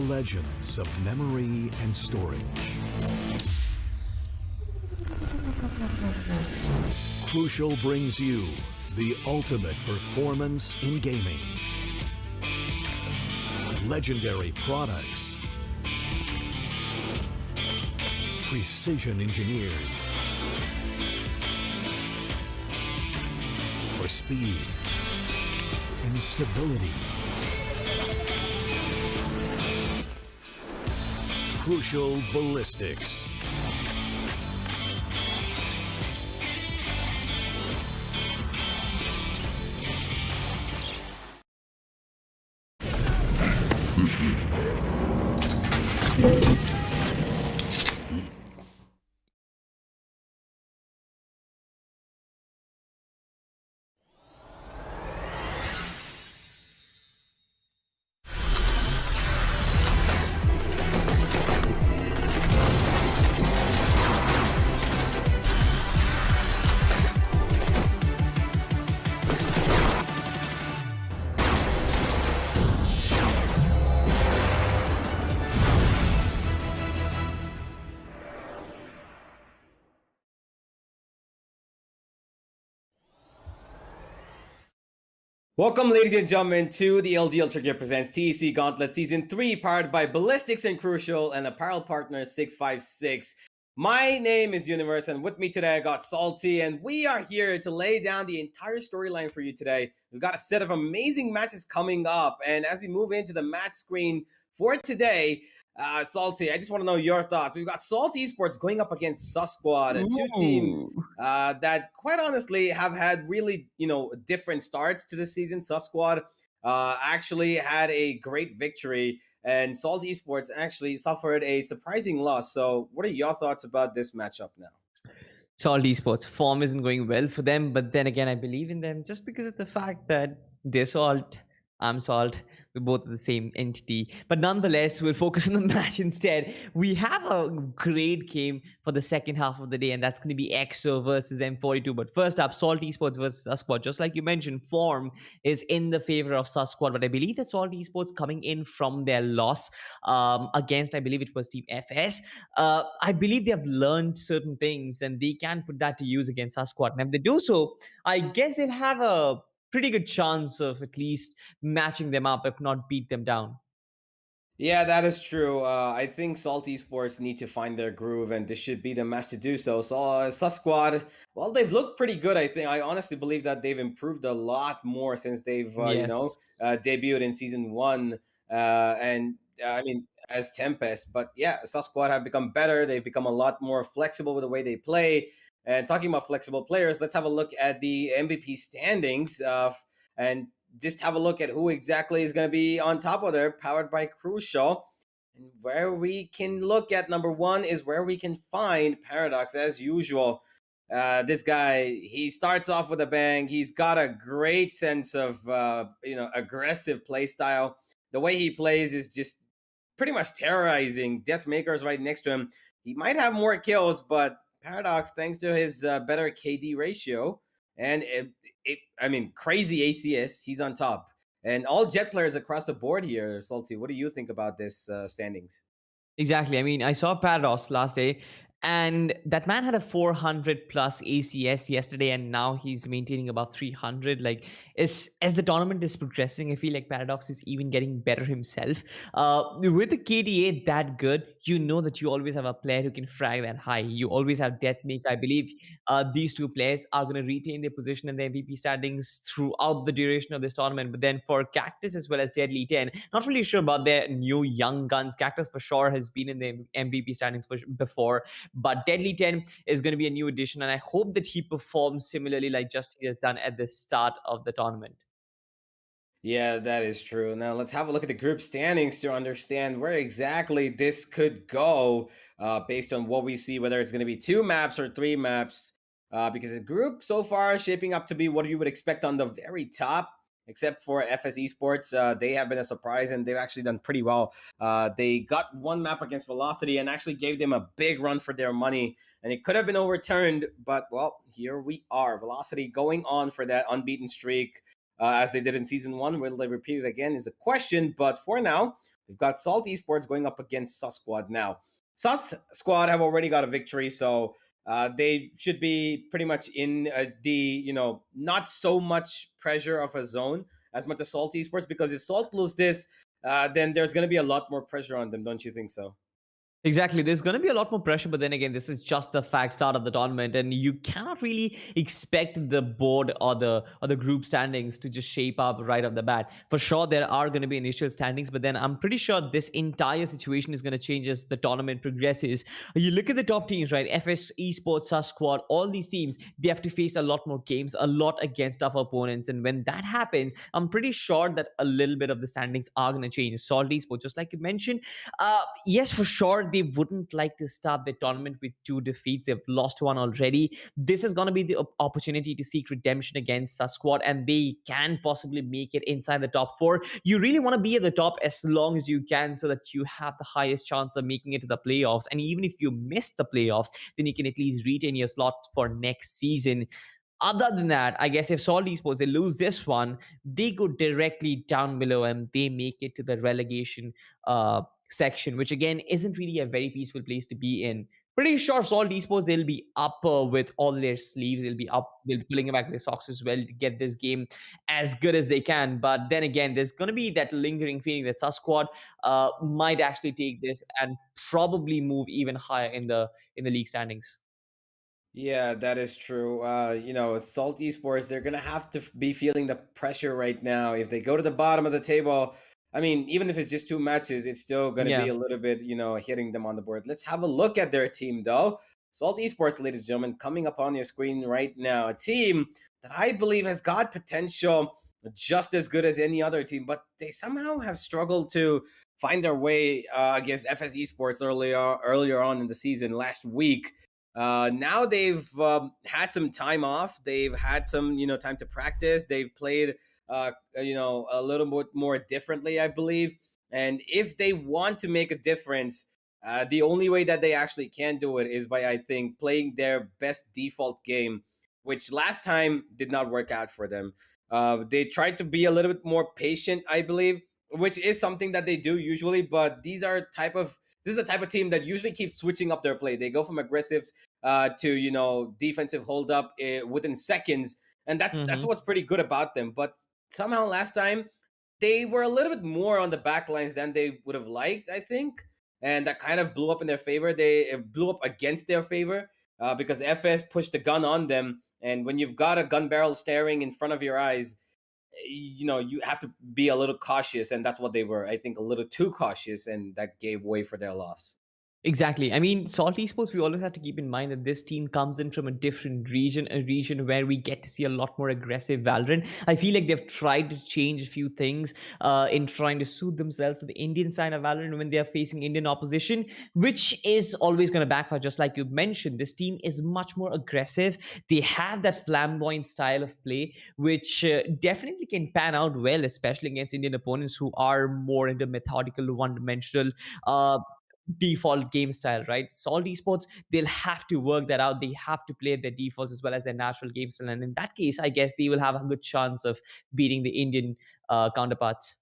legends of memory and storage. Crucial brings you the ultimate performance in gaming. Legendary products. Precision engineered. For speed and stability. Crucial ballistics. Welcome, ladies and gentlemen, to the LG Ultragear presents Tec Gauntlet Season 3, powered by Ballistics and Crucial and apparel partner 656. My name is Universe, and with me today I got Salty, and we are here to lay down the entire storyline for you today. We've got a set of amazing matches coming up, and as we move into the match screen for today, Salty, I just want to know your thoughts. We've got Salt Esports going up against Squad, two teams that quite honestly have had really, different starts to the season. Squad actually had a great victory, and Salt Esports actually suffered a surprising loss. So what are your thoughts about this matchup now? Salt Esports form isn't going well for them, but then again, I believe in them just because of the fact that they're Salt, I'm Salt, we're both the same entity. But nonetheless, we'll focus on the match instead. We have a great game for the second half of the day, and that's going to be EXO versus M42. But first up, Salt Esports versus Squad. Just like you mentioned, form is in the favor of Squad, but I believe that Salt Esports coming in from their loss against, I believe it was Team FS. I believe they have learned certain things, and they can put that to use against Squad. And if they do so, I guess they'll have a pretty good chance of at least matching them up, if not beat them down. Yeah, that is true. I think Salt Esports need to find their groove, and this should be the match to do so. So, Squad, well, they've looked pretty good. I think I honestly believe that they've improved a lot more since they've, Yes. debuted in season one. And I mean, as Tempest, but yeah, Squad have become better. They've become a lot more flexible with the way they play. And talking about flexible players, let's have a look at the MVP standings. And just have a look at who exactly is going to be on top of there, powered by Crucial. And where we can look at number one is where we can find Paradox as usual. This guy, he starts off with a bang. He's got a great sense of, aggressive play style. The way he plays is just pretty much terrorizing. Deathmaker's right next to him. He might have more kills, but Paradox, thanks to his better KD ratio, and crazy ACS, he's on top. And all Jet players across the board here. Salty, what do you think about this standings? Exactly. I mean, I saw Paradox last day, and that man had a 400 plus ACS yesterday, and now he's maintaining about 300. Like, as the tournament is progressing, I feel like Paradox is even getting better himself. With the KDA that good, you know that you always have a player who can frag that high. You always have Deathmaker. I believe these two players are going to retain their position in the MVP standings throughout the duration of this tournament. But then for Cactus as well as Deadly 10, not really sure about their new young guns. Cactus for sure has been in the MVP standings before, but Deadly 10 is going to be a new addition, and I hope that he performs similarly like just he has done at the start of the tournament. Yeah, that is true. Now let's have a look at the group standings to understand where exactly this could go, based on what we see, whether it's going to be 2 maps or 3 maps. Because the group so far is shaping up to be what you would expect on the very top, except for FSESPORTS. They have been a surprise, and they've actually done pretty well. They got 1 map against Velocity and actually gave them a big run for their money, and it could have been overturned, but well, here we are. Velocity going on for that unbeaten streak. As they did in season one. Will they repeat it again is a question, but for now, We've got Salt Esports going up against Sus Squad now. Sus Squad have already got a victory, so they should be pretty much in the not so much pressure of a zone as much as Salt Esports, because if Salt lose this, then there's going to be a lot more pressure on them. Don't you think so? Exactly. There's going to be a lot more pressure, but then again, this is just the fact start of the tournament, and you cannot really expect the board or the group standings to just shape up right off the bat. For sure, there are going to be initial standings, but then I'm pretty sure this entire situation is going to change as the tournament progresses. You look at the top teams, right? FS Esports, Sus Squad, all these teams, they have to face a lot more games, a lot against tough opponents, and when that happens, I'm pretty sure that a little bit of the standings are going to change. Salt Esports, just like you mentioned, yes, for sure, they wouldn't like to start the tournament with 2 defeats. They've lost one already. This is going to be the opportunity to seek redemption against Sus Squad, and they can possibly make it inside the top 4. You really want to be at the top as long as you can so that you have the highest chance of making it to the playoffs. And even if you miss the playoffs, then you can at least retain your slot for next season. Other than that, I guess if Salt Esports they lose this one, they go directly down below and they make it to the relegation section, which again isn't really a very peaceful place to be in. Pretty sure Salt Esports they'll be up with all their sleeves. They'll be up. They'll be pulling back their socks as well to get this game as good as they can. But then again, there's gonna be that lingering feeling that Sus Squad might actually take this and probably move even higher in the league standings. Yeah, that is true. Salt Esports, they're gonna have to be feeling the pressure right now. If they go to the bottom of the table, I mean, even if it's just 2 matches, it's still gonna be Yeah. a little bit, hitting them on the board. Let's have a look at their team, though. Salt Esports, ladies and gentlemen, coming up on your screen right now. A team that I believe has got potential just as good as any other team, but they somehow have struggled to find their way against FS Esports earlier on in the season last week. Now they've had some time off. They've had some, time to practice. They've played, a little bit more differently, I believe. And if they want to make a difference, the only way that they actually can do it is by, I think, playing their best default game, which last time did not work out for them. They tried to be a little bit more patient, I believe, which is something that they do usually. But this is a type of team that usually keeps switching up their play. They go from aggressive to defensive hold up within seconds, and that's Hmm. what's pretty good about them. But somehow last time they were a little bit more on the back lines than they would have liked, I think, and that kind of blew up in their favor. It blew up against their favor because FS pushed the gun on them, and when you've got a gun barrel staring in front of your eyes, you have to be a little cautious, and that's what they were, I think, a little too cautious, and that gave way for their loss. Exactly. I mean, Salt Esports, we always have to keep in mind that this team comes in from a different region, a region where we get to see a lot more aggressive Valorant. I feel like they've tried to change a few things in trying to suit themselves to the Indian side of Valorant when they are facing Indian opposition, which is always going to backfire. Just like you mentioned, this team is much more aggressive. They have that flamboyant style of play, which definitely can pan out well, especially against Indian opponents who are more into methodical, one-dimensional. Uh, Default game style, right? Salt Esports, they'll have to work that out. They have to play their defaults as well as their natural game style. And in that case, I guess they will have a good chance of beating the Indian counterparts.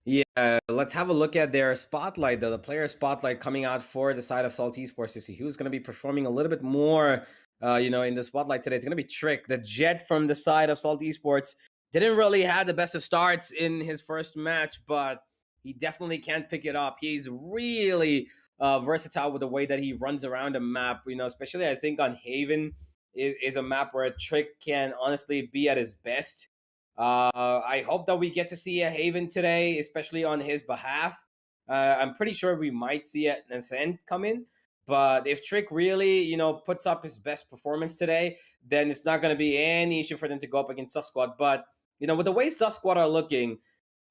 Yeah, let's have a look at their spotlight, though. The player spotlight coming out for the side of Salt Esports to see who's going to be performing a little bit more, in the spotlight today. It's going to be Trick, the Jet from the side of Salt Esports. Didn't really have the best of starts in his first match, but he definitely can't pick it up. He's really versatile with the way that he runs around a map, especially I think on Haven is a map where Trick can honestly be at his best. I hope that we get to see a Haven today, especially on his behalf. I'm pretty sure we might see an Ascent come in. But if Trick really, puts up his best performance today, then it's not going to be any issue for them to go up against Sus Squad. But, with the way Sus Squad are looking,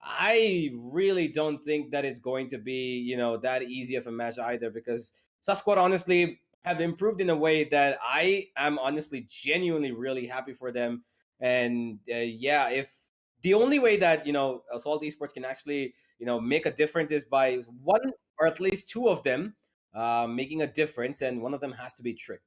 I really don't think that it's going to be, that easy of a match either, because Sus Squad honestly have improved in a way that I am honestly genuinely really happy for them. And yeah, if the only way that Assault Esports can actually make a difference is by one or at least two of them making a difference, and one of them has to be Trick.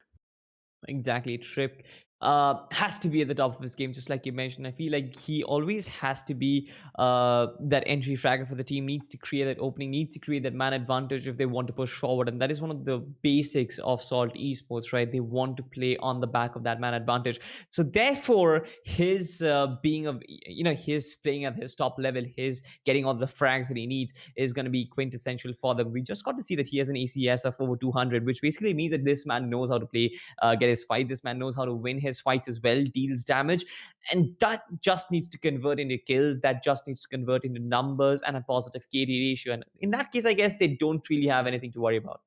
Exactly, Trip. has to be at the top of his game, just like you mentioned. I feel like he always has to be that entry fragger for the team, needs to create that opening, needs to create that man advantage if they want to push forward. And that is one of the basics of Salt Esports, right? They want to play on the back of that man advantage. So therefore, his being of, his playing at his top level, his getting all the frags that he needs is going to be quintessential for them. We just got to see that he has an ACS of over 200, which basically means that this man knows how to play, get his fights. This man knows how to win his fights as well, deals damage, and that just needs to convert into kills. That just needs to convert into numbers and a positive KD ratio. And in that case, I guess they don't really have anything to worry about.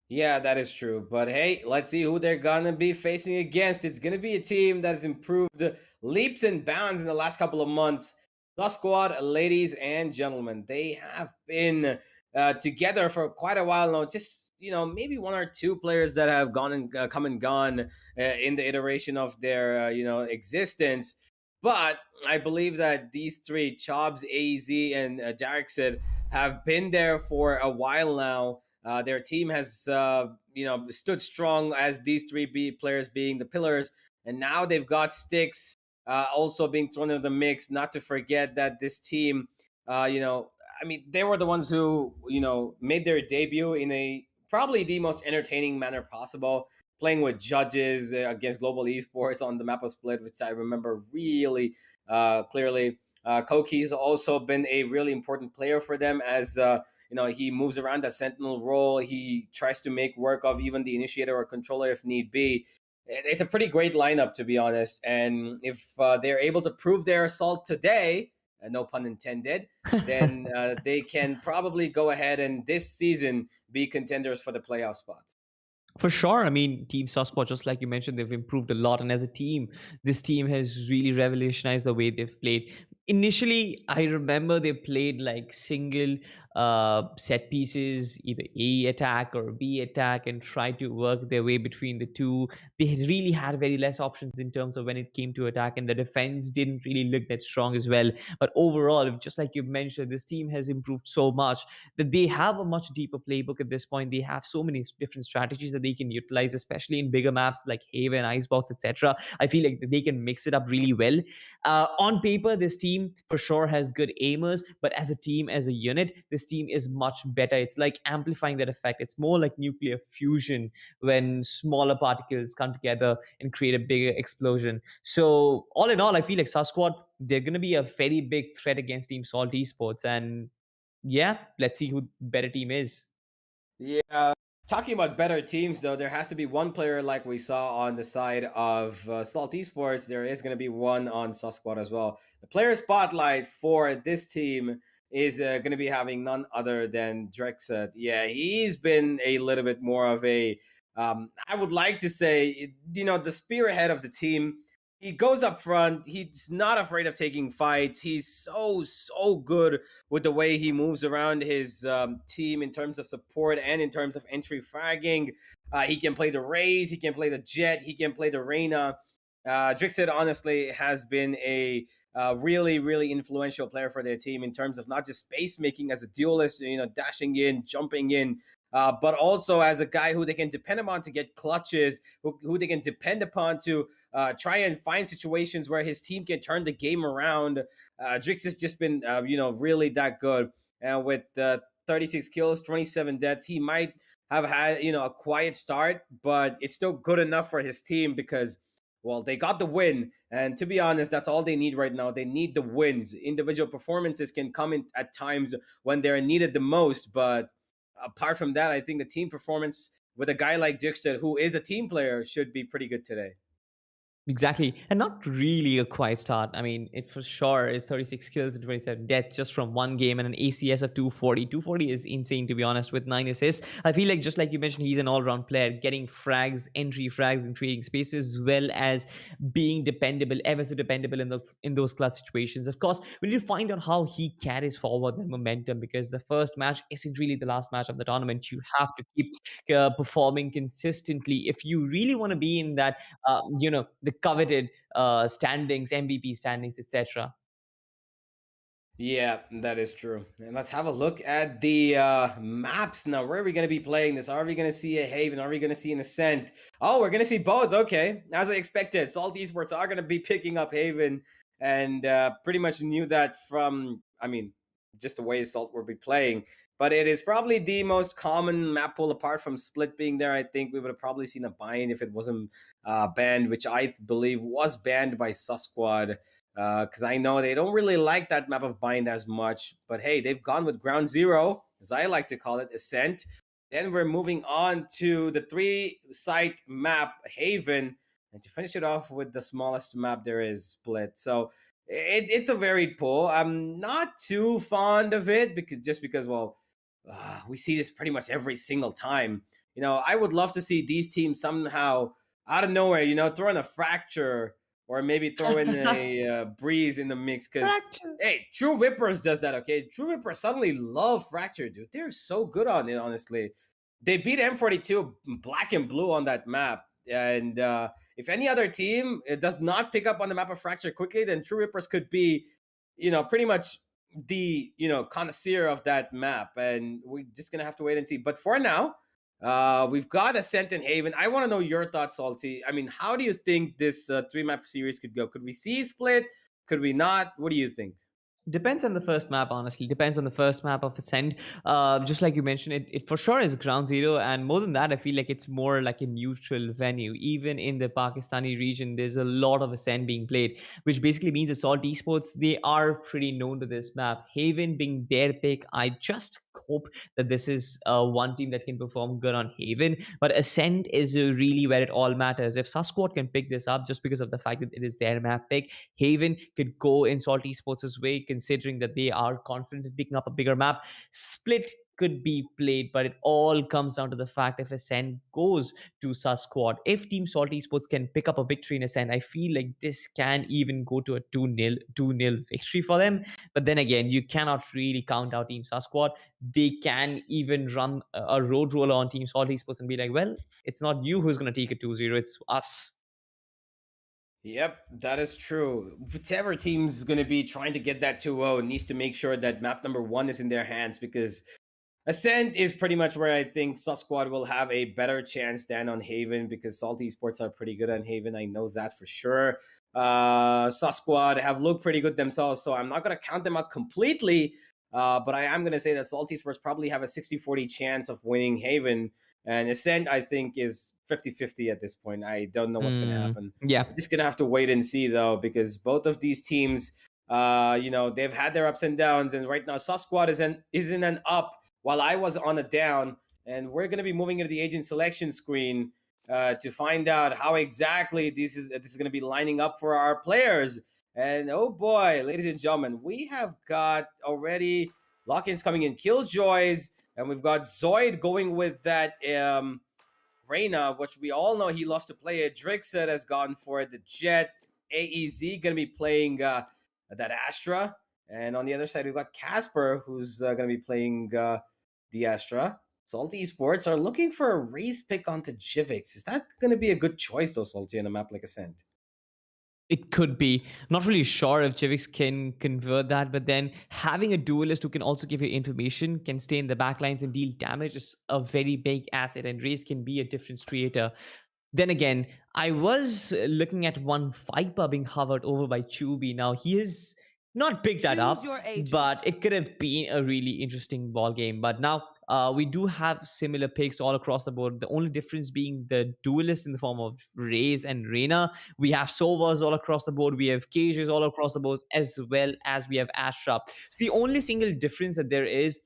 Yeah, that is true. But hey, let's see who they're gonna be facing against. It's gonna be a team that has improved leaps and bounds in the last couple of months. The squad, ladies and gentlemen, they have been together for quite a while now. Just maybe one or two players that have gone and come and gone in the iteration of their existence. But I believe that these three, Chobs, AZ, and Jarexid, have been there for a while now. Their team has, stood strong as these three players being the pillars, and now they've got Sticks also being thrown into the mix. Not to forget that this team, they were the ones who made their debut in a probably the most entertaining manner possible, playing with judges against Global Esports on the map of Split, which I remember really clearly. Koki's also been a really important player for them as he moves around the sentinel role. He tries to make work of even the initiator or controller if need be. It's a pretty great lineup, to be honest. And if they're able to prove their assault today, no pun intended, then they can probably go ahead and this season be contenders for the playoff spots. For sure. I mean, Team Susspot, just like you mentioned, they've improved a lot. And as a team, this team has really revolutionized the way they've played. Initially, I remember they played like single set pieces, either A attack or B attack, and tried to work their way between the two. They had really had very less options in terms of when it came to attack, and the defense didn't really look that strong as well. But overall, just like you mentioned, this team has improved so much that they have a much deeper playbook at this point. They have so many different strategies that they can utilize, especially in bigger maps like Haven, Icebox, etc. I feel like they can mix it up really well. On paper, this team for sure has good aimers, but as a team, as a unit, this team is much better. It's like amplifying that effect. It's more like nuclear fusion when smaller particles come together and create a bigger explosion. So all in all, I feel like Sasquatch, they're going to be a very big threat against Team Salt Esports. And yeah, let's see who the better team is. Yeah. Talking about better teams, though, there has to be one player like we saw on the side of Salt Esports. There is going to be one on Susquad as well. The player spotlight for this team is going to be having none other than Drexet. Yeah, he's been a little bit more of a, I would like to say, the spearhead of the team. He goes up front. He's not afraid of taking fights. He's so good with the way he moves around his team in terms of support and in terms of entry fragging. He can play the Raze, he can play the Jet, he can play the Reyna. Drixit honestly has been a really, really influential player for their team in terms of not just space making as a duelist, dashing in, jumping in, but also as a guy who they can depend upon to get clutches, who they can depend upon to try and find situations where his team can turn the game around. Drix has just been, really that good. And with 36 kills, 27 deaths, he might have had, a quiet start, but it's still good enough for his team because, well, they got the win. And to be honest, that's all they need right now. They need the wins. Individual performances can come in at times when they're needed the most. But apart from that, I think the team performance with a guy like Dixter, who is a team player, should be pretty good today. Exactly. And not really a quiet start. I mean, it for sure is 36 kills and 27 deaths just from one game and an ACS of 240. 240 is insane, to be honest, with 9 assists. I feel like, just like you mentioned, he's an all round player, getting frags, entry frags, and creating spaces, as well as being dependable, ever so dependable in those clutch situations. Of course, we need to find out how he carries forward the momentum, because the first match isn't really the last match of the tournament. You have to keep performing consistently if you really want to be in that the coveted standings, MVP standings, etc. Yeah, that is true. And let's have a look at the maps now. Where are we going to be playing this? Are we going to see a Haven? Are we going to see an Ascent? Oh, we're going to see both. Okay. As I expected, Salt Esports are going to be picking up Haven, and pretty much knew that from, I mean, just the way Salt will be playing. But it is probably the most common map pool apart from Split being there. I think we would have probably seen a bind if it wasn't banned, which I believe was banned by Susquad, because I know they don't really like that map of Bind as much. But hey, they've gone with Ground Zero, as I like to call it, Ascent. Then we're moving on to the 3-site map, Haven, and to finish it off with the smallest map there is, Split. So it's a varied pool. I'm not too fond of it because well, we see this pretty much every single time. I would love to see these teams somehow out of nowhere, throw in a Fracture or maybe throw in a Breeze in the mix. Because Fracture. hey, True Vippers does that. Okay, True Vippers suddenly love Fracture, dude. They're so good on it. Honestly, they beat M42 black and blue on that map. And if any other team does not pick up on the map of Fracture quickly, then True Vippers could be, pretty much the connoisseur of that map. And we're just gonna have to wait and see. But for now, we've got Ascent and Haven. I want to know your thoughts, Salty. I mean, how do you think this 3-map series could go? Could we see Split? Could we not? What do you think? Depends on the first map, honestly. Depends on the first map of Ascent. Just like you mentioned, it for sure is ground zero. And more than that, I feel like it's more like a neutral venue. Even in the Pakistani region, there's a lot of Ascent being played, which basically means that Salt Esports, they are pretty known to this map. Haven being their pick, I just hope that this is one team that can perform good on Haven. But Ascent is really where it all matters. If Susquad can pick this up just because of the fact that it is their map pick, Haven could go in Salt Esports' way, considering that they are confident in picking up a bigger map. Split could be played, but it all comes down to the fact if Ascent goes to Sus Squad. If Team Salt Esports can pick up a victory in Ascent, I feel like this can even go to a 2-0 victory for them. But then again, you cannot really count out Team Sus Squad. They can even run a road roller on Team Salt Esports and be like, well, it's not you who's going to take it 2-0, it's us. Yep, that is true. Whichever team's going to be trying to get that 2-0 needs to make sure that map number 1 is in their hands, because Ascent is pretty much where I think Susquad will have a better chance than on Haven, because Salty Sports are pretty good on Haven. I know that for sure. Susquad have looked pretty good themselves, so I'm not going to count them out completely. But I am going to say that Salty Sports probably have a 60-40 chance of winning Haven. And Ascent, I think, is 50-50 at this point. I don't know what's going to happen. Yeah. We're just going to have to wait and see, though, because both of these teams, they've had their ups and downs. And right now, Susquad is in an up while I was on a down. And we're going to be moving into the agent selection screen to find out how exactly this is going to be lining up for our players. And oh boy, ladies and gentlemen, we have got already lock-ins coming in, Killjoys, and we've got Zoid going with that Reyna, which we all know he loves to play it. Drixet has gone for it. The Jet, AEZ going to be playing that Astra. And on the other side, we've got Casper, who's going to be playing the Astra. Salty Esports are looking for a race pick onto Jivix. Is that going to be a good choice, though, Salty, on a map like Ascent? It could be. Not really sure if Jivix can convert that, but then having a duelist who can also give you information, can stay in the backlines and deal damage is a very big asset, and Race can be a difference creator. Then again, I was looking at one Viper being hovered over by Chubby. Now, he has not picked that up, but it could have been a really interesting ball game. But now we do have similar picks all across the board. The only difference being the duelist in the form of Raze and Reyna. We have Sovas all across the board. We have Cages all across the board, as well as we have Astra. So the only single difference that there is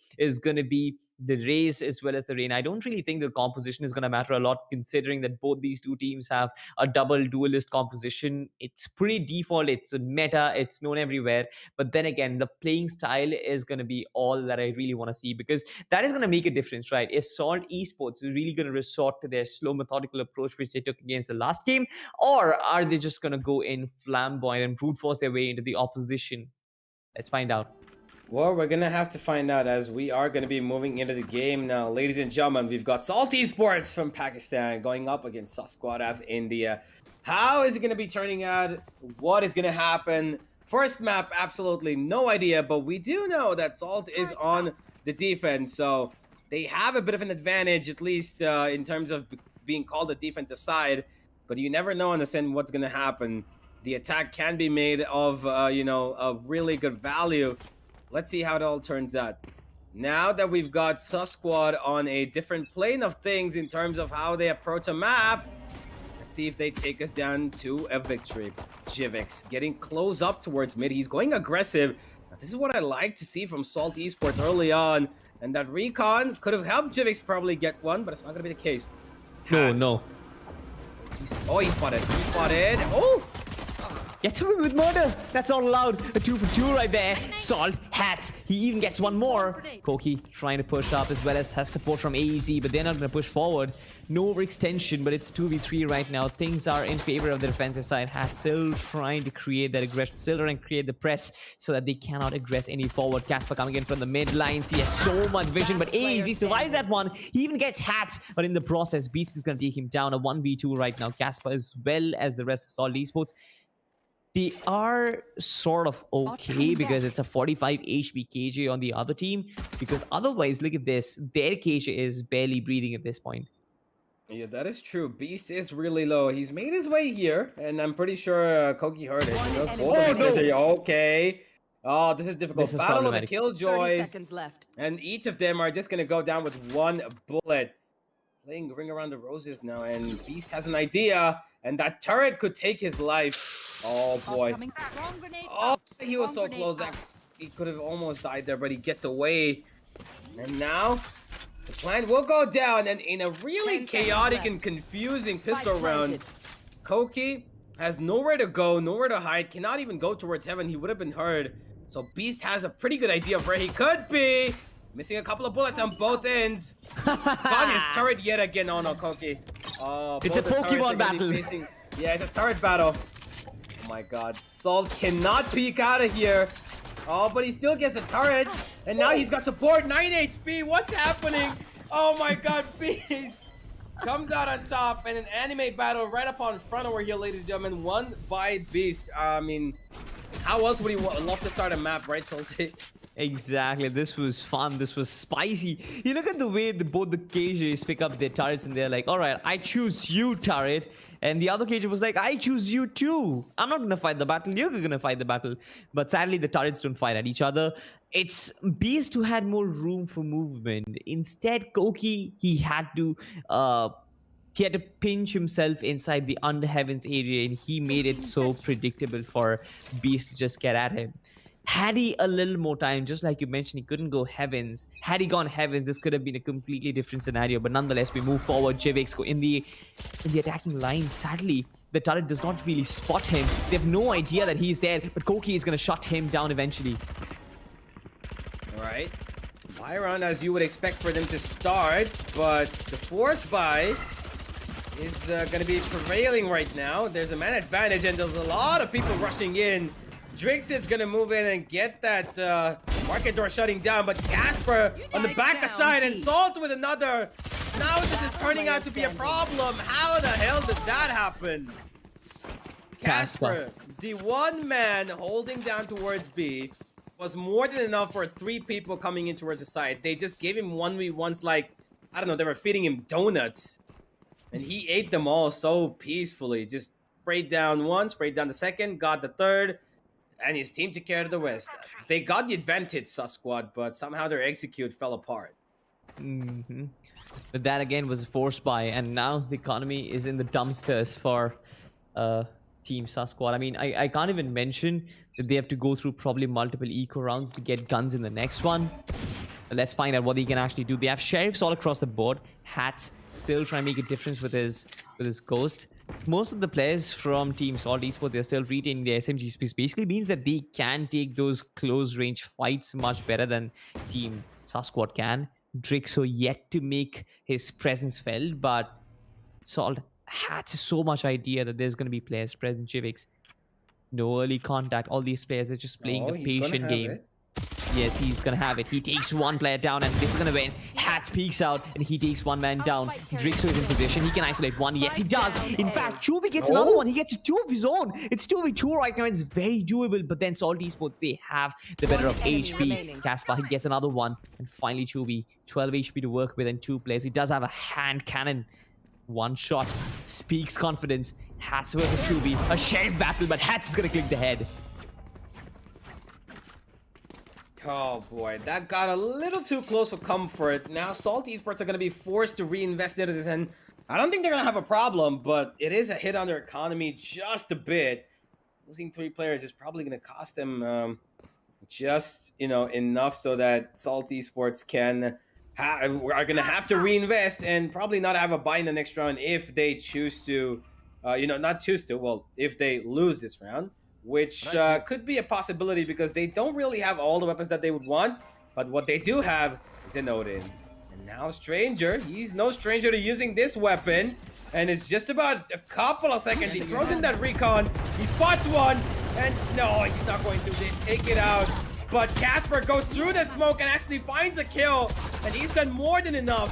going to be the Raze as well as the Reyna. I don't really think the composition is going to matter a lot, considering that both these two teams have a double duelist composition. It's pretty default. It's a meta. It's known everywhere. But then again, the playing style is going to be all that I really want to see, because that is going to make a difference, right? Is Salt Esports really going to resort to their slow, methodical approach which they took against the last game, or are they just going to go in flamboyant and brute force their way into the opposition? Let's find out. Well, we're going to have to find out, as we are going to be moving into the game now. Ladies and gentlemen, we've got Salty Sports from Pakistan going up against Susquad of India. How is it going to be turning out? What is going to happen First map, absolutely no idea, but we do know that Salt is on the defense, so they have a bit of an advantage, at least in terms of being called the defensive side, but you never know on the end what's going to happen. The attack can be made of, you know, a really good value. Let's see how it all turns out. Now that we've got Sus Squad on a different plane of things in terms of how they approach a map, let's see if they take us down to a victory. Jivix getting close up towards mid. He's going aggressive. Now, this is what I like to see from Salt Esports early on. And that recon could have helped Jivix probably get one, but it's not going to be the case. No. He spotted. He spotted. Oh! Gets away with murder. That's not allowed. A 2 for 2 right there. Salt, Hat. He even gets one more. Koki trying to push up as well as has support from AEZ, but they're not going to push forward. No overextension, but it's 2v3 right now. Things are in favor of the defensive side. Hat still trying to create that aggression, still trying to create the press so that they cannot aggress any forward. Casper coming in from the mid lines. He has so much vision, but AEZ survives that one. He even gets Hat, but in the process, Beast is going to take him down. A 1v2 right now. Casper as well as the rest of Salt Esports. They are sort of okay because it's a 45 HP KJ on the other team. Because otherwise, look at this. Their KJ is barely breathing at this point. Yeah, that is true. Beast is really low. He's made his way here, and I'm pretty sure Koki heard it. You know, both of the kids are okay. Oh, this is difficult. This is Battle of the problematic. Killjoys. And each of them are just going to go down with one bullet. Playing Ring Around the Roses now, and Beast has an idea. And that turret could take his life. Oh, boy. Oh, he was so close that he could have almost died there, but he gets away. And now, the plan will go down. And in a really chaotic and confusing pistol round, Koki has nowhere to go, nowhere to hide, cannot even go towards heaven. He would have been heard. So Beast has a pretty good idea of where he could be. Missing a couple of bullets on both ends. He's got his turret yet again. Oh no, Koki. Oh, it's a Pokemon battle. Yeah, it's a turret battle. Oh my god. Salt cannot peek out of here. Oh, but he still gets the turret. And now he's got support. 9 HP. What's happening? Oh my god, Beast comes out on top. And an anime battle right up on front over here, ladies and gentlemen. Won by Beast. I mean, how else would he love to start a map, right, Salty? Exactly. This was fun. This was spicy. You look at the way both the KJs pick up their turrets and they're like, all right, I choose you, turret. And the other KJ was like, I choose you too. I'm not going to fight the battle. You're going to fight the battle. But sadly, the turrets don't fight at each other. It's Beast who had more room for movement. Instead, Koki, he had to pinch himself inside the Underheavens area, and he made it so predictable for Beast to just get at him. Had he a little more time, just like you mentioned, he couldn't go Heavens. Had he gone Heavens, this could have been a completely different scenario. But nonetheless, we move forward. Jivix go in the attacking line. Sadly, the turret does not really spot him. They have no idea that he's there. But Koki is going to shut him down eventually. All right. Buy round as you would expect for them to start. But the force buy is going to be prevailing right now. There's a man advantage, and there's a lot of people rushing in. Drixit's gonna move in and get that market door shutting down, but Casper on the back side and Salt with another. Now this is turning out to be a problem. How the hell did that happen? Casper, the one man holding down towards B, was more than enough for 3 people coming in towards the side. They just gave him 1v1s like, I don't know, they were feeding him donuts. And he ate them all so peacefully. Just sprayed down one, sprayed down the second, got the third. And his team took care of the West. They got the advantage, Sus Squad, but somehow their execute fell apart. But that again was a force buy, and now the economy is in the dumpsters for Team Sus Squad. I mean, I can't even mention that they have to go through probably multiple eco rounds to get guns in the next one. Let's find out what he can actually do. They have sheriffs all across the board. Hat still trying to make a difference with his ghost. Most of the players from Team Salt Esports, they're still retaining their SMG space. Basically means that they can take those close range fights much better than Team Sus Squad can. TEAMXO yet to make his presence felt, but Salt had so much idea that there's going to be players present. Jivix, no early contact. All these players are just playing a patient game. yes, he's gonna have it. He takes one player down, and this is gonna win. Hats peeks out, and he takes one man down. TEAMXO is in position. He can isolate one. Yes, he does. In fact, Chubby gets another one. He gets 2 of his own. It's 2v2 right now. It's very doable. But then Salt Esports, they have the better of HP. Caspar, he gets another one. And finally, Chubby, 12 HP to work with and 2 players. He does have a hand cannon. One shot speaks confidence. Hats versus Chubby. A sheriff battle, but Hats is gonna click the head. Oh boy, that got a little too close for comfort. Now Salt Esports are going to be forced to reinvest into this, and I don't think they're going to have a problem, but it is a hit on their economy just a bit. Losing 3 players is probably going to cost them just, enough so that Salt Esports are going to have to reinvest and probably not have a buy in the next round if they choose to, if they lose this round. Which could be a possibility because they don't really have all the weapons that they would want. But what they do have is an Odin. And now Stranger, he's no stranger to using this weapon. And it's just about a couple of seconds. He throws in that recon. He spots one. And no, he's not going to. They take it out. But Casper goes through the smoke and actually finds a kill. And he's done more than enough.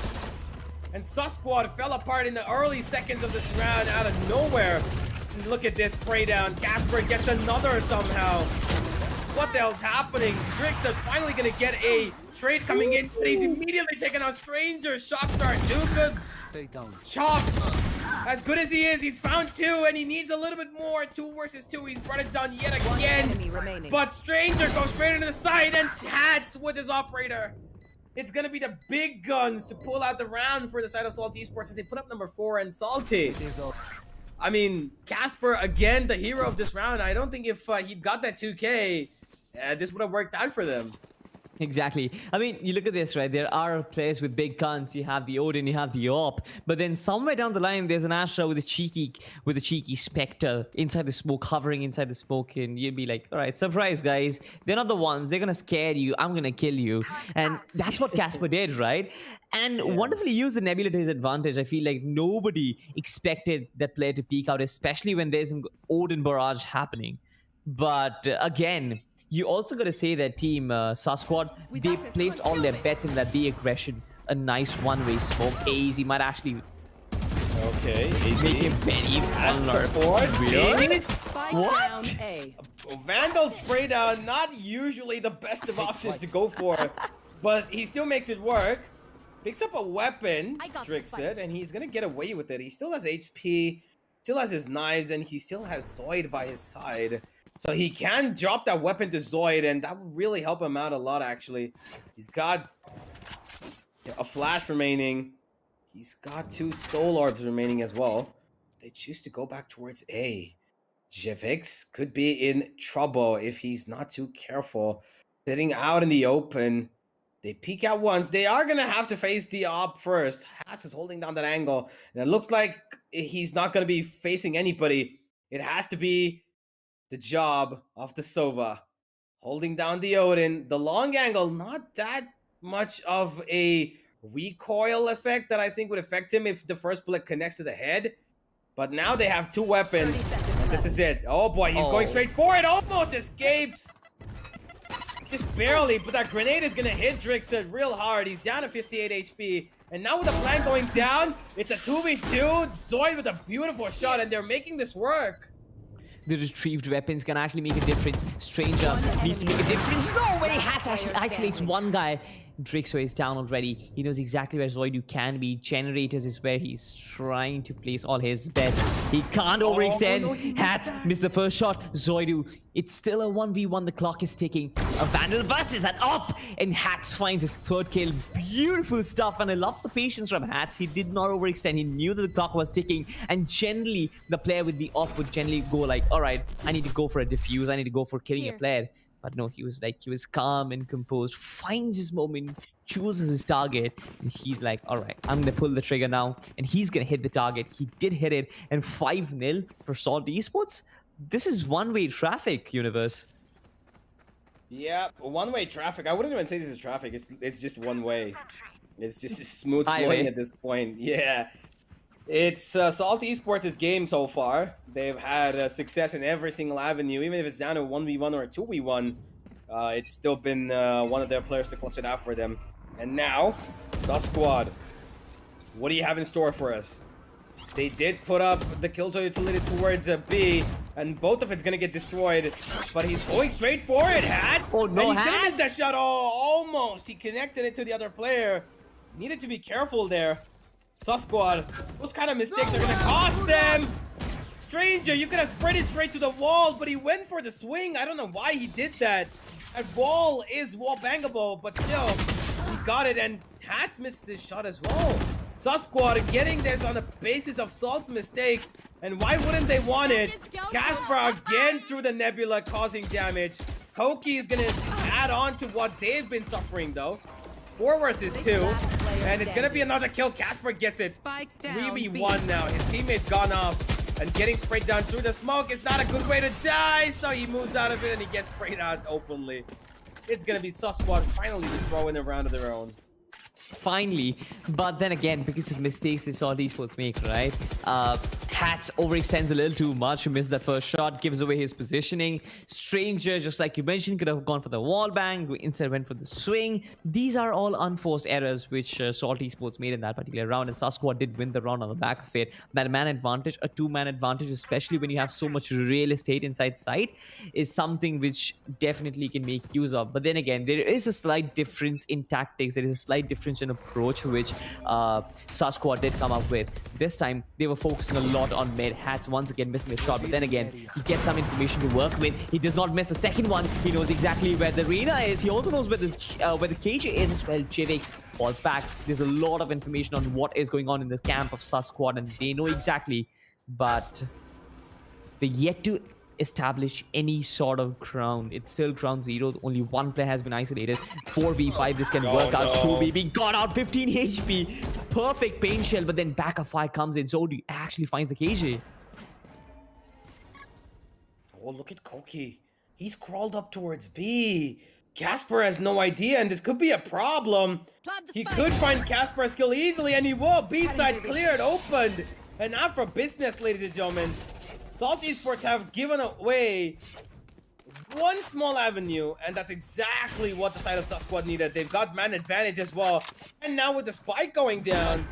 And Sus Squad fell apart in the early seconds of this round out of nowhere. Look at this spray down. Casper gets another somehow. What the hell's happening? Drix is finally gonna get a trade coming in, but he's immediately taking out Stranger. Shock start. Duke chops. As good as he is, he's found 2 and he needs a little bit more. 2 versus 2. He's brought it down yet again. But Stranger goes straight into the side and Hats with his operator. It's gonna be the big guns to pull out the round for the side of Salt Esports as they put up number 4 and Salty. I mean, Casper, again, the hero of this round. I don't think if he'd got that 2K, this would have worked out for them. Exactly. I mean, you look at this, right? There are players with big guns. You have the Odin, you have the AWP. But then somewhere down the line, there's an Astra with a cheeky Spectre inside the smoke, hovering inside the smoke. And you'd be like, all right, surprise, guys. They're not the ones. They're going to scare you. I'm going to kill you. And that's what Casper did, right? And wonderfully used the Nebula to his advantage. I feel like nobody expected that player to peek out, especially when there's an Odin barrage happening. But again, you also got to say that team Sus Squad, they placed all their bets in that B aggression. A nice one-way smoke. AZ might actually make him very vulnerable. What? Vandal spray down, not usually the best of options to go for, but he still makes it work. Picks up a weapon, Drix it, and he's gonna get away with it. He still has HP, still has his knives, and he still has Zoid by his side. So he can drop that weapon to Zoid, and that would really help him out a lot, actually. He's got a flash remaining. He's got 2 soul orbs remaining as well. They choose to go back towards A. Jevix could be in trouble if he's not too careful. Sitting out in the open. They peek out once. They are going to have to face the op first. Hats is holding down that angle. And it looks like he's not going to be facing anybody. It has to be the job of the Sova. Holding down the Odin. The long angle, not that much of a recoil effect that I think would affect him if the first bullet connects to the head. But now they have 2 weapons. And this is it. Oh boy, he's going straight for it. Almost escapes. Just barely, but that grenade is gonna hit Drixit real hard. He's down to 58 HP. And now with the flank going down, it's a 2v2. Zoid with a beautiful shot, and they're making this work. The retrieved weapons can actually make a difference. Stranger needs to make a difference. No way! Hats actually isolates one guy. TEAMXO is down already. He knows exactly where Zoidu can be. Generators is where he's trying to place all his bets. He can't overextend. No, Hats missed the first shot. Zoidu, it's still a 1v1. The clock is ticking. A Vandal versus an up. And Hats finds his 3rd kill. Beautiful stuff. And I love the patience from Hats. He did not overextend. He knew that the clock was ticking. And generally, the player with the off would generally go like, all right, I need to go for a defuse. I need to go for killing a player. But no, he was calm and composed, finds his moment, chooses his target, and he's like, all right, I'm going to pull the trigger now, and he's going to hit the target. He did hit it, and 5-0 for Salt Esports. This is one-way traffic, Universe. Yeah, one-way traffic. I wouldn't even say this is traffic. It's just one way. It's just smooth flowing at this point. Yeah. It's Salt Esports' game so far. They've had success in every single avenue, even if it's down to 1v1 or a 2v1. it's still been one of their players to clutch it out for them. And now, the squad. What do you have in store for us? They did put up the Killjoy utility towards B, and both of it's gonna get destroyed. But he's going straight for it, Hat. Oh no, and he's gonna Hat. miss that shot. Oh, almost. He connected it to the other player. Needed to be careful there. Sus Squad. Those kind of mistakes are gonna cost them. Stranger, you could have spread it straight to the wall, but he went for the swing. I don't know why he did that. That wall is wall bangable, but still, he got it, and Hats misses his shot as well. Sus Squad getting this on the basis of Salt's mistakes, and why wouldn't they want it? Casper again through the nebula, causing damage. Koki is gonna add on to what they've been suffering though. 4 versus 2, and it's gonna be another kill. Casper gets it. 3v1 now. His teammate's gone off, and getting sprayed down through the smoke is not a good way to die, so he moves out of it and he gets sprayed out openly. It's gonna be Sus Squad finally to throw in a round of their own. Finally, but then again, because of mistakes we saw Esports make, right? Hats overextends a little too much. He missed that first shot, gives away his positioning. Stranger, just like you mentioned, could have gone for the wall bang, instead went for the swing. These are all unforced errors which Salt Esports made in that particular round, and Sus Squad did win the round on the back of it. That man advantage, a 2-man advantage, especially when you have so much real estate inside sight, is something which definitely can make use of. But then again, there is a slight difference in tactics. There is a slight difference in approach which Sus Squad did come up with. This time, they were focusing a lot on mid. Hats once again missing the shot, but then again, he gets some information to work with. He does not miss the second one. He knows exactly where the arena is. He also knows where the KJ is as well. Jivix falls back. There's a lot of information on what is going on in the camp of Sus Squad, and they know exactly, but they're yet to establish any sort of ground. It's still ground zero. Only one player has been isolated. 4v5, this can work out. 2v got out 15 HP. Perfect pain shell, but then backup fire comes in. Zodi actually finds the KJ. Oh, look at Koki. He's crawled up towards B. Casper has no idea, and this could be a problem. He could find Casper's skill easily, and he will. B side cleared, opened. And now for business, ladies and gentlemen. Salt Esports have given away one small avenue, and that's exactly what the side of Sus Squad needed. They've got man advantage as well. And now with the spike going down,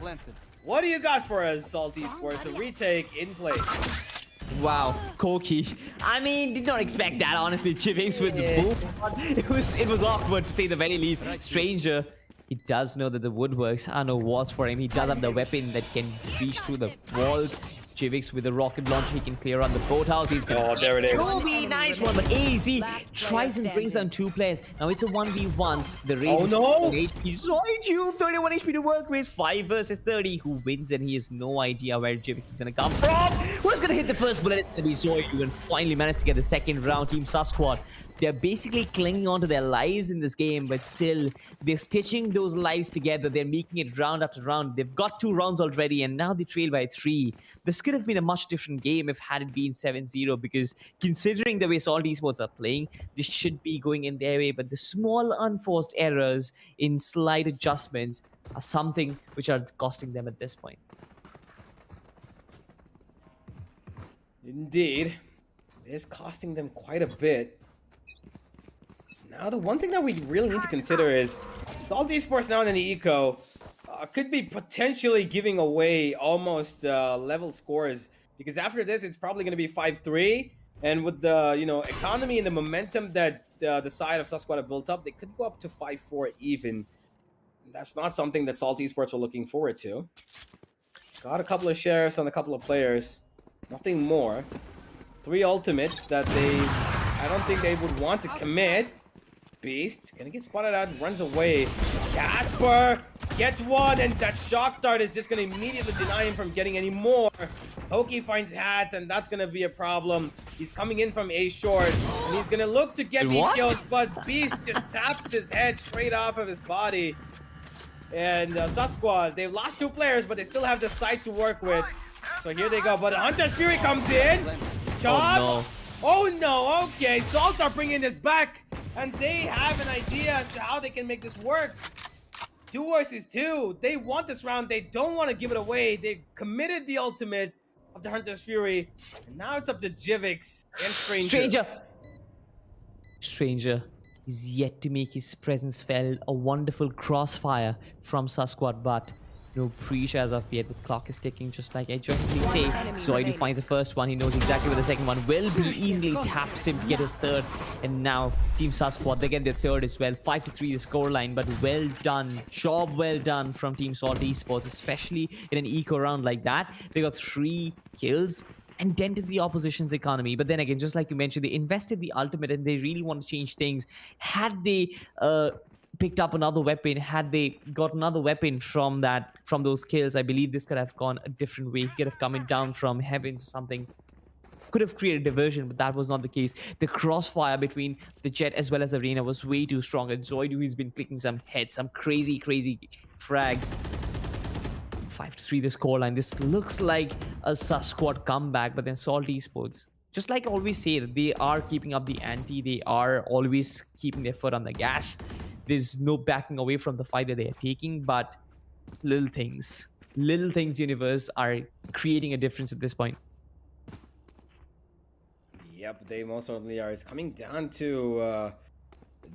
what do you got for us, Salt Esports? A retake in place. Wow, Koki. I mean, did not expect that, honestly. Chivix with the boom. It was awkward to say the very least. Stranger, he does know that the wood works. I know what's for him. He does have the weapon that can reach through the walls. Chivix with the rocket launch, he can clear on the boathouse. He's oh, there it is. Kobe, nice one, but AZ tries and brings down 2 players. Now it's a 1v1. The race is 8 HP. Sorry, you 31 HP to work with. 5 versus 30. Who wins? And he has no idea where Chivix is gonna come from. Who's gonna hit the first bullet? It's gonna be Zoyu, and finally managed to get the second round. Team Sus Squad. They're basically clinging on to their lives in this game, but still, they're stitching those lives together. They're making it round after round. They've got 2 rounds already, and now they trail by 3. This could have been a much different game if had it been 7-0, because considering the way Salt Esports are playing, this should be going in their way. But the small unforced errors in slight adjustments are something which are costing them at this point. Indeed. It is costing them quite a bit. Now, the one thing that we really need to consider is Salt Esports now in the eco could be potentially giving away almost level scores, because after this, it's probably going to be 5-3. And with the economy and the momentum that the side of Sus Squad have built up, they could go up to 5-4 even. That's not something that Salt Esports were looking forward to. Got a couple of shares on a couple of players. Nothing more. 3 ultimates that I don't think they would want to commit. Beast gonna get spotted out, runs away. Casper gets one, and that shock dart is just gonna immediately deny him from getting any more. Hoki finds Hats, and that's gonna be a problem. He's coming in from A short, and he's gonna look to get these kills, but Beast just taps his head straight off of his body. And Sus Squad, they've lost 2 players, but they still have the sight to work with. So here they go, but Hunter's Fury comes in. Chop. Oh no, okay, Salt are bringing this back. And they have an idea as to how they can make this work. 2 versus 2. They want this round. They don't want to give it away. They've committed the ultimate of the Hunter's Fury. And now it's up to Jivix and Stranger. Stranger. He's yet to make his presence felt. A wonderful crossfire from Sasquatch, but no pre-share as of yet. The clock is ticking, just like I generally say. Zoidu finds the first one. He knows exactly where the second one will be. Easily taps him to get his third. And now Team Sasquatch, they get their third as well. 5-3 the scoreline, but well done. Job well done from Team Salt Esports, especially in an eco round like that. They got 3 kills and dented the opposition's economy. But then again, just like you mentioned, they invested the ultimate and they really want to change things. Had they picked up another weapon, had they got another weapon from those kills, I believe this could have gone a different way. He could have come down from heavens or something. Could have created diversion, but that was not the case. The crossfire between the Jet as well as Arena was way too strong. And Zoidu, he's been clicking some heads, some crazy frags. 5-3 the scoreline. This looks like a Sasquatch comeback, but then Salt Esports, just like I always say, that they are keeping up the ante. They are always keeping their foot on the gas. There's no backing away from the fight that they are taking, but little things universe are creating a difference at this point. Yep, they most certainly are. It's coming down to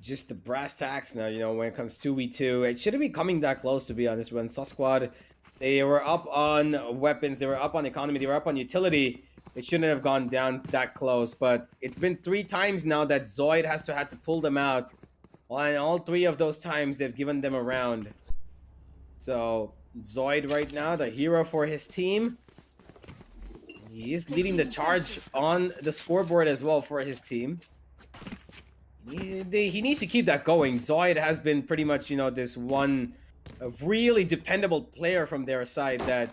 just the brass tacks now, you know, when it comes 2v2. It shouldn't be coming that close, to be honest. When Sasquatch, they were up on weapons, they were up on economy, they were up on utility. It shouldn't have gone down that close, but it's been 3 times now that Zoid has had to pull them out. And all 3 of those times, they've given them a round. So, Zoid right now, the hero for his team. He is leading the charge on the scoreboard as well for his team. He needs to keep that going. Zoid has been pretty much, you know, this one really dependable player from their side that,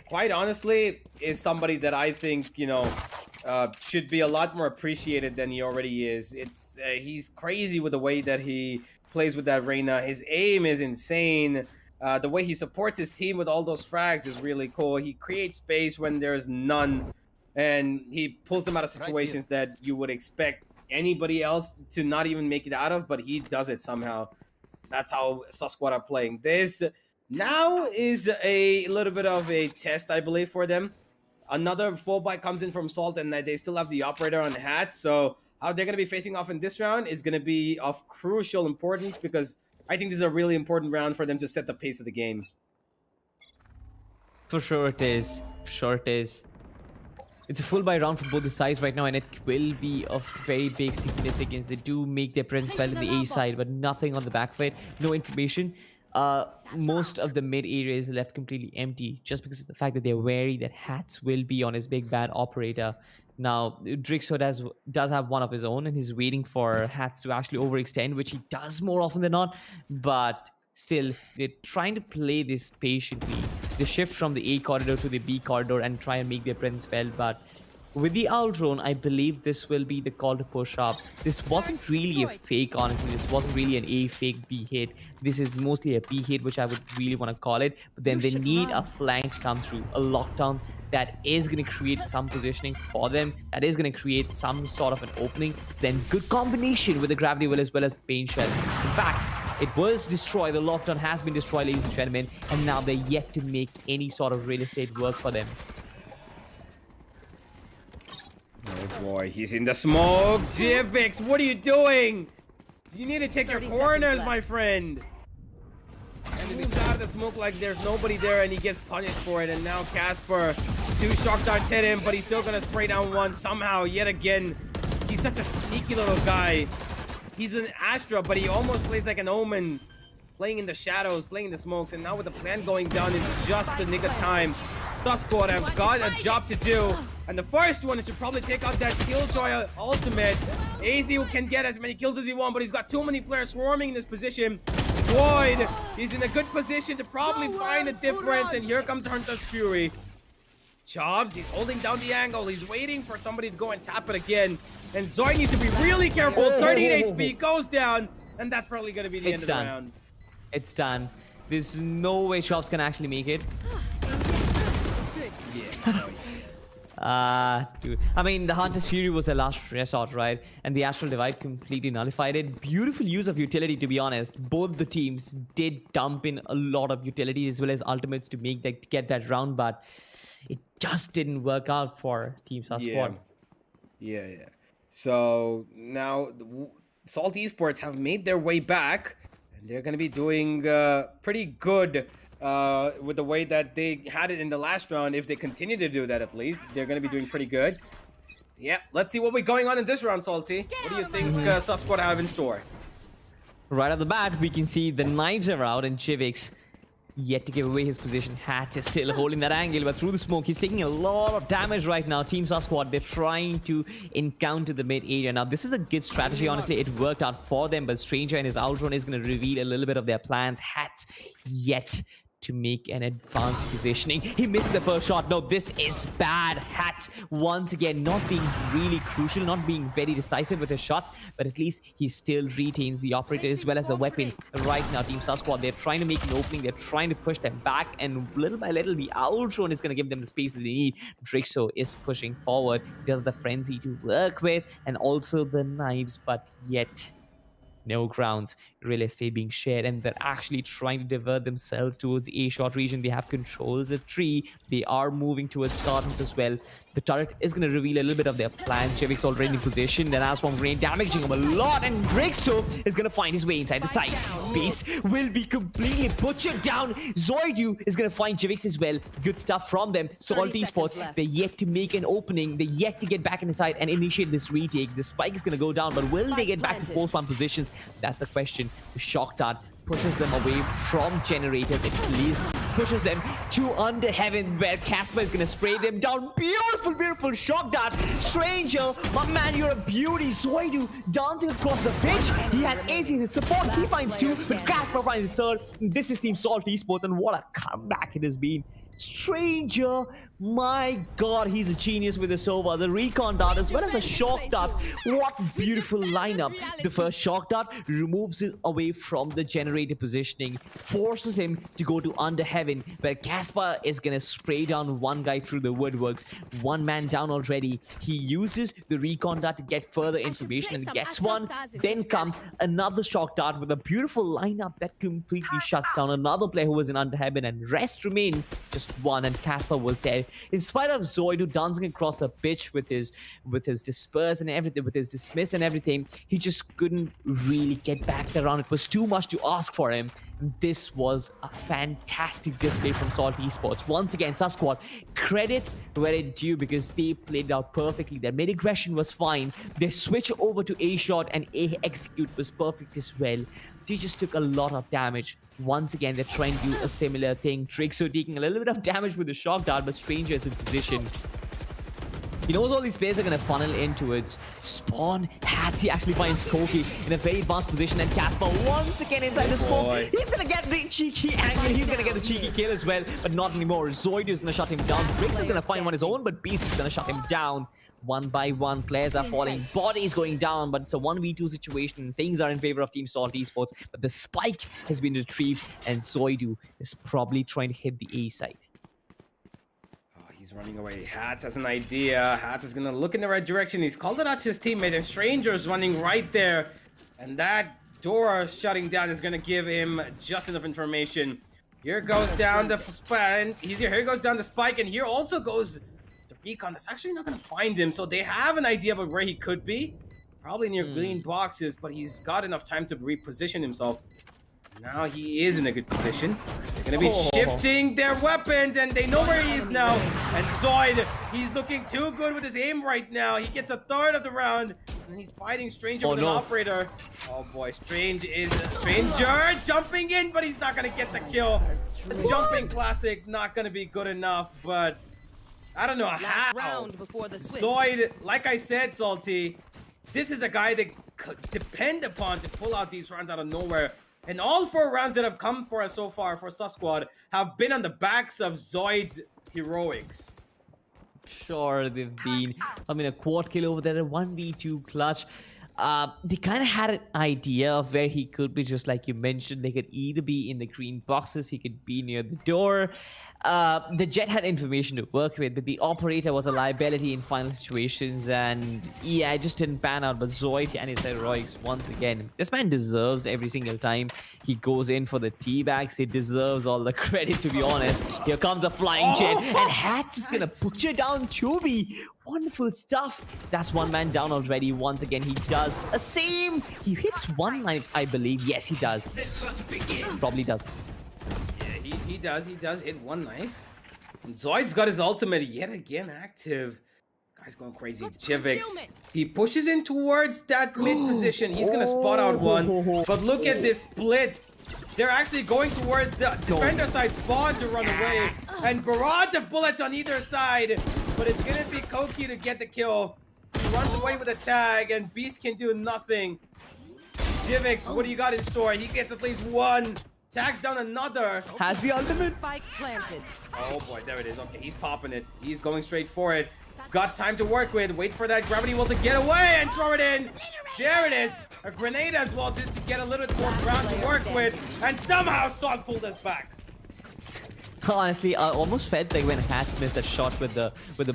quite honestly, is somebody that I think, you know, should be a lot more appreciated than he already is. He's crazy with the way that he plays with that Reyna. His aim is insane. The way he supports his team with all those frags is really cool. He creates space when there's none, and he pulls them out of situations that you would expect anybody else to not even make it out of, but he does it somehow. That's how Sasquatch are playing. This now is a little bit of a test, I believe, for them. Another full bite comes in from Salt, and they still have the operator on hat. So how they're going to be facing off in this round is going to be of crucial importance, because I think this is a really important round for them to set the pace of the game. For sure it is. It's a full buy round for both the sides right now, and it will be of very big significance. They do make their presence felt in the A side, but nothing on the back of it. No information. Most of the mid area is left completely empty, just because of the fact that they're wary that Hats will be on his big bad operator. Now, Drixo does have one of his own, and he's waiting for Hats to actually overextend, which he does more often than not. But still, they're trying to play this patiently. They shift from the A corridor to the B corridor and try and make their presence felt. But with the owl drone, I believe this will be the call to push up. This wasn't really a fake, honestly. This wasn't really an A fake B hit. This is mostly a B hit, which I would really want to call it. But then they need a flank to come through, a lockdown that is going to create some positioning for them, that is going to create some sort of an opening. Then good combination with the gravity well as well as the pain shell. In fact, it was destroyed. The lockdown has been destroyed, ladies and gentlemen, and now they're yet to make any sort of real estate work for them. Oh boy, he's in the smoke. Jivix, what are you doing? You need to check your corners, my friend. And he moves out of the smoke like there's nobody there, and he gets punished for it. And now Casper, 2 shock darts hit him, but he's still gonna spray down one somehow yet again. He's such a sneaky little guy. He's an Astra, but he almost plays like an Omen, playing in the shadows, playing in the smokes. And now with the plan going down in just the nick of time, Sasquatch have got a job to do. And the first one is to probably take out that Killjoy ultimate. AZ can get as many kills as he wants, but he's got too many players swarming in this position. Void, he's in a good position to probably find a difference. And here comes Hunter's Fury. Chobs, he's holding down the angle. He's waiting for somebody to go and tap it again. And Zoid needs to be really careful. 38 HP goes down. And that's probably going to be the end of the round. It's done. There's no way Chobs can actually make it. Dude. I mean, the Hunter's Fury was the last resort, right? And the Astral Divide completely nullified it. Beautiful use of utility, to be honest. Both the teams did dump in a lot of utility as well as ultimates to get that round, but it just didn't work out for Team Sasquatch. Yeah. So now Salt Esports have made their way back, and they're going to be doing pretty good with the way that they had it in the last round. If they continue to do that, at least, they're going to be doing pretty good. Yeah, let's see what we're going on in this round, Salty. What do you think Sus Squad have in store? Right off the bat, we can see the knives are out and Chivix yet to give away his position. Hat is still holding that angle, but through the smoke, he's taking a lot of damage right now. TEAMXO squad, they're trying to encounter the mid area. Now, this is a good strategy. Honestly, it worked out for them, but Stranger and his outrun is going to reveal a little bit of their plans. Hat's yet to make an advanced positioning. He missed the first shot. No, this is bad. Hat, once again, not being really crucial, not being very decisive with his shots, but at least he still retains the operator as well as a weapon. Right now, TEAMXO squad, they're trying to make an opening. They're trying to push them back, and little by little, the outrun is going to give them the space that they need. TEAMXO is pushing forward. Does the frenzy to work with, and also the knives, but yet no grounds, real estate being shared, and they're actually trying to divert themselves towards the A-shot region. They have controls of tree. They are moving towards gardens as well. The turret is going to reveal a little bit of their plan. Chivix already in position. Then as one rain damaging him a lot, and TEAMXO is going to find his way inside the site. Base will be completely butchered down. Zoidu is going to find Chivix as well. Good stuff from them. Salt Esports, they're yet to make an opening. They're yet to get back in the site and initiate this retake. The spike is going to go down, but will they get back to post-1 positions? That's the question. The shock dart pushes them away from generators. It at least pushes them to under heaven, where Casper is going to spray them down. Beautiful, beautiful shock dart. Stranger, my man, you're a beauty. Zoidu dancing across the pitch. He has AC as his support. He finds 2, but Casper finds his 3rd. This is Team Salt Esports, and what a comeback it has been. Stranger, my god, he's a genius with the Sova, the recon dart as well as a shock dart. What beautiful lineup. The first shock dart removes it away from the generator positioning, forces him to go to under heaven, where Casper is gonna spray down one guy through the woodworks. One man down already. He uses the recon dart to get further information and gets one. Then comes another shock dart with a beautiful lineup that completely shuts down another player who was in under heaven, and rest remain just one, and Casper was there. In spite of Zoidu dancing across the pitch with his disperse and everything, with his dismiss and everything, he just couldn't really get back around. It was too much to ask for him. This was a fantastic display from Salt Esports. Once again, Sus Squad, credits where it due, because they played it out perfectly. Their mid aggression was fine. Their switch over to A shot and A execute was perfect as well. They just took a lot of damage. Once again, they're trying to do a similar thing. TEAMXO taking a little bit of damage with the shock dart, but Stranger is in position. He knows all these players are going to funnel into it. Spawn, Hats, he actually finds Koki in a very advanced position, and Casper once again inside the spawn. He's going to get the cheeky angle. He's going to get the cheeky kill as well, but not anymore. Zoidu is going to shut him down. TEAMXO is going to find one his own, but Beast is going to shut him down. One by one, players are falling, bodies going down, but it's a 1v2 situation. Things are in favor of Team Salt Esports, but the spike has been retrieved, and Zoidu is probably trying to hit the A side. He's running away. Hats has an idea. Hats is gonna look in the right direction. He's called it out to his teammate, and Stranger's running right there. And that door shutting down is gonna give him just enough information. Here goes down the spike. Here goes down the spike, and here also goes the recon. That's actually not gonna find him. So they have an idea about where he could be. Probably near green boxes, but he's got enough time to reposition himself. Now he is in a good position. They're going to be shifting their weapons, and they know where he is now. And Zoid, he's looking too good with his aim right now. He gets a 3rd of the round, and he's fighting Stranger with an operator. Oh boy, Stranger jumping in, but he's not going to get the kill. The jumping classic, not going to be good enough, but I don't know how. Zoid, like I said, Salty, this is a guy that could depend upon to pull out these rounds out of nowhere. And all 4 rounds that have come for us so far for Sus Squad have been on the backs of Zoid's heroics. Sure, they've been. I mean, a quad kill over there, a 1v2 clutch. They kind of had an idea of where he could be, just like you mentioned. They could either be in the green boxes, he could be near the door. The Jet had information to work with, but the operator was a liability in final situations, and yeah, it just didn't pan out. But Zoid and his heroics, once again, this man deserves every single time he goes in for the teabags. He deserves all the credit, to be honest. Here comes a flying Jet, and Hats is gonna butcher down Chubby. Wonderful stuff. That's one man down already. Once again, he does a same. He hits one knife, I believe. Yes, he does. Probably does. Yeah, he does. He does hit one knife. And Zoid's got his ultimate yet again active. Guy's going crazy. Jivix. He pushes in towards that mid position. He's going to spot out one. But look at this split. They're actually going towards the defender side spawn to run away. And barrage of bullets on either side. But it's going to be Koki to get the kill. He runs away with a tag, and Beast can do nothing. Jivix, what do you got in store? He gets at least one. Tags down another. Has the ultimate. Spike planted. Oh boy, there it is. Okay, he's popping it. He's going straight for it. Got time to work with. Wait for that gravity wall to get away and throw it in. There it is. A grenade as well, just to get a little bit more ground to work with. And somehow Salt pulled us back. Honestly, I almost felt like when Hats missed that shot with the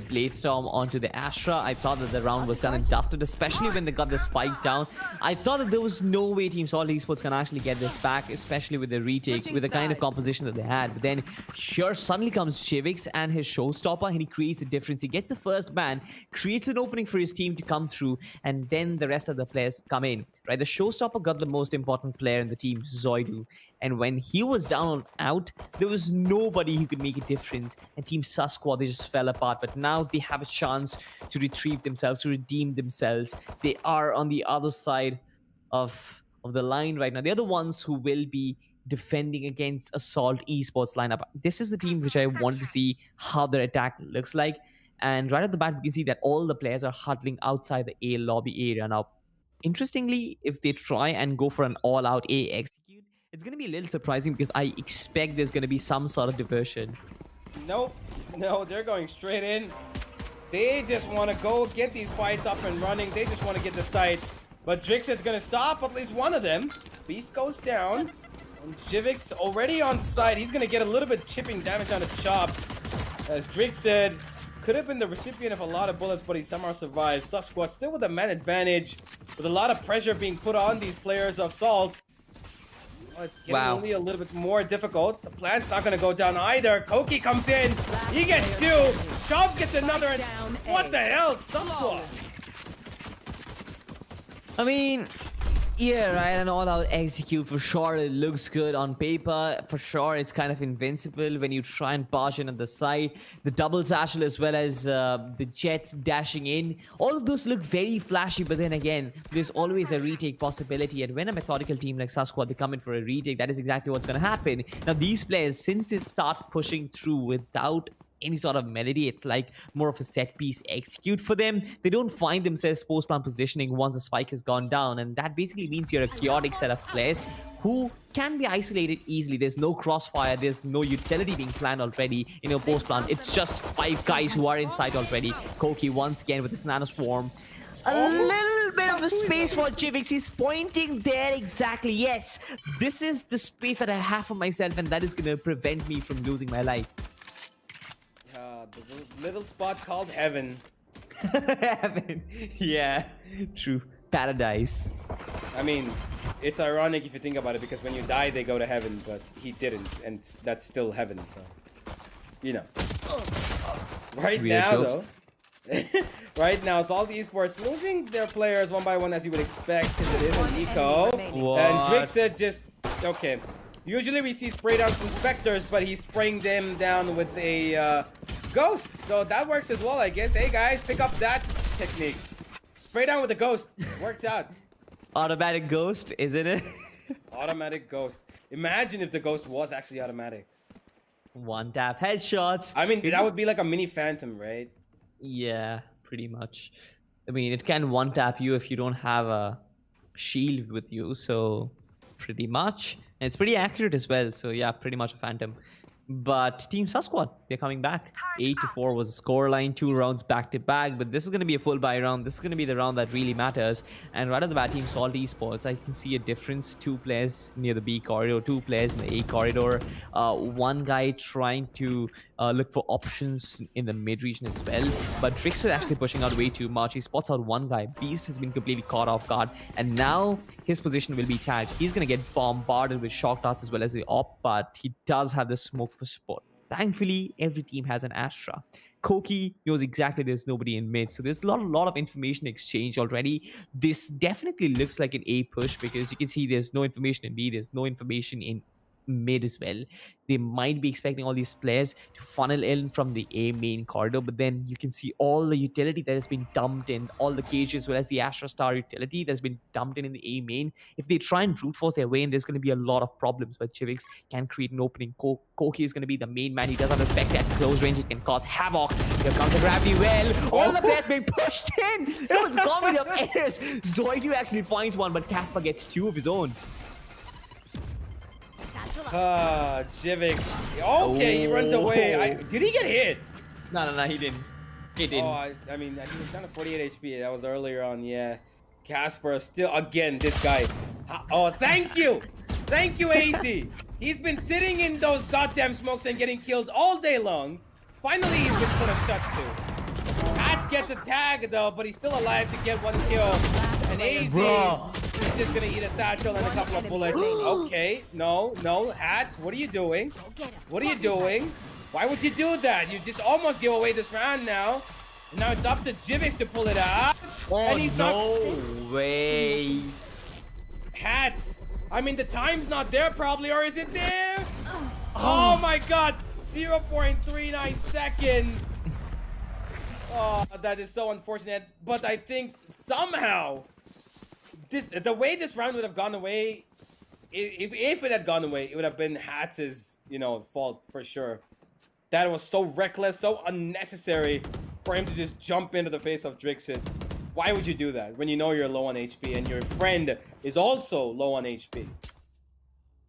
Blade Storm onto the Astra, I thought that the round was done and dusted, especially when they got the spike down. I thought that there was no way Team Salt Esports can actually get this back, especially with the retake, with the kind of composition that they had. But then here suddenly comes Chivix and his showstopper, and he creates a difference. He gets the first ban, creates an opening for his team to come through, and then the rest of the players come in. Right, the showstopper got the most important player in the team, Zoidu. And when he was down and out, there was nobody who could make a difference. And Team Sus Squad, they just fell apart. But now they have a chance to retrieve themselves, to redeem themselves. They are on the other side of the line right now. They're the ones who will be defending against Assault Esports lineup. This is the team which I want to see how their attack looks like. And right at the bat, we can see that all the players are huddling outside the A lobby area. Now, interestingly, if they try and go for an all-out A execute, it's going to be a little surprising because I expect there's going to be some sort of diversion. Nope. No, they're going straight in. They just want to go get these fights up and running. They just want to get the site. But Drixit's going to stop at least one of them. Beast goes down. And Jivix already on site. He's going to get a little bit chipping damage on the chops. As Drixit could have been the recipient of a lot of bullets, but he somehow survives. Sus Squad still with a man advantage, with a lot of pressure being put on these players of Salt. Oh, it's getting only a little bit more difficult. The plan's not going to go down either. Koki comes in. He gets two. Chops gets another. And what the hell? Sus Squad. I mean, yeah, right, and all out execute for sure. It looks good on paper. For sure, it's kind of invincible when you try and barge in at the side. The double satchel as well as the jets dashing in. All of those look very flashy, but then again, there's always a retake possibility. And when a methodical team like Sus Squad, they come in for a retake, that is exactly what's going to happen. Now, these players, since they start pushing through without any sort of melody, it's like more of a set piece execute for them. They don't find themselves post-plan positioning once the spike has gone down, and that basically means you're a chaotic set of players who can be isolated easily. There's no crossfire, there's no utility being planned already in your post-plan. It's just 5 guys who are inside already. Koki once again with his nano swarm. A little bit of a space for Jivix. He's pointing there exactly. Yes, this is the space that I have for myself, and that is going to prevent me from losing my life. The little spot called heaven. Heaven. Yeah, true. Paradise. I mean, it's ironic if you think about it, because when you die, they go to heaven, but he didn't, and that's still heaven, so, you know. Right now, though. Right now, Salt Esports losing their players one by one, as you would expect, because it is an eco. What? And Drixit just, okay. Usually we see spray downs from Spectres, but he's spraying them down with a ghost. So that works as well, I guess. Hey guys, pick up that technique. Spray down with a ghost. Works out. Automatic ghost, isn't it? Automatic ghost. Imagine if the ghost was actually automatic. One tap headshots. I mean, that would be like a mini phantom, right? Yeah, pretty much. I mean, it can one tap you if you don't have a shield with you, so pretty much. And it's pretty accurate as well, so yeah, pretty much a phantom. But Team Sus Squad, they're coming back. 8-4 was the scoreline, 2 rounds back to back. But this is going to be a full buy round. This is going to be the round that really matters. And right at the bat, Team Salt Esports, I can see a difference. 2 players near the B corridor, 2 players in the A corridor. One guy trying to look for options in the mid region as well. But Drix is actually pushing out way too much. He spots out one guy. Beast has been completely caught off guard. And now his position will be tagged. He's going to get bombarded with shock darts as well as the op. But he does have the smoke for support. Thankfully, every team has an Astra. Koki knows exactly there's nobody in mid, so there's a lot of information exchange already. This definitely looks like an A push because you can see there's no information in B, there's no information in mid as well. They might be expecting all these players to funnel in from the A main corridor, but then you can see all the utility that has been dumped in, all the cages as well as the Astra Star utility that's been dumped in the A main. If they try and brute force their way in, there's going to be a lot of problems, but Chivix can create an opening. Koki is going to be the main man. He does have a spec at close range. It can cause havoc. Here comes the gravity well. All the players being pushed in. It was a comedy of errors. Zoidu actually finds one, but Casper gets two of his own. Chivix. Okay, he runs away. Did he get hit? No, he didn't. He didn't. Oh, I mean, he was down to 48 HP. That was earlier on, yeah. Casper still, again, this guy. Oh, thank you. Thank you, AC. He's been sitting in those goddamn smokes and getting kills all day long. Finally, he's been put a shut to. Hats gets a tag, though, but he's still alive to get one kill. And AC... He's just gonna eat a satchel and a couple of bullets. Okay, no, Hats, what are you doing? What are you doing? Why would you do that? You just almost give away this round now. And now it's up to Chivix to pull it out. Oh, and he's no way. Hats. I mean, the time's not there probably, or is it there? Oh my god, 0.39 seconds. Oh, that is so unfortunate. But I think somehow... the way this round would have gone away, if it had gone away, it would have been Hats' fault for sure. That was so reckless, so unnecessary for him to just jump into the face of Drixit. Why would you do that when you know you're low on HP and your friend is also low on HP?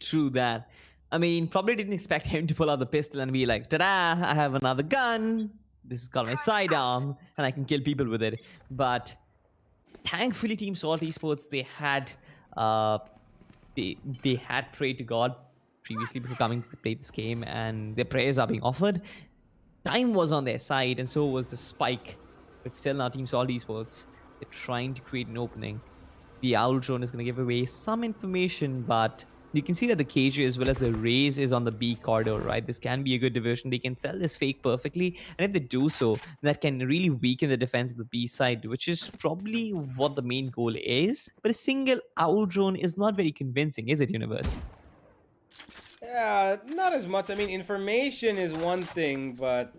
True that. I mean, probably didn't expect him to pull out the pistol and be like, ta-da, I have another gun. This is called my sidearm, and I can kill people with it. But thankfully, Team Salt Esports, they had prayed to God previously before coming to play this game, and their prayers are being offered. Time was on their side, and so was the spike. But still, now Team Salt Esports, they're trying to create an opening. The Owl drone is going to give away some information, but you can see that the KJ as well as the Raze is on the B corridor, right? This can be a good diversion. They can sell this fake perfectly, and if they do so, that can really weaken the defense of the B side, which is probably what the main goal is. But a single Owl drone is not very convincing, is it, Universe? Yeah, not as much. I mean, information is one thing, but,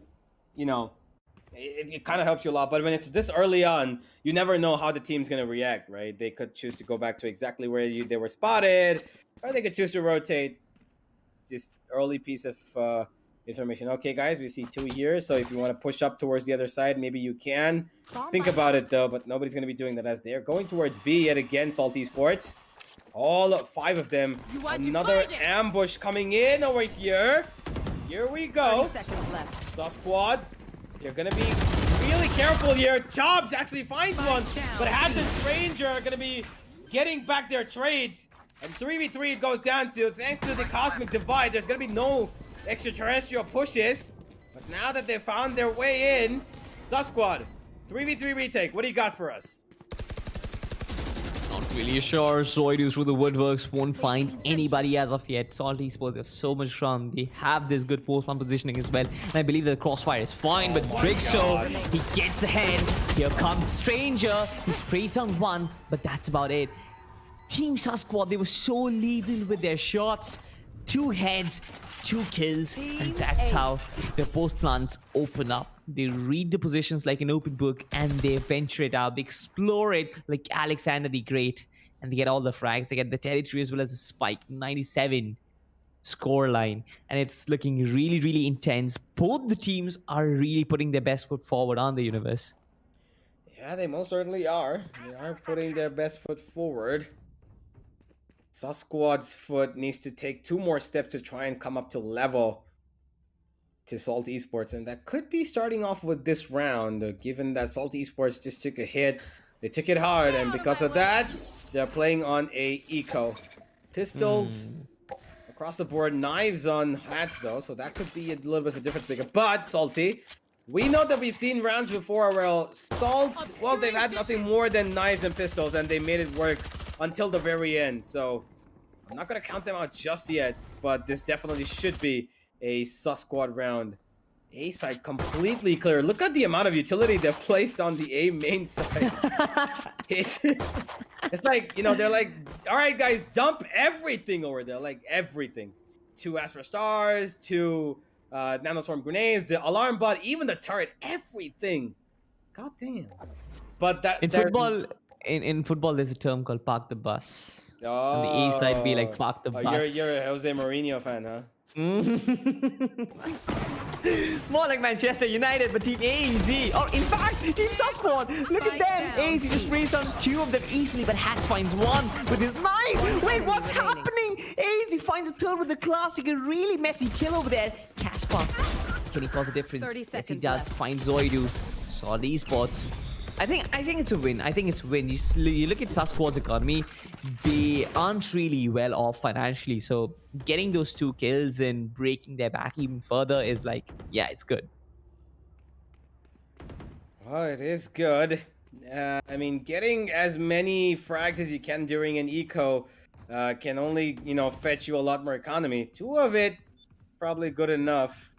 it kind of helps you a lot. But when it's this early on, you never know how the team's going to react, right? They could choose to go back to exactly where they were spotted, or they could choose to rotate. Just early piece of information. Okay, guys, we see 2 here. So if you want to push up towards the other side, maybe you can. Think about it, though, but nobody's going to be doing that as they're going towards B yet again, Salt Esports. All 5 of them. Another ambush coming in over here. Here we go. Saw squad. You're going to be really careful here. Chobbs actually finds one, but Hats and Stranger are going to be getting back their trades. And 3v3 it goes down to, thanks to the Cosmic Divide, there's going to be no extraterrestrial pushes. But now that they've found their way in, the squad, 3v3 retake, what do you got for us? Not really sure. Zoidu through the woodworks won't find anybody as of yet. Salt Esports, there's so much run. They have this good post-one positioning as well. And I believe the crossfire is fine, but TEAMXO, he gets ahead. Here comes Stranger. He sprays on one, but that's about it. Team Squad, they were so lethal with their shots. 2 heads, 2 kills, and that's how the post plants open up. They read the positions like an open book, and they venture it out. They explore it like Alexander the Great, and they get all the frags. They get the territory as well as the spike. 97 scoreline, and it's looking really, really intense. Both the teams are really putting their best foot forward on the Universe. Yeah, they most certainly are. They are putting their best foot forward. Squad's foot needs to take 2 more steps to try and come up to level to Salt Esports, and that could be starting off with this round, given that Salt Esports just took a hit. They took it hard, and because of that, they're playing on a eco. Pistols across the board, knives on Hats though, so that could be a little bit of a difference maker. But Salty, we know that we've seen rounds before where Salt, well, they've had nothing more than knives and pistols, and they made it work until the very end. So I'm not going to count them out just yet, but this definitely should be a sus squad round. A side completely clear. Look at the amount of utility they've placed on the A main side. It's like, you know, they're like, all right, guys, dump everything over there, like everything. 2 Astra Stars, 2 Nanoswarm grenades, the alarm bot, even the turret, everything. God damn. But that In football, in football, there's a term called park the bus. On the A side, be like park the bus. You're a Jose Mourinho fan, huh? More like Manchester United, but Team AZ. Or in fact, Team Sus Squad. Look at them. AZ just sprays on 2 of them easily, but Hats finds 1 with his knife. Wait, what's happening? AZ finds a 3rd with the classic, a really messy kill over there. Casper, can he cause a difference? Yes, he does. Finds Zoidu. Solid Esports. I think it's a win. I think it's a win. You look at Sus Squad's economy, they aren't really well off financially. So getting those 2 kills and breaking their back even further is like, yeah, it's good. Oh, it is good. I mean, getting as many frags as you can during an eco can only, you know, fetch you a lot more economy. 2 of it, probably good enough.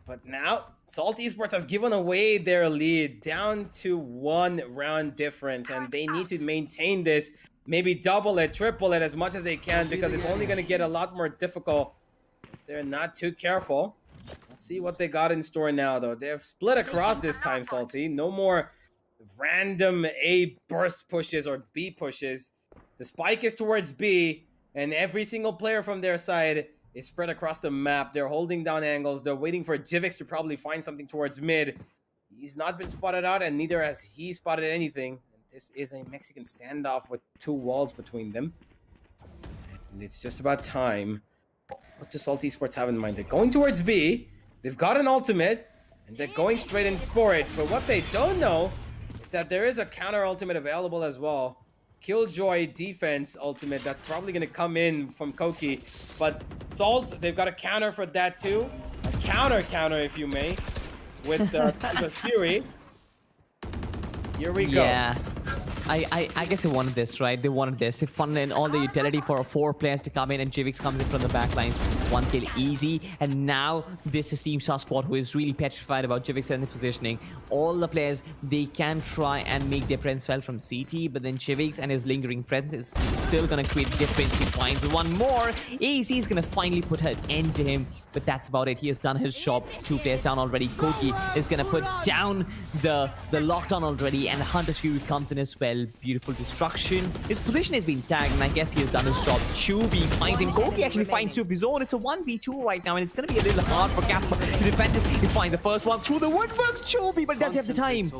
But now, Salt Esports have given away their lead down to 1 round difference, and they need to maintain this, maybe double it, triple it as much as they can, because it's only going to get a lot more difficult. They're not too careful. Let's see what they got in store now, though. They've split across this time, Salty. No more random A burst pushes or B pushes. The spike is towards B, and every single player from their side is spread across the map. They're holding down angles. They're waiting for Jivix to probably find something towards mid. He's not been spotted out, and neither has he spotted anything. This is a Mexican standoff with 2 walls between them. And it's just about time. What does Salt Esports have in mind? They're going towards B. They've got an ultimate, and they're going straight in for it. But what they don't know is that there is a counter ultimate available as well. Killjoy defense ultimate that's probably going to come in from Koki. But Salt, they've got a counter for that too. A counter, if you may, with Tifa's Fury. Here we go. Yeah. I guess they wanted this, right? They wanted this. They funneled in all the utility for 4 players to come in, and Jivix comes in from the back line. 1 kill easy. And now this is Team Sus Squad, who is really petrified about Jivix and the positioning. All the players, they can try and make their presence felt from CT, but then Jivix and his lingering presence is still going to create difference. He finds 1 more. AZ is going to finally put an end to him, but that's about it. He has done his job. 2 players down already. Koki is going to put down the lockdown already, and Hunter's Fury comes in as well. Beautiful destruction. His position has been tagged, and I guess he has done his job. Chubi finds him. Koki actually finds 2 of his own. It's a 1v2 right now, and it's going to be a little hard for Casper to defend it. He finds the first one through the woodworks. Chubi, but does he have the time?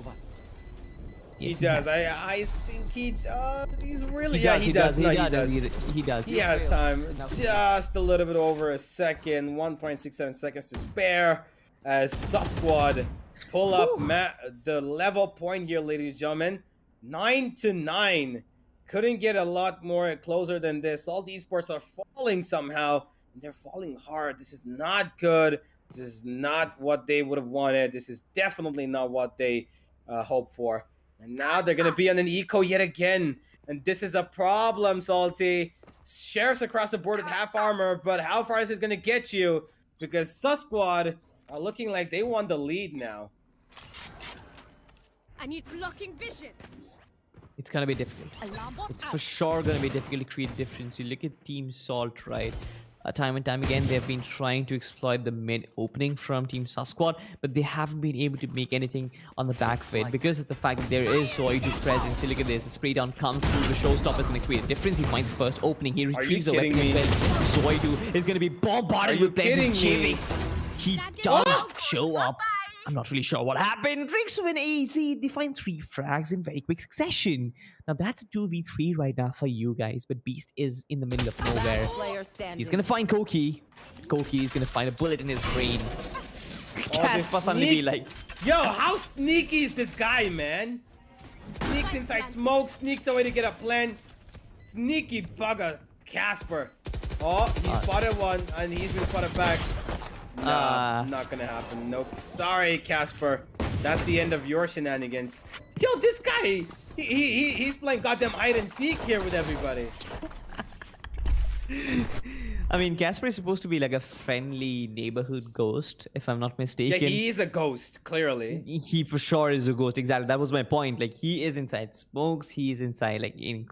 Yes, he does. I think he does. He's really... He does. He has time. Just a little bit over a second. 1.67 seconds to spare as Sus Squad pull up the level point here, ladies and gentlemen. 9-9. Couldn't get a lot more closer than this. Salt Esports are falling somehow, and they're falling hard. This is not good. This is not what they would have wanted. This is definitely not what they hoped for. And now they're going to be on an eco yet again. And this is a problem, Salty. Sheriff's across the board with half armor, but how far is it going to get you? Because Sus Squad are looking like they won the lead now. I need blocking vision. It's going to be difficult. It's for sure going to be difficult to create a difference. You look at Team Salt, right? Time and time again, they've been trying to exploit the mid opening from Team Sus Squad, but they haven't been able to make anything on the back of it because of the fact that there is Zoidu's presence. So look at this, the spray down comes through, the showstopper is going to create a difference. He finds the first opening, he retrieves the weapon as well. Zoidu is going to be bombarded with players and Jivix. He does show up. I'm not really sure what happened. TEAMXO and AZ, they find 3 frags in very quick succession. Now that's a 2v3 right now for you guys, but Beast is in the middle of nowhere. He's gonna find Koki. Koki is gonna find a bullet in his brain. Casper suddenly be like, yo, how sneaky is this guy, man? Sneaks inside smoke, sneaks away to get a plant. Sneaky bugger, Casper. Oh, he spotted one, and he's been spotted back. Nah, not gonna happen. Nope. Sorry, Casper. That's the end of your shenanigans. Yo, this guy, he's playing goddamn hide and seek here with everybody. I mean, Casper is supposed to be like a friendly neighborhood ghost, if I'm not Yeah, mistaken. he is a ghost, clearly. He for sure is a ghost. Exactly. That was my point. Like, he is inside smokes. He is inside, like, in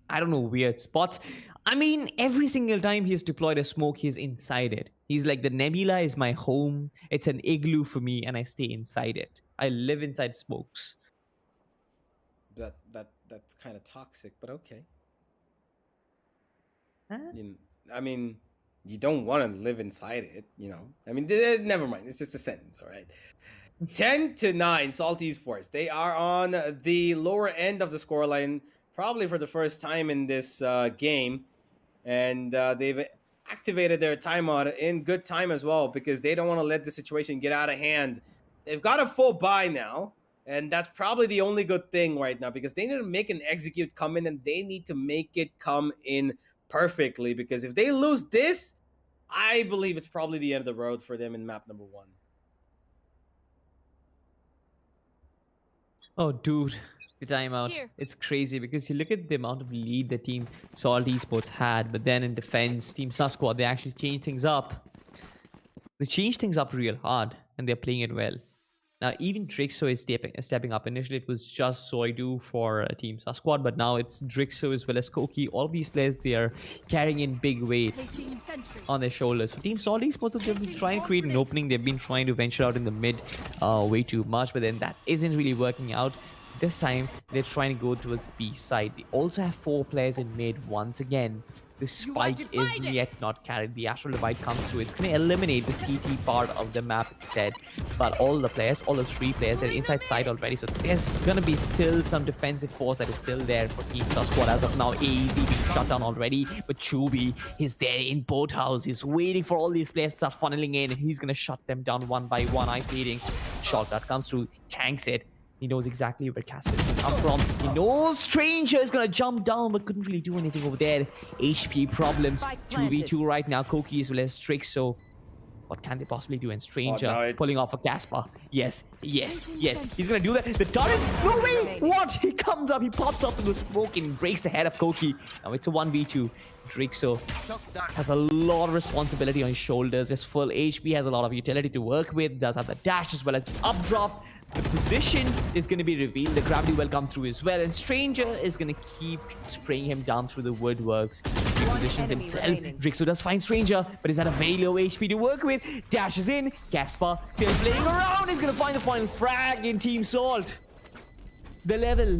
I don't know, weird spots. I mean, every single time he's deployed a smoke, he's inside it. He's like, the nebula is my home. It's an igloo for me, and I stay inside it. I live inside smokes. That's kind of toxic, but okay. Huh? I mean, you don't want to live inside it, you know. I mean, never mind. It's just a sentence, all right. 10-9, Salt Esports. They are on the lower end of the scoreline, probably for the first time in this game, and they've activated their timeout in good time as well because they don't want to let the situation get out of hand. They've got a full buy now, and that's probably the only good thing right now because they need to make an execute come in, and they need to make it come in perfectly because if they lose this, I believe it's probably the end of the road for them in map number 1. Oh, dude, the timeout. Here. It's crazy because you look at the amount of lead the team Salt Esports had, but then in defense, Team Squad, they actually changed things up. They changed things up real hard, and they're playing it well. Now, even TEAMXO is stepping up. Initially, it was just Soidu for Team Squad, but now it's TEAMXO as well as Koki. All of these players, they are carrying in big weight on their shoulders. For Team Salt Esports, they've been trying to create an opening. They've been trying to venture out in the mid way too much, but then that isn't really working out. This time, they're trying to go towards B side. They also have 4 players in mid once again. The spike is yet not carried. The Astral Divide comes through. It's going to eliminate the CT part of the map instead. But all the players, all the 3 players, they're inside side already. So there's going to be still some defensive force that is still there for Team Squad. As of now, AZ being shut down already. But Chubi is there in boat house. He's waiting for all these players to start funneling in. And he's going to shut them down one by one, isolating. Shotgun comes through, tanks it. He knows exactly where Casper is going to come from. He knows Stranger is going to jump down, but couldn't really do anything over there. HP problems. 2v2 right now. Koki as well as TEAMXO. What can they possibly do? And Stranger pulling off a Casper. Yes, yes, yes. He's going to do that. The turret? No way! What? He comes up. He pops up in the smoke and breaks the head of Koki. Now it's a 1v2. TEAMXO has a lot of responsibility on his shoulders. His full HP has a lot of utility to work with. Does have the dash as well as the updraft. The position is going to be revealed. The gravity will come through as well. And Stranger is going to keep spraying him down through the woodworks. He positions himself. TEAMXO does find Stranger, but he's at a very low HP to work with. Dashes in. Casper still playing around. He's going to find the final frag in Team Salt. The level.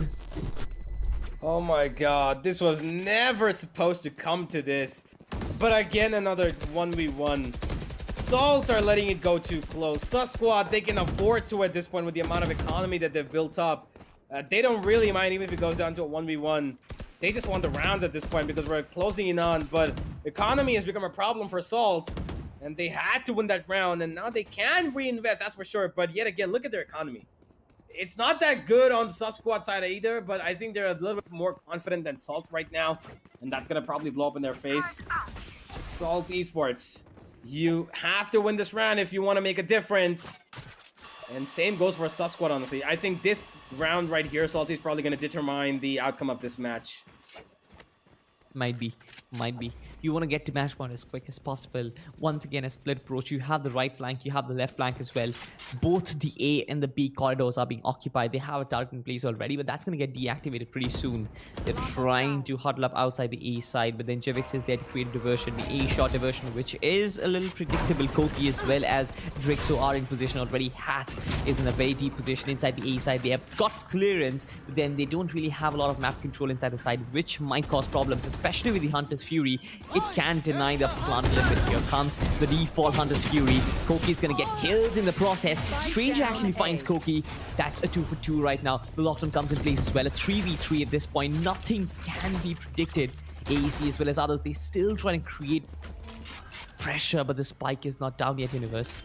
Oh my god, this was never supposed to come to this. But again, another 1v1. Salt are letting it go too close. Squad, they can afford to at this point with the amount of economy that they've built up. They don't really mind even if it goes down to a 1v1. They just want the rounds at this point because we're closing in on. But economy has become a problem for Salt. And they had to win that round. And now they can reinvest, that's for sure. But yet again, look at their economy. It's not that good on the Squad side either. But I think they're a little bit more confident than Salt right now. And that's going to probably blow up in their face. Salt Esports. You have to win this round if you want to make a difference. And same goes for Squad, honestly. I think this round right here, Salty is probably going to determine the outcome of this match. Might be. You want to get to match point as quick as possible. Once again, a split approach. You have the right flank, you have the left flank as well. Both the A and the B corridors are being occupied. They have a target in place already, but that's going to get deactivated pretty soon. They're trying to huddle up outside the A side, but then Jivix is there to create a diversion. The A shot diversion, which is a little predictable. Koki as well as TEAMXO are in position already. Hat is in a very deep position inside the A side. They have got clearance, but then they don't really have a lot of map control inside the side, which might cause problems, especially with the Hunter's Fury. It can't deny the plant limit. Here comes the default Hunter's Fury. Koki's gonna get killed in the process. Stranger actually finds Koki. That's a 2 for 2 right now. The lockdown comes in place as well. A 3v3 at this point. Nothing can be predicted. AEC as well as others, they still trying to create pressure, but the spike is not down yet, Universe.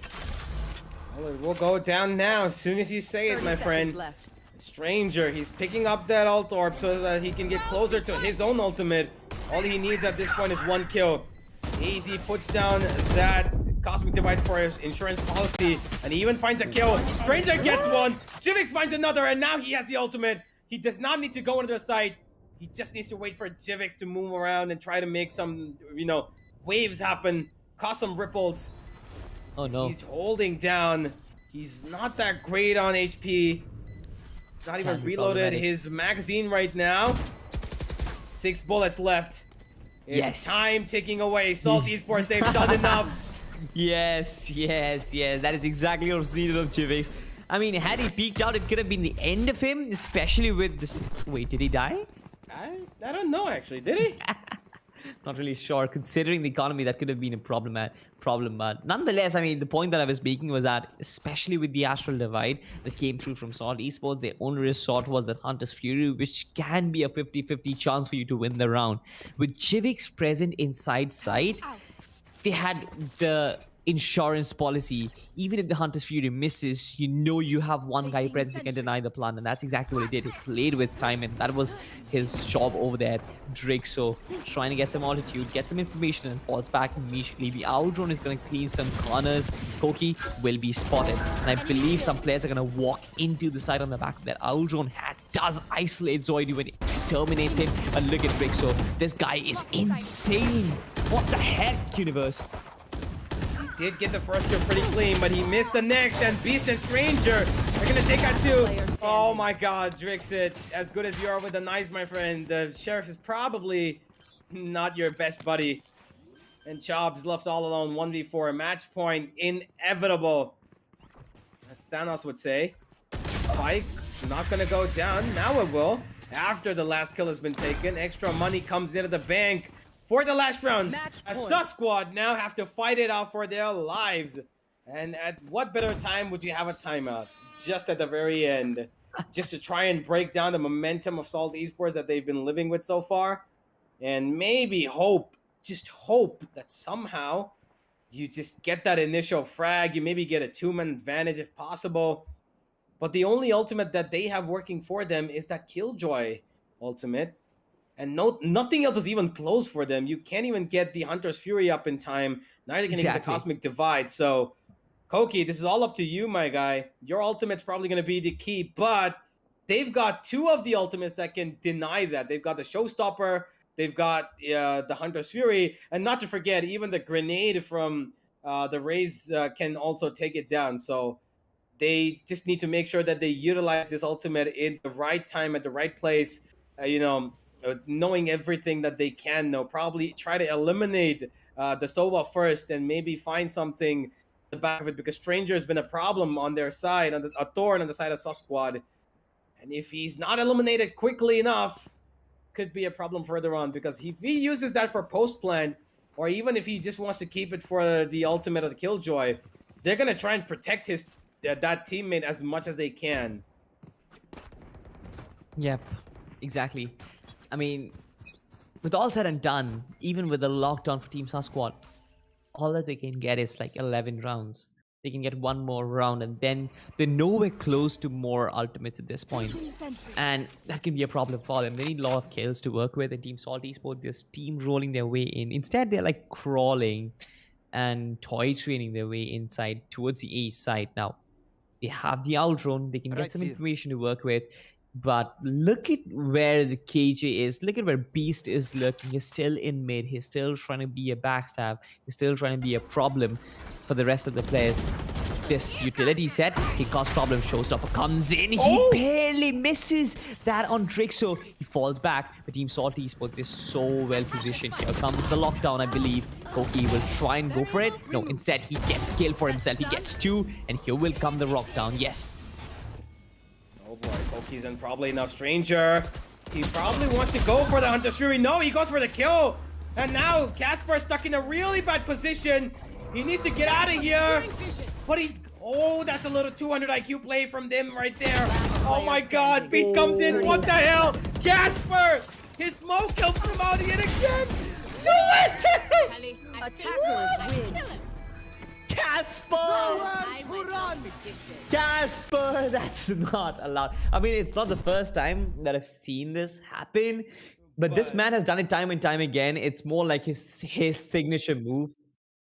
Well, it will go down now as soon as you say it, my friend. Stranger, he's picking up that ult orb so that he can get closer to his own ultimate. All he needs at this point is 1 kill. Easy puts down that Cosmic Divide for his insurance policy, and he even finds a kill. Stranger gets one, Jivix finds another, and now he has the ultimate. He does not need to go into the site. He just needs to wait for Jivix to move around and try to make some, waves happen, cause some ripples. Oh no. He's holding down. He's not that great on HP. Not even Can be reloaded problematic. his magazine right now. 6 bullets left. It's Yes. time ticking away. Salt Esports, they've done enough. Yes. That is exactly what was needed of Jivix. I mean, had he peeked out, it could have been the end of him, especially with this. Wait, did he die? I don't know actually. Did he? Not really sure. Considering the economy, that could have been a problem. But nonetheless, I mean, the point that I was making was that, especially with the Astral Divide that came through from Salt Esports, their only resort was that Hunter's Fury, which can be a 50-50 chance for you to win the round. With Jivix present inside side, they had the insurance policy. Even if the Hunter's Fury misses, you know you have one guy present who can deny the plan, and that's exactly what he did. He played with time, and that was his job over there. TEAMXO trying to get some altitude, get some information, and falls back immediately. The Outrun is going to clean some corners. Koki will be spotted, and I believe some players are going to walk into the side on the back of that. Outrun hat does isolate Zoidy when it terminates him, and look at TEAMXO. This guy is insane. What the heck, Universe? Did get the first kill pretty clean, but he missed the next, and Beast and Stranger are gonna take out 2. Oh my god, Drixit, as good as you are with the knives, my friend, the Sheriff is probably not your best buddy. And Chob's left all alone, 1v4, match point, inevitable. As Thanos would say. Pike, not gonna go down, now it will. After the last kill has been taken, extra money comes into the bank. For the last round, a Sus Squad now have to fight it out for their lives. And at what better time would you have a timeout? Just at the very end. Just to try and break down the momentum of Salt Esports that they've been living with so far. And maybe hope, just hope that somehow you just get that initial frag. You maybe get a 2-man advantage if possible. But the only ultimate that they have working for them is that Killjoy ultimate. And nothing else is even close for them. You can't even get the Hunter's Fury up in time. Neither can you get the Cosmic Divide. So, Koki, this is all up to you, my guy. Your ultimate's probably going to be the key. But they've got 2 of the ultimates that can deny that. They've got the Showstopper. They've got the Hunter's Fury. And not to forget, even the grenade from the Raze can also take it down. So, they just need to make sure that they utilize this ultimate in the right time, at the right place. Knowing everything that they can know, probably try to eliminate the Sova first and maybe find something at the back of it, because Stranger has been a problem on their side, a thorn on the side of Sus Squad. And if he's not eliminated quickly enough, could be a problem further on, because if he uses that for post plan, or even if he just wants to keep it for the ultimate of the Killjoy, they're going to try and protect his that teammate as much as they can. Yep, exactly. I mean, with all said and done, even with the lockdown for Team Sus Squad, all that they can get is like 11 rounds. They can get 1 more round, and then they're nowhere close to more ultimates at this point. And that can be a problem for them. They need a lot of kills to work with, and Team Salt Esports, they're steamrolling their way in. Instead, they're like crawling and toy training their way inside towards the A side. Now, they have the Outrun, they can get some information to work with. But look at where the KJ is. Look at where Beast is lurking. He's still in mid. He's still trying to be a backstab. He's still trying to be a problem for the rest of the players. This utility set can cause problems. Showstopper comes in. He barely misses that on TEAMXO. He falls back. The Team Salt Esports is so well positioned. Here comes the lockdown, I believe. Koki will try and go for it. No, instead he gets killed for himself. He gets 2, and here will come the lockdown. Yes. Oh boy, Koki's in probably enough. Stranger, he probably wants to go for the Hunter's Fury. No, he goes for the kill. And now Casper stuck in a really bad position. He needs to get out of here. But he's... Oh, that's a little 200 IQ play from them right there. Oh my god, Beast comes in. What the hell? Casper! His smoke killed him out yet again. Do it! Casper, that's not allowed. I mean, it's not the first time that I've seen this happen, but this man has done it time and time again. It's more like his signature move.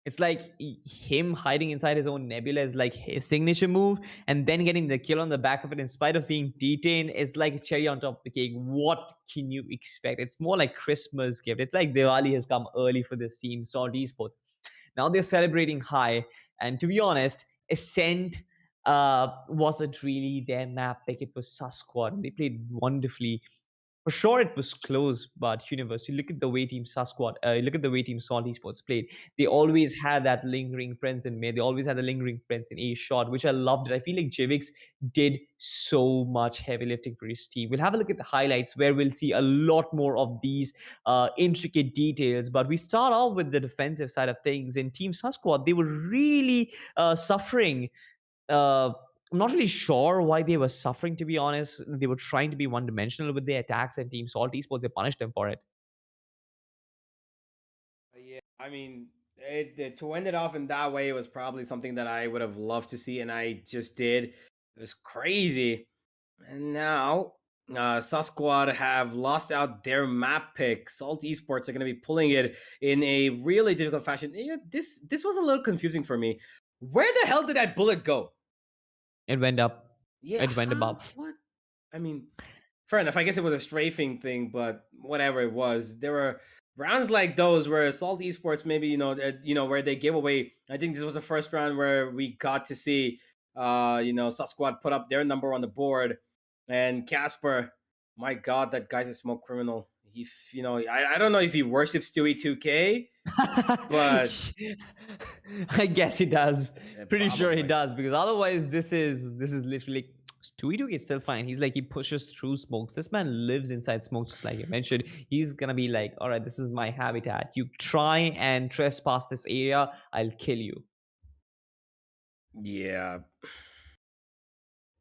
It's like him hiding inside his own nebula is like his signature move, and then getting the kill on the back of it in spite of being detained is like a cherry on top of the cake. What can you expect? It's more like Christmas gift. It's like Diwali has come early for this team, Salt Esports. Now they're celebrating high, and to be honest, Ascent wasn't really their map pick. It was Sus Squad. They played wonderfully. For sure, it was close, but Universe, you look at the way Team Sasquatch, look at the way Team Salt Esports played. They always had that lingering presence in mid. They always had a lingering presence in A shot, which I loved. It. I feel like Jivix did so much heavy lifting for his team. We'll have a look at the highlights where we'll see a lot more of these intricate details. But we start off with the defensive side of things. In Team Sasquatch, they were really suffering. I'm not really sure why they were suffering, to be honest. They were trying to be one dimensional with their attacks, and Team Salt Esports, they punished them for it. Yeah, I mean, to end it off in that way was probably something that I would have loved to see, and I just did. It was crazy. And now, Sasquatch have lost out their map pick. Salt Esports are going to be pulling it in a really difficult fashion. This was a little confusing for me. Where the hell did that bullet go? It went up. Yeah, It went above. what? I mean, fair enough. I guess it was a strafing thing, but whatever it was, there were rounds like those where Salt Esports maybe where they give away. I think this was the first round where we got to see Sasquatch put up their number on the board, and Casper. My God, that guy's a smoke criminal. I don't know if he worships Stewie 2K, but I guess he does. Pretty sure he probably. does, because otherwise this is literally Stewie is still fine. He's like, he pushes through smokes. This man lives inside smokes, just like you mentioned. He's gonna be like, all right, this is my habitat. You try and trespass this area, I'll kill you. Yeah.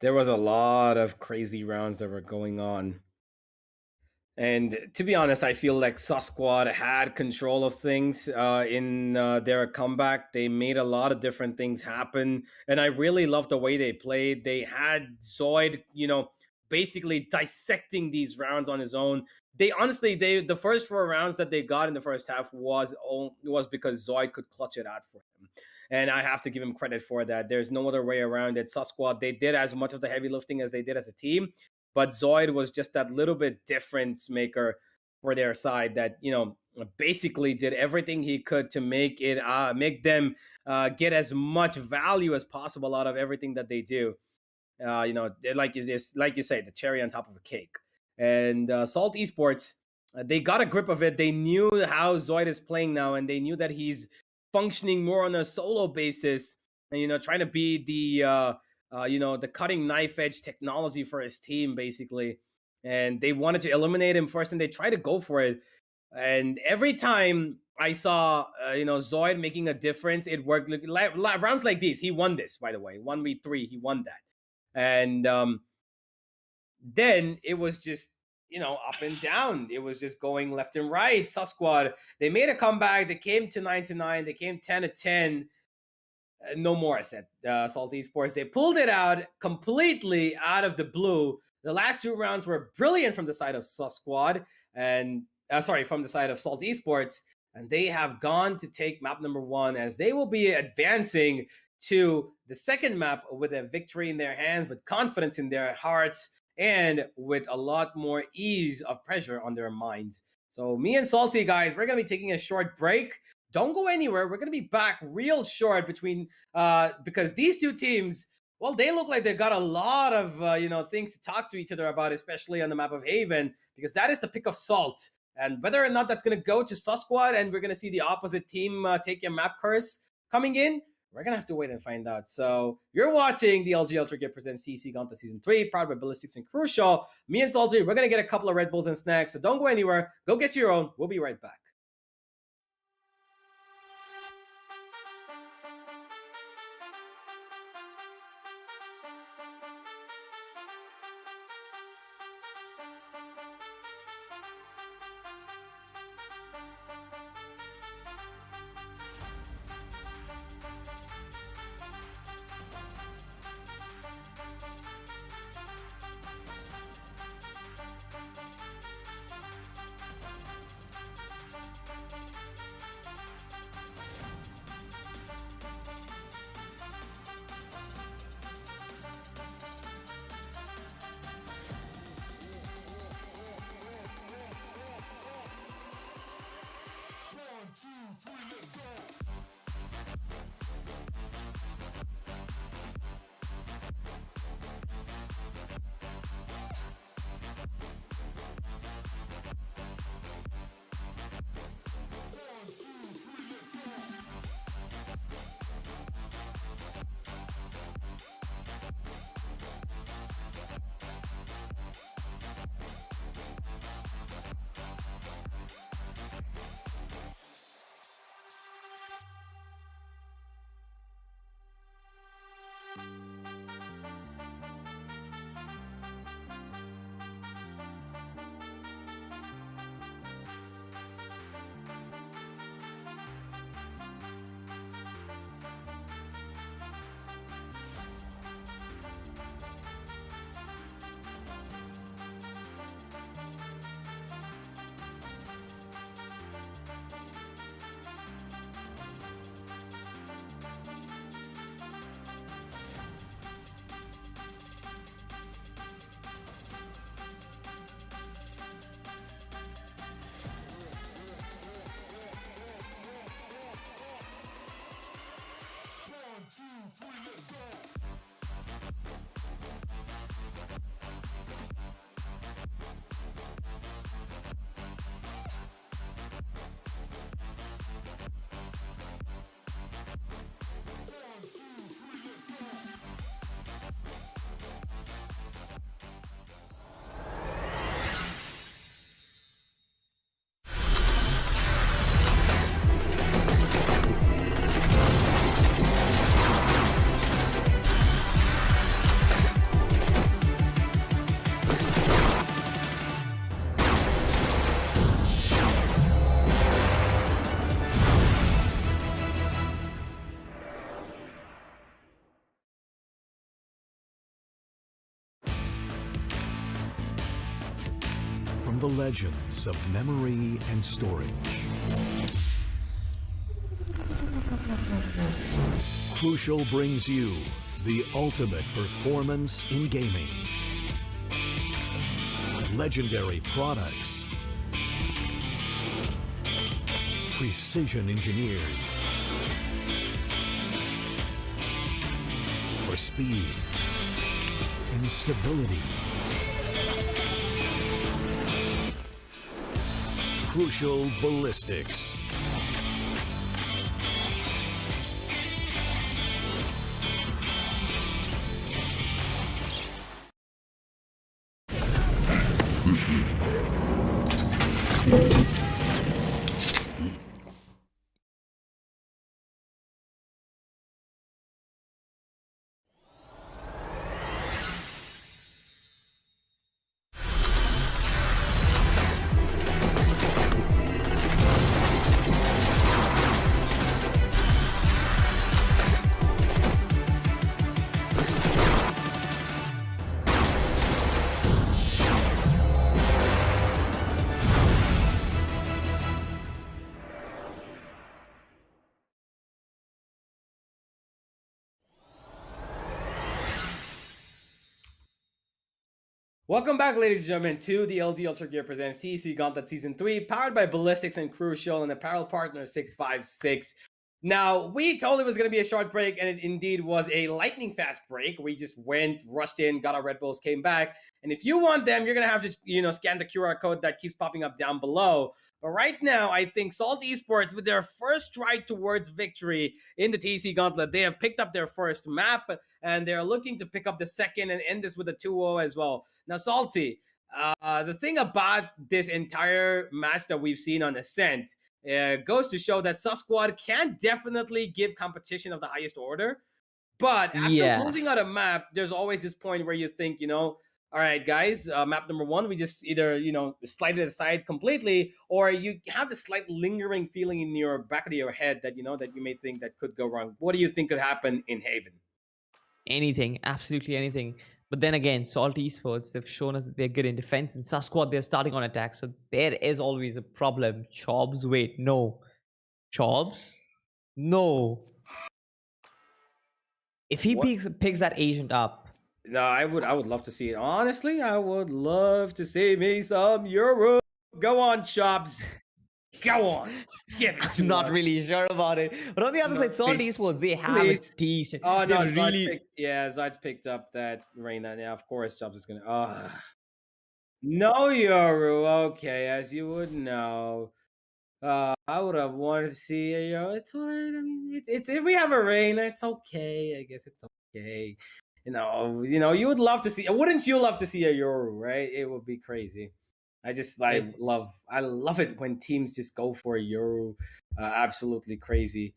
There was a lot of crazy rounds that were going on. And to be honest, I feel like Sasquatch had control of things in their comeback. They made a lot of different things happen. And I really loved the way they played. They had Zoid, basically dissecting these rounds on his own. The first 4 rounds that they got in the first half was because Zoid could clutch it out for him. And I have to give him credit for that. There's no other way around it. Sasquatch, they did as much of the heavy lifting as they did as a team. But Zoid was just that little bit difference maker for their side that, basically did everything he could to make them get as much value as possible out of everything that they do. Like you say, the cherry on top of a cake. And Salt Esports, they got a grip of it. They knew how Zoid is playing now, and they knew that he's functioning more on a solo basis, and trying to be the cutting knife edge technology for his team, basically. And they wanted to eliminate him first, and they tried to go for it. And every time I saw, Zoid making a difference, it worked. Rounds like these, he won this, by the way. 1v3, he won that. And then it was just, up and down. It was just going left and right. Sasquatch, they made a comeback. They came to 9-9. They came 10-10. No more, I said. Salt Esports, they pulled it out completely out of the blue. The last 2 rounds were brilliant from the side of Sasquatch, and from the side of Salt Esports, and they have gone to take map number 1, as they will be advancing to the second map with a victory in their hands, with confidence in their hearts, and with a lot more ease of pressure on their minds. So me and Salty, guys, we're going to be taking a short break. Don't go anywhere. We're going to be back real short because these two teams, well, they look like they've got a lot of, things to talk to each other about, especially on the map of Haven, because that is the pick of Salt. And whether or not that's going to go to Sasquatch and we're going to see the opposite team take a map curse coming in, we're going to have to wait and find out. So you're watching the LG Ultragear presents Tec Gauntlet Season 3, powered by Ballistics and Crucial. Me and Salty, we're going to get a couple of Red Bulls and snacks, so don't go anywhere. Go get your own. We'll be right back. from the legends of memory and storage. Crucial brings you the ultimate performance in gaming. Legendary products. Precision engineered. For speed and stability. Crucial ballistics. Welcome back, ladies and gentlemen, to the LG Ultragear presents Tec Gauntlet Season 3, powered by Ballistics and Crucial and apparel partner 656. Now, we told it was going to be a short break, and it indeed was a lightning fast break. We just went, rushed in, got our Red Bulls, came back. And if you want them, you're going to have to, scan the QR code that keeps popping up down below. But right now, I think Salt Esports, with their first stride towards victory in the TC Gauntlet, they have picked up their first map, and they're looking to pick up the second and end this with a 2-0 as well. Now, Salty, the thing about this entire match that we've seen on Ascent goes to show that Sus Squad can definitely give competition of the highest order. But after losing out a map, there's always this point where you think, all right, guys, map number 1, we just either, slide it aside completely, or you have this slight lingering feeling in your back of your head that, that you may think that could go wrong. What do you think could happen in Haven? Anything, absolutely anything. But then again, Salt Esports, they've shown us that they're good in defense. And Sus Squad, they're starting on attack. So there is always a problem. Chobs, wait, no. Chobs? No. If he picks that agent up. No, I would love to see it. Honestly, I would love to see me some Euro. Go on, Chobs. Go on. Give it to I'm not us. really sure about it. But on the other side, Salt Esports, they have a decent. Oh, no, really... Zard's picked up that Reina. Yeah, of course, Chobs is going to... No Yoru. Okay, as you would know. I would have wanted to see a Yoru. It's alright. I mean, it's if we have a Reina, it's okay. I guess it's okay. You would love to see... Wouldn't you love to see a Yoru, right? It would be crazy. I love it when teams just go for a Euro. Absolutely crazy.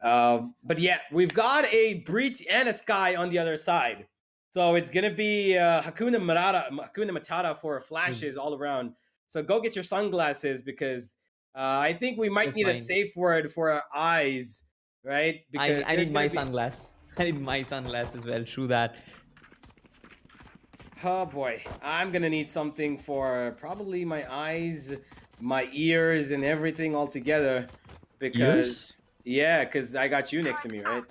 But yeah, we've got a Breach and a Sky on the other side. So it's going to be Hakuna Matata for flashes all around. So go get your sunglasses because I think we might need a safe word for our eyes, right? Because I need my sunglass. I need my sunglass as well. True that. Oh boy, I'm gonna need something for probably my eyes, my ears, and everything all together. Because because I got you next to me, right?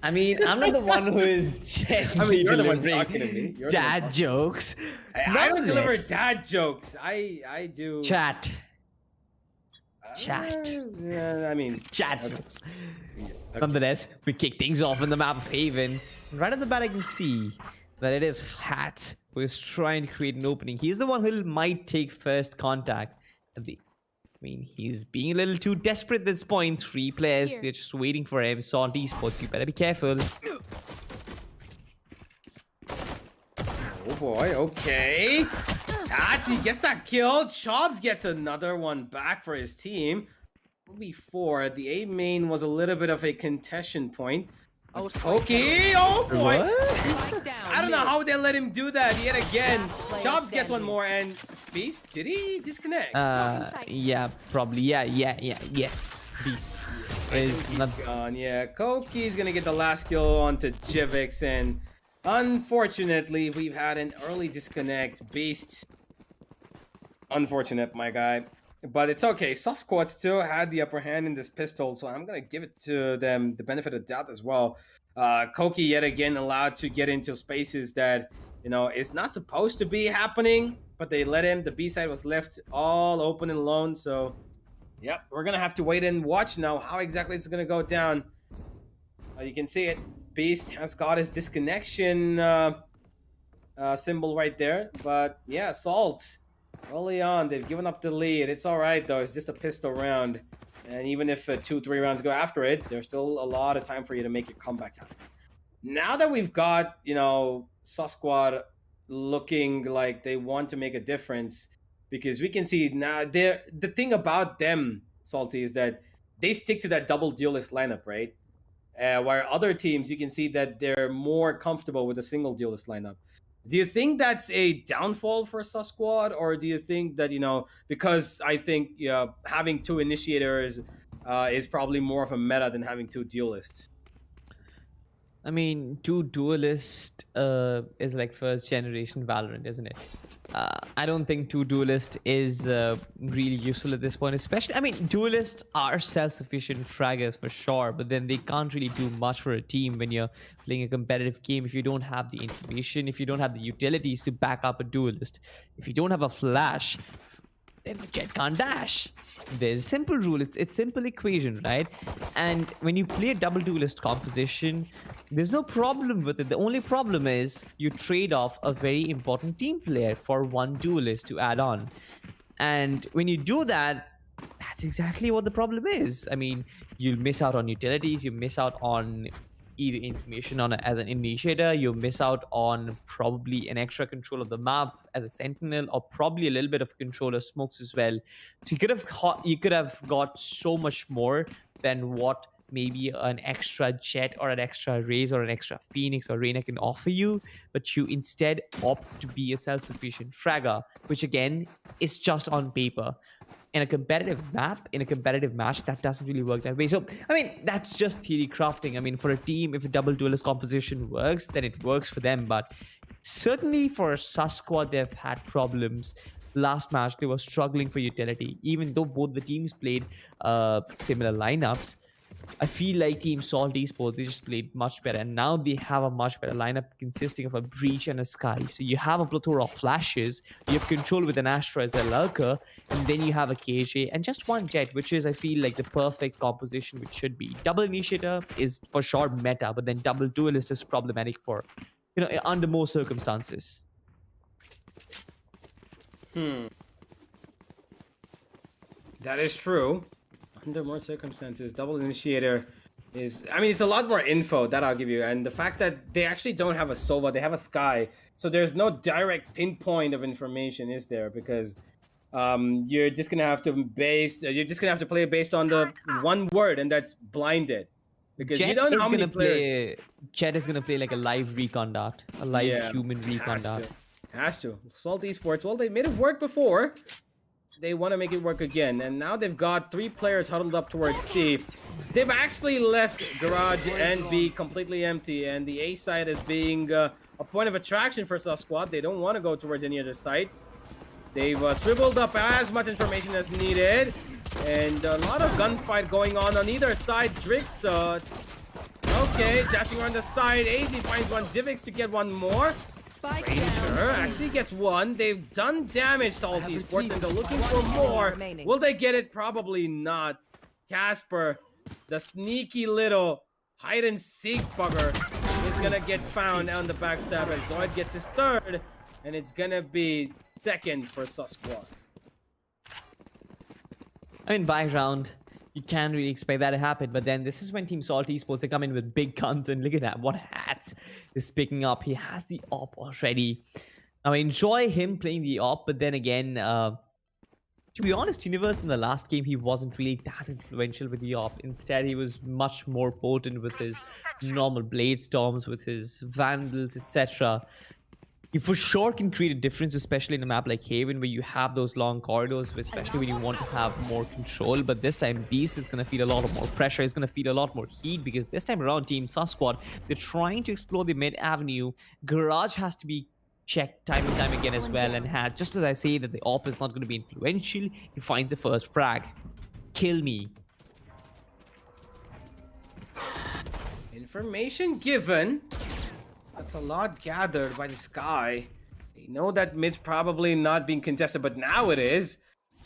I mean, I'm not the one who is you're the one talking to me. Dad jokes. I don't deliver dad jokes. I do chat. Chat. Chat. Nonetheless, we kick things off in the map of Haven. Right at the bat, I can see that it is Hat who is trying to create an opening. He's the one who might take first contact. He's being a little too desperate at this point. 3 players, they're just waiting for him. Salt Esports, you better be careful. Oh boy, okay. He gets that kill. Chobs gets another one back for his team. Before, the A main was a little bit of a contention point. Okay, oh boy! I don't know how they let him do that yet again. Chobs gets one more, and Beast, did he disconnect? Yeah, probably. Yes. Beast is not gone. Yeah, Koki's gonna get the last kill onto Jivix, and unfortunately, we've had an early disconnect. Beast Unfortunate, my guy. But it's okay. Sasquatch still had the upper hand in this pistol, so I'm gonna give it to them the benefit of the doubt as well. Koki yet again allowed to get into spaces that is not supposed to be happening, but they let him. The B side was left all open and alone. So, yep, we're gonna have to wait and watch now how exactly it's gonna go down. You can see it. Beast has got his disconnection symbol right there, but yeah, Salt. Early on, they've given up the lead. It's all right, though. It's just a pistol round. And even if 2-3 rounds go after it, there's still a lot of time for you to make your comeback happen. Now that we've got, Sasquatch looking like they want to make a difference, because we can see now the thing about them, Salty, is that they stick to that double duelist lineup, right? While other teams, you can see that they're more comfortable with a single duelist lineup. Do you think that's a downfall for Sasquatch, or do you think that because I think having two initiators is probably more of a meta than having two duelists? I mean, two duelist is like first generation Valorant, isn't it? I don't think two duelist is really useful at this point, especially. I mean, duelists are self-sufficient fraggers for sure, but then they can't really do much for a team when you're playing a competitive game if you don't have the information, if you don't have the utilities to back up a duelist, if you don't have a flash. Then the Jet can't dash. There's a simple rule. It's simple equation, right? And when you play a double duelist composition, there's no problem with it. The only problem is you trade off a very important team player for one duelist to add on. And when you do that, that's exactly what the problem is. I mean, you'll miss out on utilities, you miss out on either information on as an initiator, you miss out on probably an extra control of the map as a sentinel, or probably a little bit of control of smokes as well. So you could have got so much more than what maybe an extra Jet or an extra Raze or an extra Phoenix or Reyna can offer you, but you instead opt to be a self-sufficient fragger, which again is just on paper. In a competitive map, in a competitive match, that doesn't really work that way. So, I mean, that's just theory crafting. I mean, for a team, if a double duelist composition works, then it works for them. But certainly for Sasquatch, they've had problems. Last match, they were struggling for utility. Even though both the teams played similar lineups, I feel like Team Salt Esports, they just played much better. And now they have a much better lineup consisting of a Breach and a Sky. So you have a plethora of flashes, you have control with an Astra as a lurker, and then you have a KJ and just one Jet, which is, I feel like, the perfect composition, which should be. Double Initiator is for sure meta, but then double Duelist is problematic for, under most circumstances. That is true. Under more circumstances, double initiator is, I mean, it's a lot more info, that I'll give you. And the fact that they actually don't have a Sova, they have a Sky. So there's no direct pinpoint of information, is there? Because you're just gonna have to play based on the one word, and that's blinded. Because Jet you don't know how many players. Jet is gonna play like a live recon dart, a live human recon dart. Has to. Salt Esports, well, they made it work before. They want to make it work again, and now they've got 3 players huddled up towards C. They've actually left Garage and B completely empty, and the A side is being a point of attraction for Sasquatch. They don't want to go towards any other site. They've scribbled up as much information as needed, and a lot of gunfight going on either side. Drix, okay, dashing around the side. AZ finds one. Jivix to get one more. Ranger actually gets one. They've done damage, Salt Esports, and they're looking for more. Will they get it? Probably not. Casper, the sneaky little hide-and-seek bugger, is gonna get found on the backstab as Zoid gets his third, and it's gonna be second for Sasquatch. I mean, by round, you can't really expect that to happen, but then this is when Team Salt Esports, they come in with big guns, and look at that, what Hats is picking up. He has the op already. I enjoy him playing the op, but then again, to be honest, Universe in the last game, he wasn't really that influential with the op. Instead, he was much more potent with his normal Blade Storms, with his Vandals, etc. You for sure can create a difference, especially in a map like Haven, where you have those long corridors, especially when you want to have more control. But this time, Beast is going to feel a lot more pressure. He's going to feel a lot more heat, because this time around, Team Sasquatch, they're trying to explore the mid avenue. Garage has to be checked time and time again as well, and had, just as I say that the op is not going to be influential, he finds the first frag. Kill me. Information given. That's a lot gathered by this guy. They know that mid's probably not being contested, but now it is.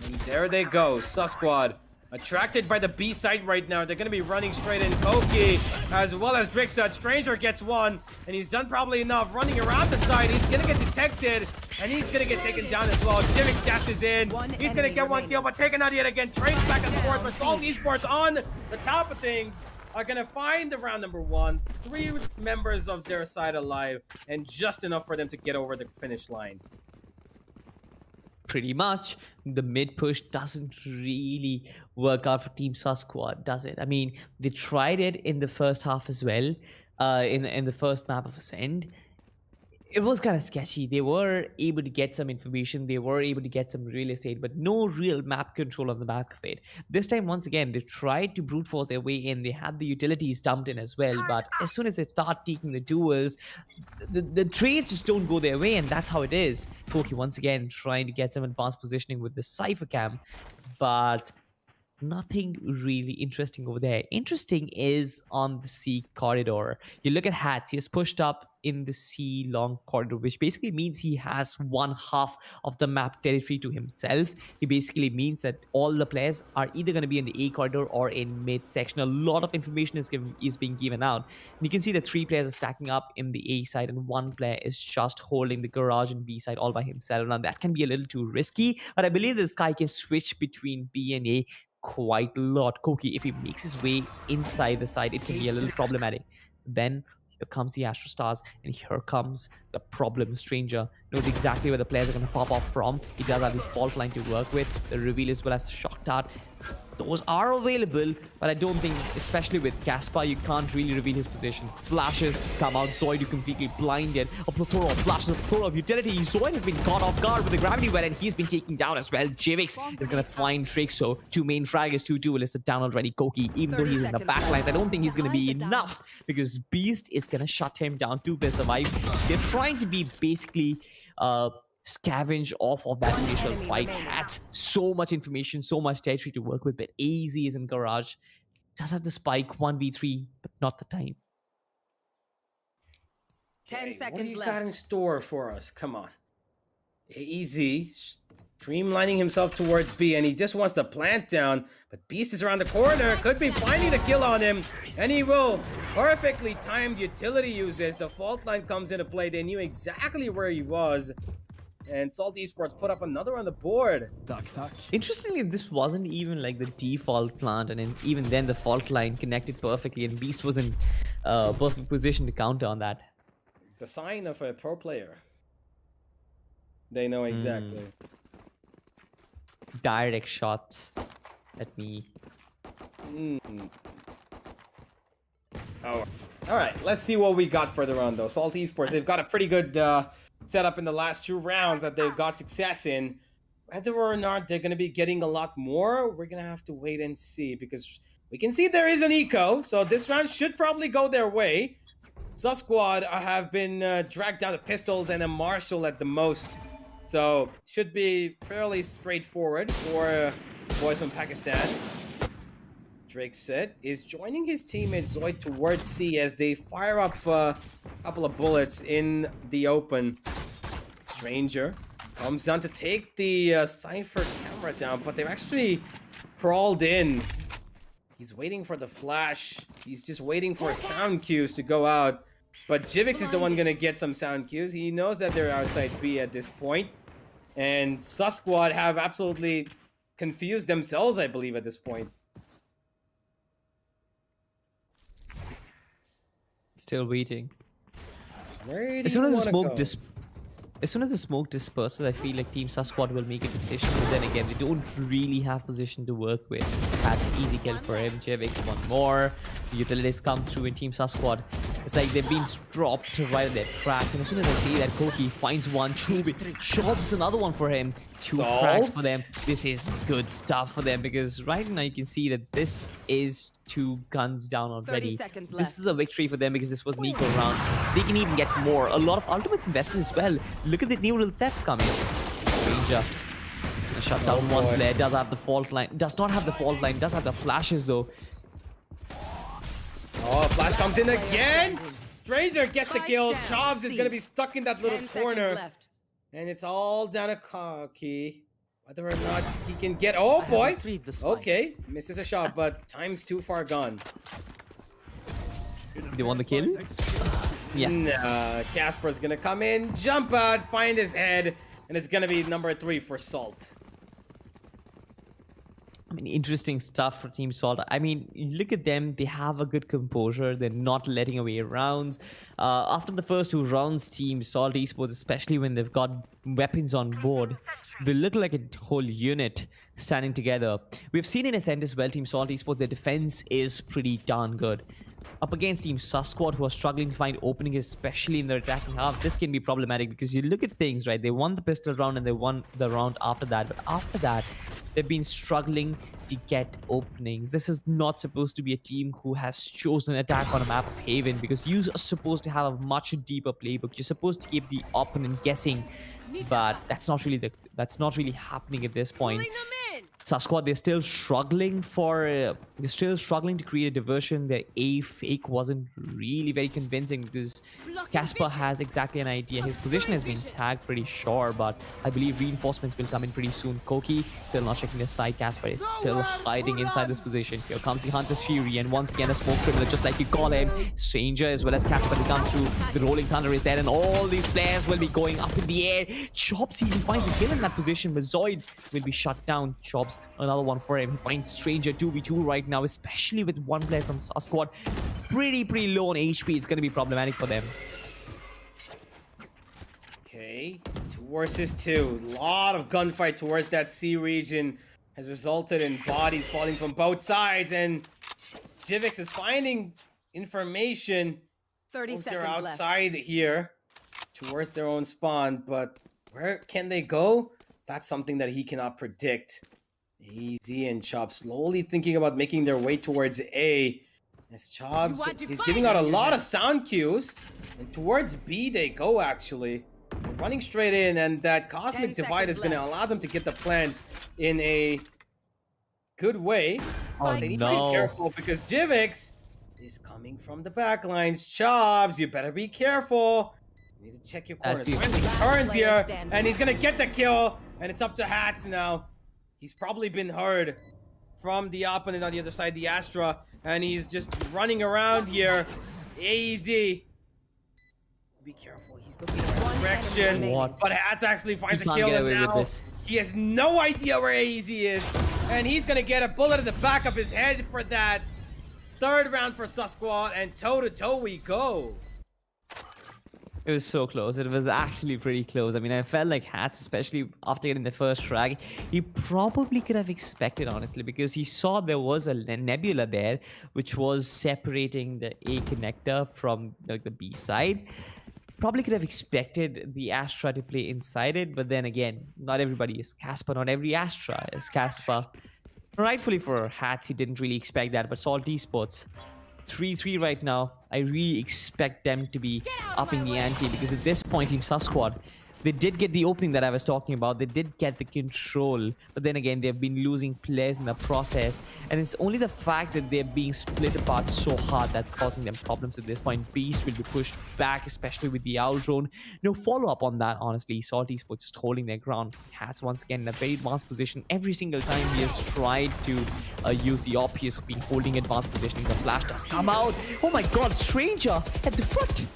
And there they go. Sus Squad attracted by the B site right now. They're going to be running straight in. Koki as well as Drixut. Stranger gets one, and he's done probably enough. Running around the side. He's going to get detected, and he's going to get taken down as well. TEAMXO dashes in. He's going to get one kill, but taken out yet again. Trades back and forth, but Salt Esports on the top of things are going to find the round number 1. 3 members of their side alive, and just enough for them to get over the finish line. Pretty much, the mid push doesn't really work out for Team Sus Squad, does it? I mean, they tried it in the first half as well, in the first map of Ascend. It was kind of sketchy. They were able to get some information, they were able to get some real estate, but no real map control on the back of it. This time, once again, they tried to brute force their way in. They had the utilities dumped in as well, but as soon as they start taking the duels, the trades just don't go their way, and that's how it is. Koki once again trying to get some advanced positioning with the Cypher Cam, but nothing really interesting over there. Interesting is on the C corridor. You look at Hats, he has pushed up in the C long corridor, which basically means he has 1/2 of the map territory to himself. It basically means that all the players are either going to be in the A corridor or in mid section. A lot of information is being given out. And you can see that 3 players are stacking up in the A side, and 1 player is just holding the garage and B side all by himself. Now that can be a little too risky, but I believe this guy can switch between B and A quite a lot. Koki, if he makes his way inside the side, it can be a little problematic. Then here comes the Astro Stars, and here comes the problem. Stranger knows exactly where the players are going to pop off from. He does have the fault line to work with, the reveal as well as the shock dart. Those are available, but I don't think, especially with Caspar, you can't really reveal his position. Flashes come out, Zoid, you completely blinded. A plethora of flashes, a plethora of utility. Zoid has been caught off guard with the gravity well, and he's been taken down as well. TEAMXO is going to find TEAMXO. 2 main frag is 2 duelists down already. Koki, even though he's in the backlines, I don't think he's going to be enough, because Beast is going to shut him down. 2 players survive. They're trying to be basically scavenge off of that initial fight. Had so much information, so much territory to work with, but AZ is in garage. Does have the spike 1v3, but not the time. 10 seconds what do you left. got in store for us? Come on. AZ streamlining himself towards B, and he just wants to plant down, but Beast is around the corner, could be finding the kill on him, and he will. Perfectly timed utility uses. The fault line comes into play. They knew exactly where he was, and Salt Esports put up another on the board. Interestingly, this wasn't even like the default plant, and even then the fault line connected perfectly, and Beast was in perfect position to counter on that. The sign of a pro player. They know exactly. Direct shots at me. Oh, all right. Let's see what we got further on, though. Salt Esports, they've got a pretty good setup in the last 2 rounds that they've got success in. Whether or not they're going to be getting a lot more, we're going to have to wait and see, because we can see there is an eco, so this round should probably go their way. Sus Squad have been dragged down to pistols and a Marshall at the most, so should be fairly straightforward for boys from Pakistan. Drixut is joining his teammate Zoid towards C as they fire up a couple of bullets in the open. Stranger comes down to take the Cypher camera down, but they've actually crawled in. He's waiting for the flash. He's just waiting for sound cues to go out. But TEAMXO is the one going to get some sound cues. He knows that they're outside B at this point. And Sus Squad have absolutely confused themselves, I believe, at this point. Still waiting. Where do As soon you as the wanna smoke go? as soon as the smoke disperses, I feel like Team Sus Squad will make a decision. But then again, they don't really have position to work with. That's easy kill for him. TEAMXO one more. The utilities come through in Team Sus Squad. It's like they've been dropped right at their tracks. And as soon as I see that, Koki finds one, Chubby shoves another one for him. 2 frags for them. This is good stuff for them because right now you can see that this is 2 guns down already. This is a victory for them because this was an equal round. They can even get more. A lot of ultimates invested as well. Look at the neural theft coming. Ranger. Shut down one player. Does have the fault line. Does not have the fault line. Does have the flashes though. Oh, flash comes in again. Stranger gets the kill. Chobs is gonna be stuck in that little corner. And it's all down to Koki. Whether or not he can get... Oh, boy. Okay. Misses a shot, but time's too far gone. They won the kill? Yeah. Nah. Casper's going to come in, jump out, find his head, and it's going to be number 3 for Salt. I mean, interesting stuff for Team Salt. I mean, look at them. They have a good composure. They're not letting away rounds. After the first 2 rounds, Team Salt Esports, especially when they've got weapons on board, they look like a whole unit standing together. We've seen in Ascent as well, Team Salt Esports, their defense is pretty darn good. Up against Team Sus Squad, who are struggling to find openings, especially in their attacking half, this can be problematic because you look at things, right? They won the pistol round and they won the round after that. But after that, they've been struggling to get openings. This is not supposed to be a team who has chosen attack on a map of Haven because you are supposed to have a much deeper playbook. You're supposed to keep the opponent guessing, but that's not really happening at this point. Sus Squad, they're still struggling to create a diversion. Their A fake wasn't really very convincing because Casper has exactly an idea. His position has been tagged pretty sure, but I believe reinforcements will come in pretty soon. Koki still not checking his side. Casper is still hiding inside this position. Here comes the Hunter's Fury, and once again a smoke criminal, just like you call him. Stranger as well as Casper to come through. The Rolling Thunder is there, and all these players will be going up in the air. Chops, he finds a kill in that position, but Zoid will be shut down. Chops, another one for him. He finds Stranger 2v2 right now, especially with one player from Sus Squad. Pretty low on HP. It's going to be problematic for them. Okay, 2 versus 2. Lot of gunfight towards that C region has resulted in bodies falling from both sides, and Jivix is finding information. 30 they're seconds outside here towards their own spawn, but where can they go? That's something that he cannot predict. Easy and Chop slowly thinking about making their way towards A. As Chops, he's giving out a lot of sound cues, and towards B they go actually. They're running straight in, and that Cosmic Divide is going to allow them to get the plant in a good way. Oh, they need to be careful because Jivix is coming from the back lines. Chops, you better be careful. You need to check your corners. Finally turns here, and he's going to get the kill, and it's up to Hats now. He's probably been heard from the opponent on the other side, the Astra, and he's just running around here. Easy. Be careful. He's looking in the direction, but Hats actually finds a kill, and now he has no idea where AZ is, and he's gonna get a bullet in the back of his head for that. 3rd round for Sus Squad, and toe-to-toe we go. It was so close. It was actually pretty close. I mean, I felt like Hats, especially after getting the first frag, he probably could have expected, honestly, because he saw there was a nebula there, which was separating the A connector from like the B side. Probably could have expected the Astra to play inside it, but then again, not everybody is Casper. Not every Astra is Casper. Rightfully for Hats, he didn't really expect that, but Salt Esports, 3-3 right now. I really expect them to be upping the ante because at this point, Team Sus Squad, they did get the opening that I was talking about. They did get the control, but then again, they've been losing players in the process, and it's only the fact that they're being split apart so hard that's causing them problems at this point. Beast will be pushed back, especially with the Owl Drone. No follow-up on that, honestly. Salt Esports just holding their ground. Hats once again in a very advanced position. Every single time he has tried to use the op, he has been holding advanced positioning. The flash does come out. Oh my god, Stranger at the front.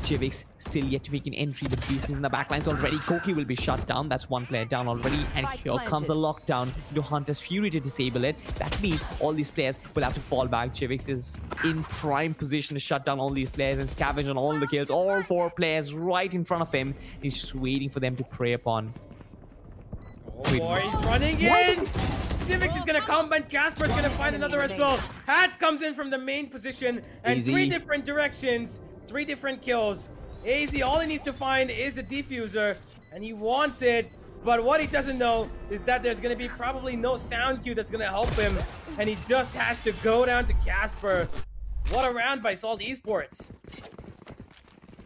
Jivix still yet to make an entry. The Beast is in the backlines already. Koki will be shut down. That's one player down already. And here comes the lockdown. No Hunter's Fury to disable it. That means all these players will have to fall back. Jivix is in prime position to shut down all these players and scavenge on all the kills. All 4 players right in front of him. He's just waiting for them to prey upon. Oh boy, he's running in! TEAMXO is gonna come, and Casper's gonna find another as well. Hats comes in from the main position, and Easy. 3 different directions, 3 different kills. AZ, all he needs to find is the diffuser, and he wants it. But what he doesn't know is that there's gonna be probably no sound cue that's gonna help him, and he just has to go down to Casper. What a round by Salt Esports.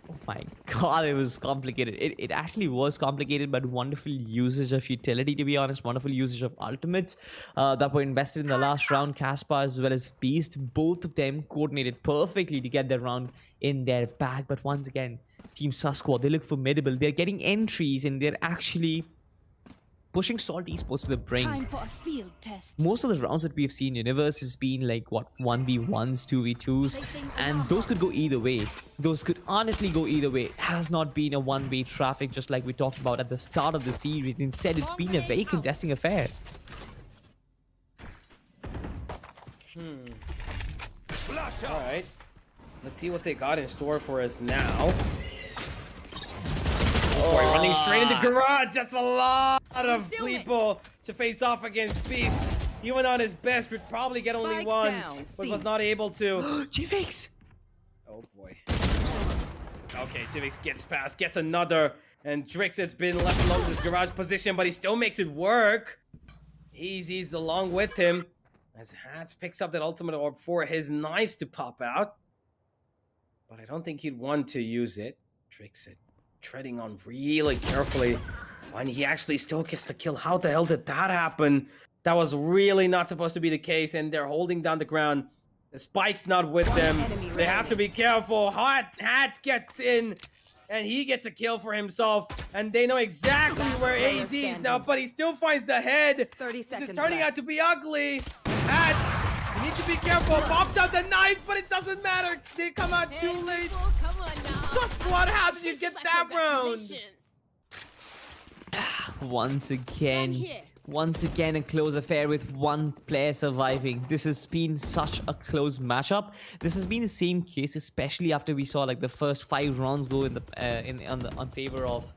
Oh my god, it was complicated. It actually was complicated, but wonderful usage of utility, to be honest. Wonderful usage of ultimates that were invested in the last round. Caspar as well as Beast, both of them coordinated perfectly to get the round in their bag. But once again, Team Sasquatch, they look formidable. They're getting entries and they're actually pushing Salt Esports to the brink. Time for a field test. Most of the rounds that we've seen Universe has been like what, 1v1s, 2v2s, and those could go either way. Those could honestly go either way. It has not been a one-way traffic just like we talked about at the start of the series. Instead, it's been a very contesting affair. Alright. Let's see what they got in store for us now. Oh boy, running straight into garage. That's a lot of people to face off against Beast. He went on his best, would probably get only Spike one, down, but C. was not able to. GFX! Oh boy. Okay, TEAMXO gets past, gets another, and Drix has been left alone in his garage position, but he still makes it work. Easy's along with him as Hats picks up that ultimate orb for his knives to pop out. But I don't think he'd want to use it. Drix it. Treading on really carefully, and he actually still gets the kill. How the hell did that happen? That was really not supposed to be the case, and they're holding down the ground. The spike's not with them. They have to be careful. Hats gets in, and he gets a kill for himself, and they know exactly where AZ is now, but he still finds the head. 30 This seconds is turning left. out to be ugly. Hats, you need to be careful. Popped out the knife, but it doesn't matter. They come out too late. Come on now. Squad, how did you get that round? Once again, a close affair with one player surviving. This has been such a close matchup. This has been the same case, especially after we saw like the first 5 rounds go in the on favor of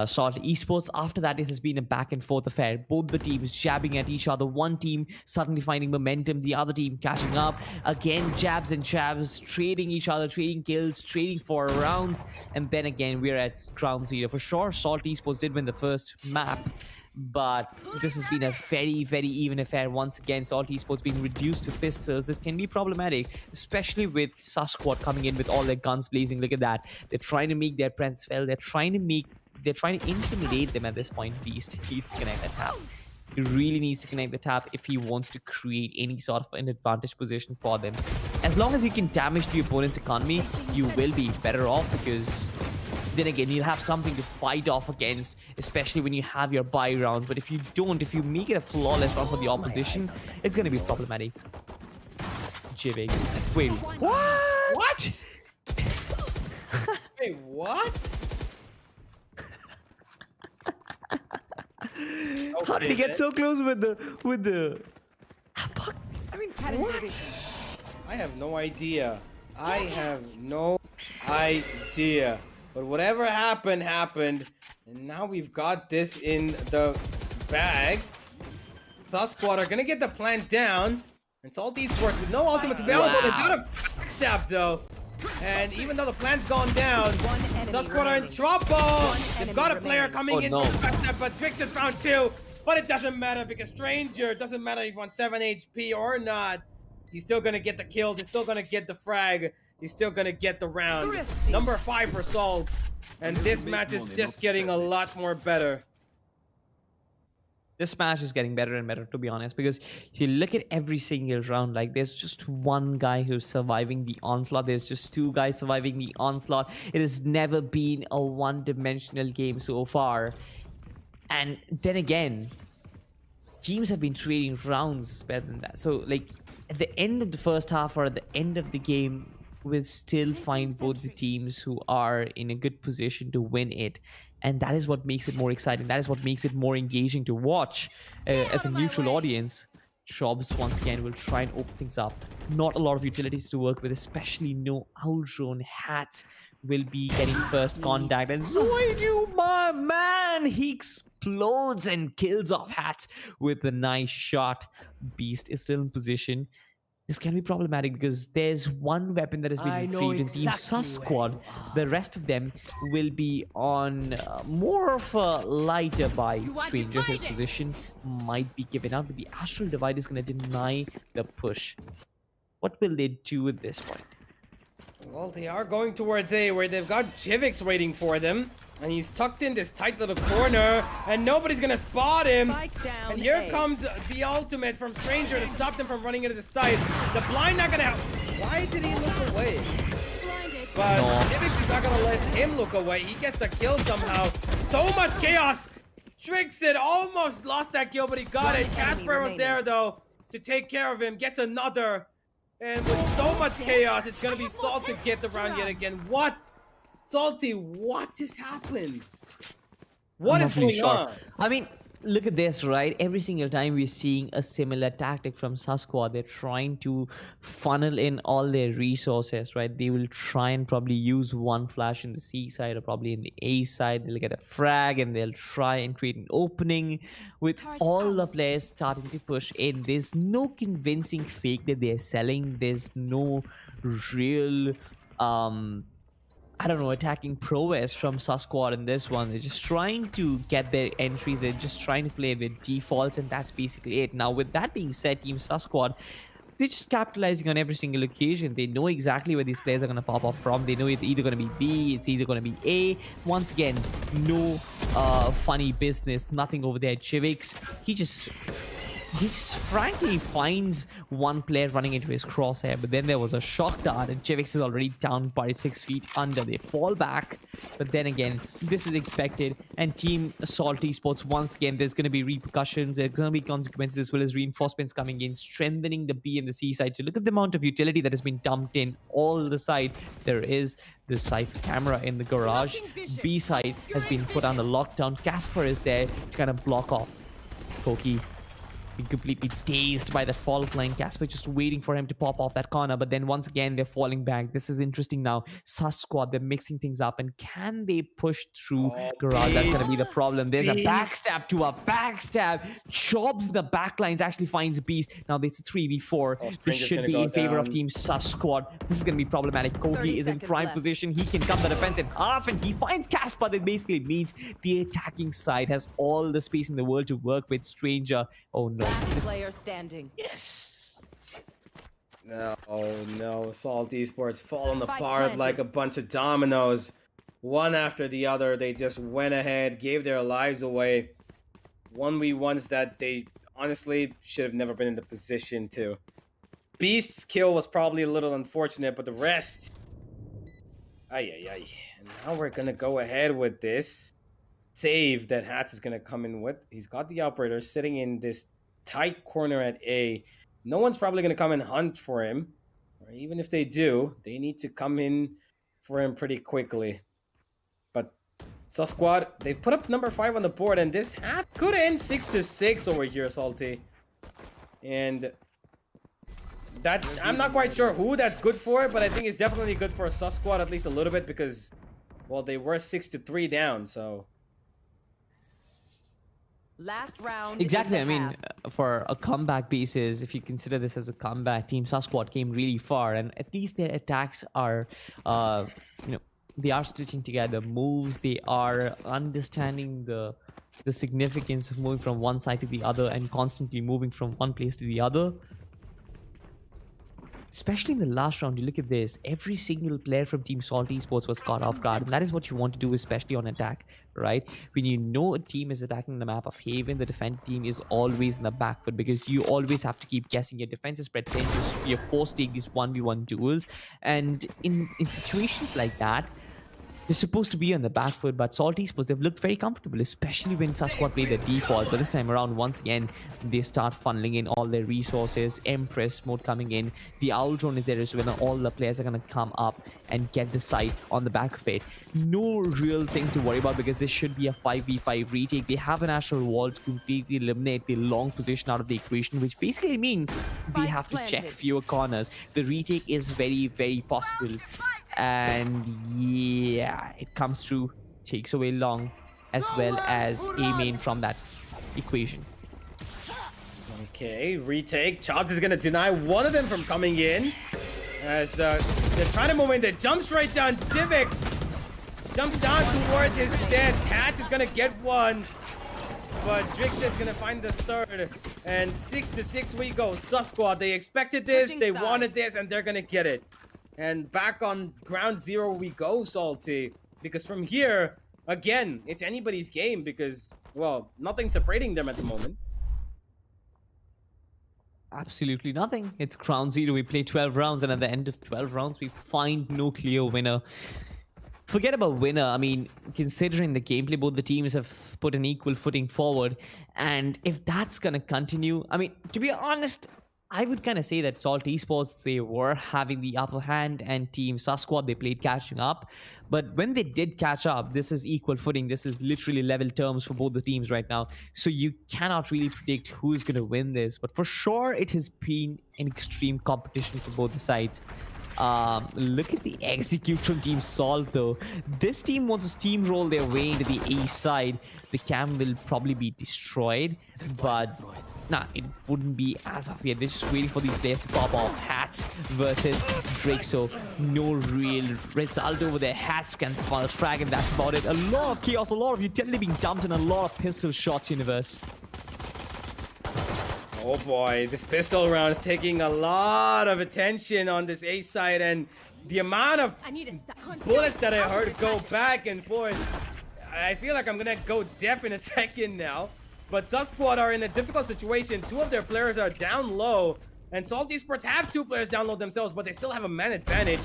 Salt Esports. After that, this has been a back and forth affair. Both the teams jabbing at each other. One team suddenly finding momentum, the other team catching up. Again, jabs and jabs, trading each other, trading kills, trading for rounds. And then again, we're at ground zero. For sure, Salt Esports did win the first map, but this has been a very, very even affair. Once again, Salt Esports being reduced to pistols. This can be problematic, especially with Sasquatch coming in with all their guns blazing. Look at that. They're trying to make their presence felt. They're trying to intimidate them at this point. Beast needs to connect that tap. He really needs to connect the tap if he wants to create any sort of an advantage position for them. As long as you can damage the opponent's economy, you will be better off, because then again, you'll have something to fight off against, especially when you have your buy rounds. But if you don't, if you make it a flawless round for the opposition, it's going to be problematic. JVX. Wait, what? What? Wait, what? How did he get so close with the? I mean, I have no idea. I have no idea. But whatever happened, happened. And now we've got this in the bag. Sasquatch are gonna get the plant down. And Salt Esports with no ultimates available. They've got a backstab though. And even though the plant's gone down, Sasquatch are in trouble. They've got a player coming in for the backstab, but Drix has found 2. But it doesn't matter, because Stranger, doesn't matter if he's on 7 HP or not. He's still gonna get the kills. He's still gonna get the frag. He's still gonna get the round. Number 5 for Salt. And this match is just getting a lot more better. This match is getting better and better, to be honest, because if you look at every single round, like there's just one guy who's surviving the onslaught. There's just 2 guys surviving the onslaught. It has never been a one-dimensional game so far. And then again, teams have been trading rounds better than that. So like at the end of the first half or at the end of the game, we'll still find both the teams who are in a good position to win it. And that is what makes it more exciting. That is what makes it more engaging to watch as a neutral audience. Jobs, once again, will try and open things up. Not a lot of utilities to work with, especially no Outrun. Hat will be getting first contact. And Zoidu, my man, he explodes and kills off Hat with a nice shot. Beast is still in position. This can be problematic because there's one weapon that has been retrieved in Team Sus Squad. The rest of them will be on more of a lighter buy. Stranger, his position might be given up, but the Astral Divide is going to deny the push. What will they do at this point? Well, they are going towards A, where they've got Jivix waiting for them. And he's tucked in this tight little corner, and nobody's gonna spot him. And here comes the ultimate from Stranger to stop them from running into the side. The blind not gonna help. Why did he look away? But Jivix is not gonna let him look away. He gets the kill somehow. So much chaos. Tricks it, almost lost that kill, but he got it. Casper was there though to take care of him. Gets another. And with so much chaos, it's gonna be Salt to get the round yet again. What? Salty, what has happened? What is going on? I mean, look at this, right? Every single time we're seeing a similar tactic from Sus Squad. They're trying to funnel in all their resources, right? They will try and probably use one flash in the C side or probably in the A side. They'll get a frag and they'll try and create an opening with all the players starting to push in. There's no convincing fake that they're selling. There's no real I don't know, attacking prowess from Sus Squad in this one. They're just trying to get their entries. They're just trying to play with defaults, and that's basically it. Now, with that being said, Team Sus Squad, they're just capitalizing on every single occasion. They know exactly where these players are going to pop off from. They know it's either going to be B, it's either going to be A. Once again, no funny business, nothing over there. Chivix, he just frankly finds one player running into his crosshair, but then there was a shock dart and Chivix is already down by 6 feet under. They fall back, but then again, this is expected. And Team Salty Sports, once again, there's going to be repercussions, there's going to be consequences, as well as reinforcements coming in, strengthening the B and the C side. So look at the amount of utility that has been dumped in all the side. There is the Cypher camera in the garage. B side has been put under lockdown. Casper is there to kind of block off Koki. Been completely dazed by the fault line. Casper just waiting for him to pop off that corner, but then once again they're falling back. This is interesting now. Sus Squad, they're mixing things up, and can they push through garage? That's gonna be the problem. There's a backstab to a backstab. Chops the backlines, actually finds Beast. Now this is 3v4. This should be in favor of Team Sus Squad. This is gonna be problematic. Kogi is in prime position. He can cut the defense in half, and he finds Casper. That basically means the attacking side has all the space in the world to work with Stranger. Oh no. Player standing. Yes. No, no. Salt Esports falling apart like a bunch of dominoes. One after the other, they just went ahead, gave their lives away. 1v1s that they honestly should have never been in the position to. Beast's kill was probably a little unfortunate, but the rest... Ay. And now we're gonna go ahead with this save that Hats is gonna come in with. He's got the operator sitting in this tight corner at A. No one's probably going to come and hunt for him. Or even if they do, they need to come in for him pretty quickly. But Sus Squad, they've put up number 5 on the board, and this half could end 6-6 over here, Salty. And that, I'm not quite sure who that's good for, but I think it's definitely good for Sus Squad, at least a little bit, because, well, they were 6-3 down, so... Last round. Exactly. I mean, for a comeback basis, if you consider this as a comeback, Team Sus Squad came really far, and at least their attacks are, they are stitching together moves. They are understanding the significance of moving from one side to the other and constantly moving from one place to the other. Especially in the last round, you look at this, every single player from Team Salty Esports was caught off guard. And that is what you want to do, especially on attack, right? When you know a team is attacking the map of Haven, the defense team is always in the back foot, because you always have to keep guessing. Your defense is spread thin, you're forced to take these 1v1 duels. And in situations like that, they're supposed to be on the back foot, but Salty Esports, they've looked very comfortable, especially when Sus Squad play the default. But this time around, once again, they start funneling in all their resources. Empress mode coming in. The Owl Drone is there as well. All the players are going to come up and get the site on the back of it. No real thing to worry about, because this should be a 5v5 retake. They have an Astral Wall to completely eliminate the long position out of the equation, which basically means they have to check fewer corners. The retake is very, very possible. And yeah, it comes through, takes away long. as well as A main from that equation. Okay, retake. Chops is gonna deny one of them from coming in. As they're trying to move in, they jumps right down. TEAMXO jumps down towards his death. Hats is gonna get one, but Drix is gonna find the third. And 6-6 we go. Sus Squad, they expected this, they wanted this, and they're gonna get it. And back on ground zero we go, Salty. Because from here, again, it's anybody's game because, well, nothing's separating them at the moment. Absolutely nothing. It's ground zero. We play 12 rounds, and at the end of 12 rounds, we find no clear winner. Forget about winner. I mean, considering the gameplay, both the teams have put an equal footing forward. And if that's going to continue, I mean, to be honest, I would kind of say that Salt Esports, they were having the upper hand, and Team Sus Squad, they played catching up. But when they did catch up, this is equal footing. This is literally level terms for both the teams right now. So you cannot really predict who's going to win this. But for sure, it has been an extreme competition for both the sides. Look at the execute from Team Salt though. This team wants to steamroll their way into the A side. The cam will probably be destroyed, but nah, it wouldn't be as of yet. They're just waiting for these players to pop off. Hats versus Drake, so no real result over there. Hats can frag, and that's about it. A lot of chaos, a lot of utility being dumped, and a lot of pistol shots, Universe. Oh boy, this pistol round is taking a lot of attention on this A side, and the amount of bullets that I heard go back and forth. I feel like I'm gonna go deaf in a second now. But Sus Squad are in a difficult situation. Two of their players are down low, and Salt Esports have two players down low themselves, but they still have a man advantage.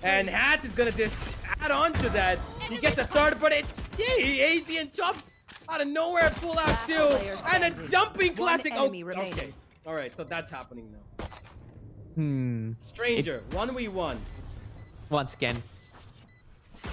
And Hats is gonna just add on to that. He gets a third, but he AZ and chops out of nowhere, pull out too, and a jumping classic. Oh, okay. All right, so that's happening now. Stranger, 1v1. Once again,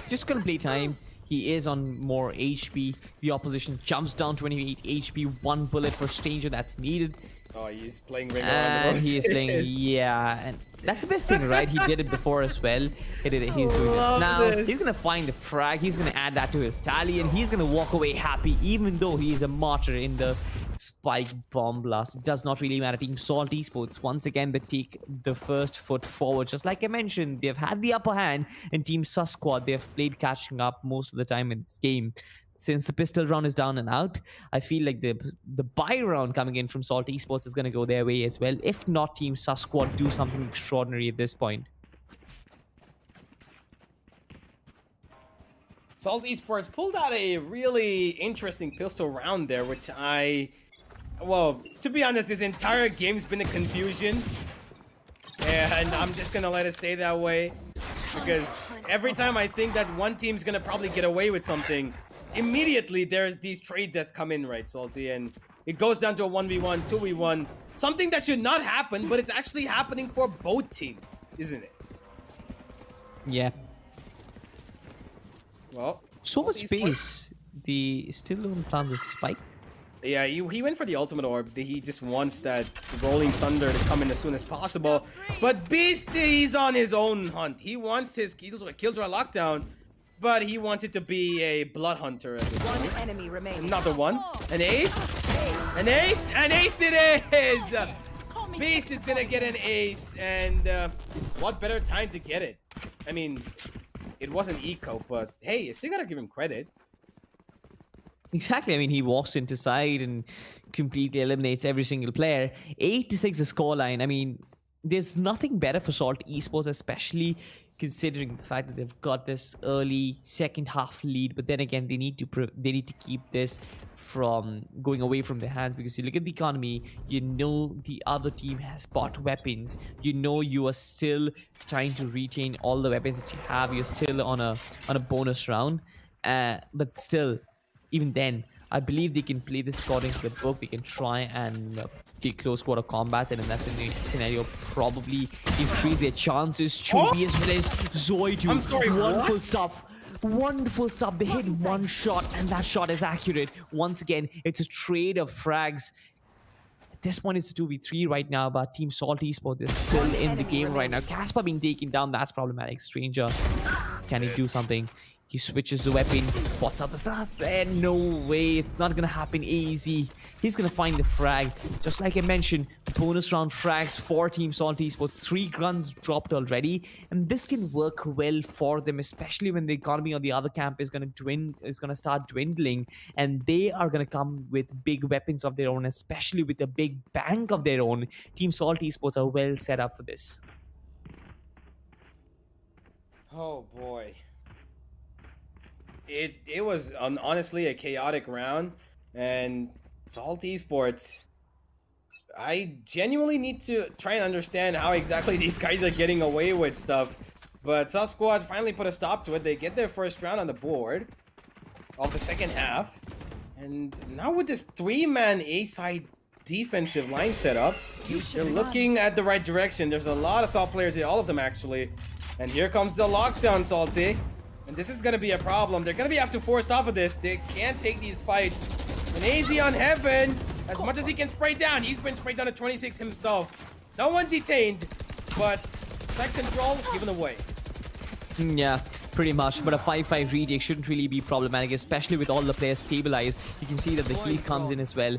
just gonna play time. He is on more HP. The opposition jumps down 28 HP. One bullet for Stranger that's needed. Oh, he's playing ring around the he is playing, yeah, and that's the best thing, right? He did it before as well. He did it. He's doing this now. He's gonna find the frag. He's gonna add that to his tally, and he's gonna walk away happy, even though he is a martyr in the spike bomb blast. It does not really matter. Team Salt Esports, once again, they take the first foot forward. Just like I mentioned, they've had the upper hand, and Team Sus Squad, they've played catching up most of the time in this game. Since the pistol round is down and out, I feel like the buy round coming in from Salt Esports is going to go their way as well. If not, Team Sus Squad do something extraordinary at this point. Salt Esports pulled out a really interesting pistol round there, which well, to be honest, this entire game's been a confusion. And I'm just going to let it stay that way. Because every time I think that one team's going to probably get away with something, immediately there's these trades that's come in, right, Salty, and it goes down to a 1v1, 2v1, something that should not happen, but it's actually happening for both teams, isn't it? Yeah. Well, so much space. The still don't plan the spike. Yeah, he went for the ultimate orb. He just wants that rolling thunder to come in as soon as possible. But Beast, he's on his own hunt. He wants his Killjoy lockdown, but he wants it to be a blood hunter at this point. One enemy remaining. Another one. An ace? An ace? An ace it is! Beast is gonna get an ace, and what better time to get it? I mean, it wasn't eco, but hey, you still gotta give him credit. Exactly. I mean, he walks into side and completely eliminates every single player. 8-6 the scoreline. I mean, there's nothing better for Salt Esports, especially considering the fact that they've got this early second half lead. But then again, they need to keep this from going away from their hands, because you look at the economy, you know the other team has bought weapons. You know you are still trying to retain all the weapons that you have. You're still on a bonus round, but still, even then, I believe they can play this according to the book. They can try and take close quarter combats, and in that scenario, probably increase their chances. Chobi as well as Zoidu. I'm sorry, wonderful what? stuff. Wonderful stuff. They hit one shot, and that shot is accurate. Once again, it's a trade of frags. At this point, it's a 2v3 right now, but Team Salt Esports is still in the game right now. Casper being taken down, that's problematic. Stranger, can he do something? He switches the weapon, spots out the flash there. No way, it's not gonna happen easy. He's gonna find the frag. Just like I mentioned, bonus round frags for Team Salty Esports. 3 guns dropped already, and this can work well for them, especially when the economy on the other camp is gonna start dwindling, and they are gonna come with big weapons of their own, especially with a big bank of their own. Team Salty Esports are well set up for this. Oh boy. It was honestly a chaotic round, and Salt Esports, I genuinely need to try and understand how exactly these guys are getting away with stuff. But Sus Squad finally put a stop to it. They get their first round on the board of the second half. And now with this 3-man A-side defensive line setup, they're looking at the right direction. There's a lot of Salt players here, all of them actually. And here comes the lockdown, Salty. And this is going to be a problem. They're going to have to force off of this. They can't take these fights. And AZ on Heaven, as much as he can spray down, he's been sprayed down to 26 himself. No one detained, but that control given away. Yeah, pretty much. But a 5-5 retake shouldn't really be problematic, especially with all the players stabilized. You can see that the heal comes in as well.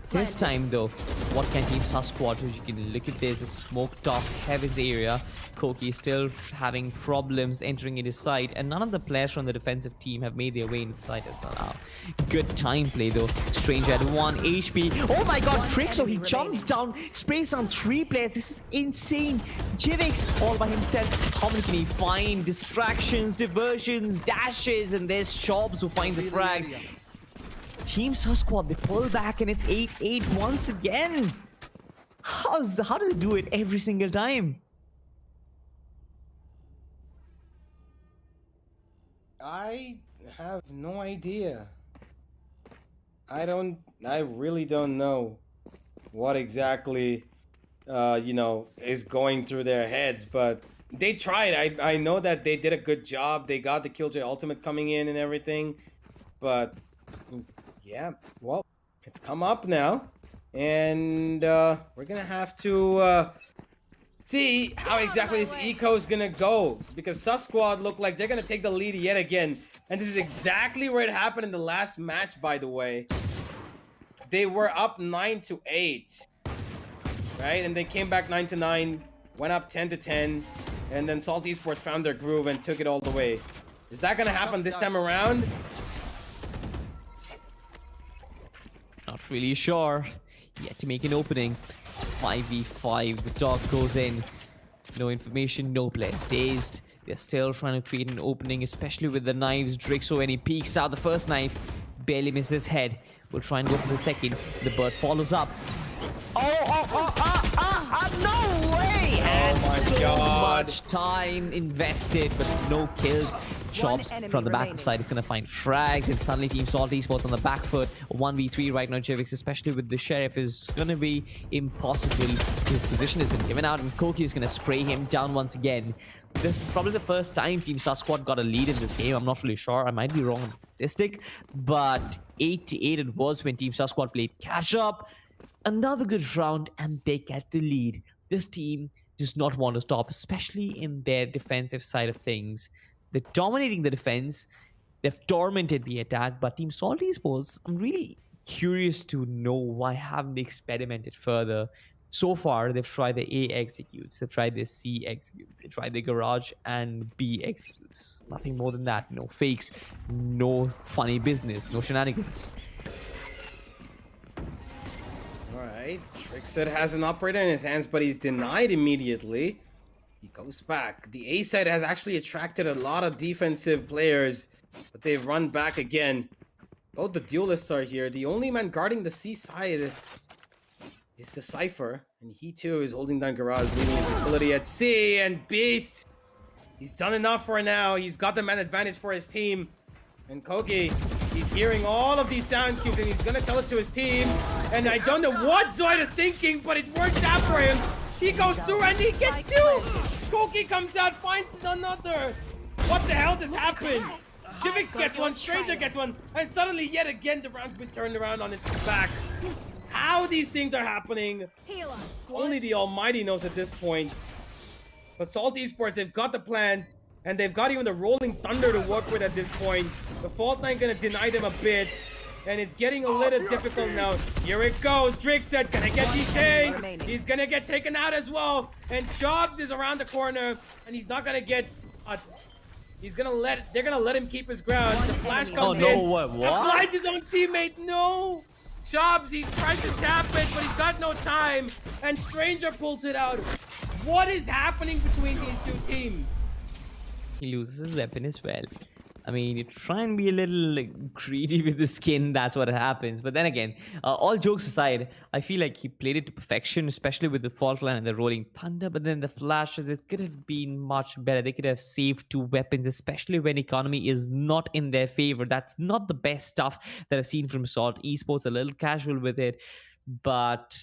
This time though, what can Team Sus Squad do? You can look at this, the smoked off Heaven's area. Koki still having problems entering into site, and none of the players from the defensive team have made their way into site as now. Good time play though. Stranger at 1 HP. Oh my god, TEAMXO, he jumps down, sprays down 3 players. This is insane. JIVIX all by himself. How many can he find? Distractions, diversions, dashes, and there's Shops who finds the frag. Team Sus Squad, they pull back, and it's 8-8 once again. How do they do it every single time? I have no idea. I really don't know what exactly, is going through their heads, but they tried. I know that they did a good job. They got the Killjoy ultimate coming in and everything, but yeah, well, it's come up now, and we're gonna have to see how exactly this eco is gonna go, because Sus Squad look like they're gonna take the lead yet again, and this is exactly where it happened in the last match. By the way, they were up 9-8, right, and they came back 9-9, went up 10-10, and then Salt Esports found their groove and took it all the way. Is that gonna happen this time around? Not really sure. Yet to make an opening. 5v5. The dog goes in. No information, no play. Dazed. They're still trying to create an opening, especially with the knives. TEAMXO, when he peeks out the first knife, barely misses head. We'll try and go for the second. The bird follows up. No way! And my God. Much time invested, but no kills. Shops from the back side is going to find frags, and suddenly Team Salt Esports on the back foot. 1v3 right now. JIVIX, especially with the Sheriff, is going to be impossible. His position has been given out, and Koki is going to spray him down once again. This is probably the first time Team Sus Squad got a lead in this game. I'm not really sure. I might be wrong on the statistic, but 8-8 it was when Team Sus Squad played catch up. Another good round, and they get the lead. This team does not want to stop, especially in their defensive side of things. They're dominating the defense. They've tormented the attack, but Team Salt Esports, I'm really curious to know why haven't they experimented further. So far, they've tried the A executes, they've tried the C executes, they tried the garage and B executes. Nothing more than that. No fakes, no funny business, no shenanigans. Alright, Trixit has an operator in his hands, but he's denied immediately. He goes back. The A side has actually attracted a lot of defensive players, but they've run back again. Both the duelists are here. The only man guarding the C side is the Cypher, and he too is holding down Garage, leaving his utility at C. And Beast, he's done enough for now. He's got the man advantage for his team. And Kogi, he's hearing all of these sound cues, and he's gonna tell it to his team. And I don't know what Zoid is thinking, but it worked out for him. He goes through and he gets 2. Koki comes out, finds another. What the hell just happened? JIVIX gets one, Stranger gets one, and suddenly yet again the round's been turned around on its back. How these things are happening, only the Almighty knows at this point. But Salt Esports, they've got the plan. And they've got even the Rolling Thunder to work with at this point. The Fault Line gonna deny them a bit. And it's getting a little difficult now. Here it goes. Drixet gonna get detained. He's gonna get taken out as well. And Jobs is around the corner. And he's not gonna get... They're gonna let him keep his ground. The flash comes in. What? Blinds his own teammate. No! Jobs, he tries to tap it, but he's got no time. And Stranger pulls it out. What is happening between these two teams? He loses his weapon as well. I mean, you try and be a little greedy with the skin, that's what happens. But then again, all jokes aside, I feel like he played it to perfection, especially with the Fault Line and the Rolling Thunder. But then the flashes, it could have been much better. They could have saved 2 weapons, especially when economy is not in their favor. That's not the best stuff that I've seen from Salt Esports, a little casual with it. But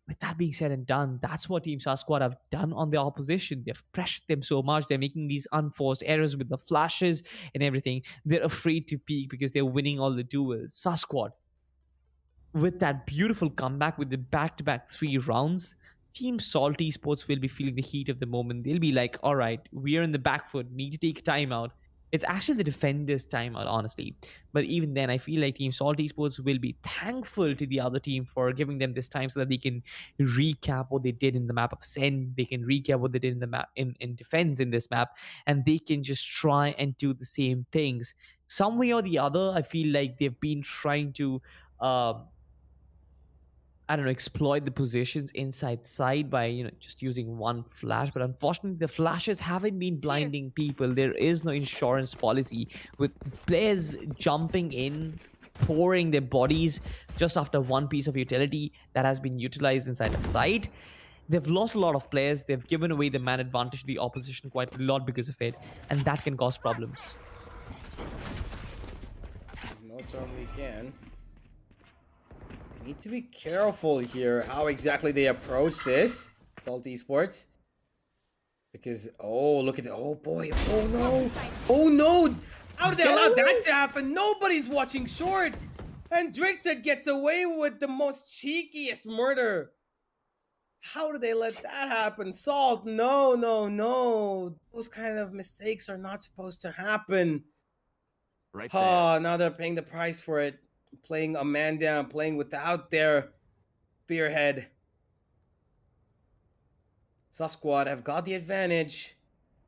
with that being said and done, that's what Team Squad have done on the opposition. They've pressured them so much. They're making these unforced errors with the flashes and everything. They're afraid to peek because they're winning all the duels. Squad, with that beautiful comeback with the back-to-back 3 rounds, Team Salt Esports will be feeling the heat of the moment. They'll be like, all right, we are in the back foot, need to take a timeout. It's actually the defenders' timeout, honestly. But even then, I feel like Team Salt Esports will be thankful to the other team for giving them this time so that they can recap what they did in the map of Sen. They can recap what they did in the map in defense in this map. And they can just try and do the same things. Some way or the other, I feel like they've been trying to... exploit the positions inside side by, just using one flash. But unfortunately, the flashes haven't been blinding people. There is no insurance policy with players jumping in, pouring their bodies just after one piece of utility that has been utilized inside the site. They've lost a lot of players. They've given away the man advantage to the opposition quite a lot because of it. And that can cause problems. Most certainly can. Need to be careful here how exactly they approach this Salt Esports, because look at it. Oh boy, oh no, how did they allow that to happen? Nobody's watching short, and Drixet gets away with the most cheekiest murder. How did they let that happen? Salt, no, those kind of mistakes are not supposed to happen. Right there. Oh, now they're paying the price for it. Playing a man down, playing without their spearhead. Squad have got the advantage,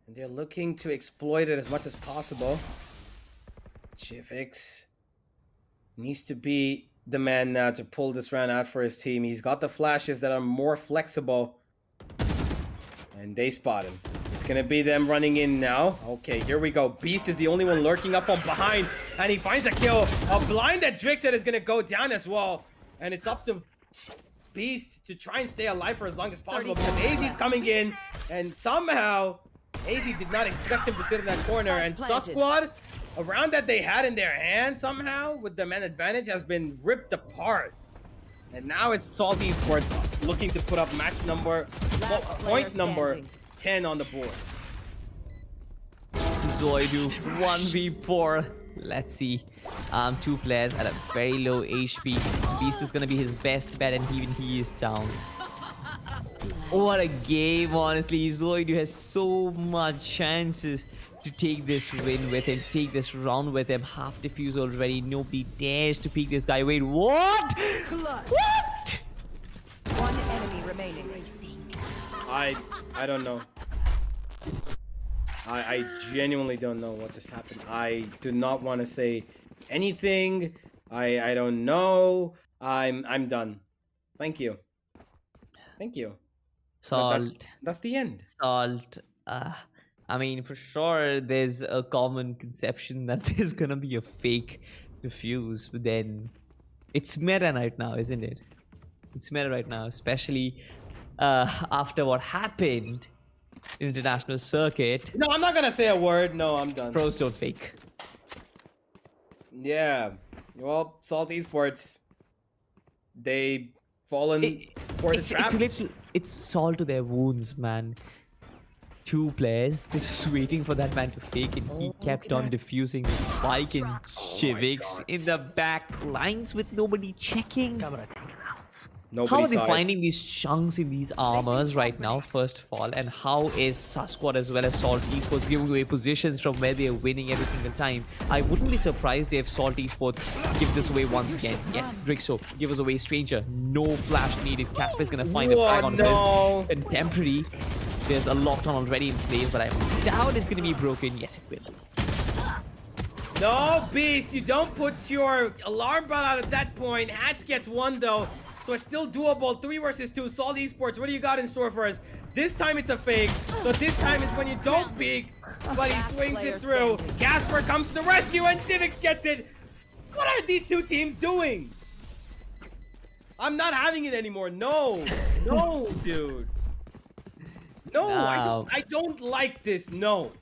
and they're looking to exploit it as much as possible. Chivix needs to be the man now to pull this round out for his team. He's got the flashes that are more flexible, and they spot him. It's gonna be them running in now. Okay, here we go. Beast is the only one lurking up from behind, and he finds a kill. A blind that Drixet is gonna go down as well. And it's up to Beast to try and stay alive for as long as possible because AZ's coming in, and somehow AZ did not expect him to sit in that corner. And Squad, a round that they had in their hand somehow with the man advantage has been ripped apart. And now it's Salt Esports looking to put up point number 10 on the board. Zoidu 1v4. Let's see. 2 players at a very low HP. Beast is gonna be his best bet, and even he is down. What a game, honestly. Zoidu has so much chances to take this win with him, take this round with him. Half defuse already. Nobody dares to peek this guy. Wait, what? What? One enemy remaining. I don't know. I genuinely don't know what just happened. I do not want to say anything. I don't know. I'm done. Thank you. Salt. That's the end. Salt. I mean, for sure, there's a common conception that there's gonna be a fake defuse, but then it's meta right now, isn't it? It's meta right now, especially after what happened in the international circuit. No, I'm not gonna say a word. No, I'm done. Pros don't fake. Yeah. Well, Salt Esports, they fallen for the trap. It's salt to their wounds, man. 2 players, they're just waiting for that man to fake, and he kept on diffusing the spike and Chivix in the back lines with nobody checking. Nobody How are they saw it. finding these chunks in these armors right now, first of all? And how is Sasquatch as well as Salt Esports giving away positions from where they are winning every single time? I wouldn't be surprised if Salt Esports give this away once again. Yes, Drixo, give us away Stranger. No flash needed. Casper's going to find a frag on this. Contemporary, there's a lockdown already in place, but I doubt it's going to be broken. Yes, it will. No, Beast, you don't put your alarm bell out at that point. Hats gets one, though. So it's still doable. 3 versus 2. Salt Esports, what do you got in store for us? This time it's a fake. So this time is when you don't peek, but he swings it through. Casper comes to the rescue and TEAMXO gets it. What are these two teams doing? I'm not having it anymore. No. No, dude. No, I don't like this. No.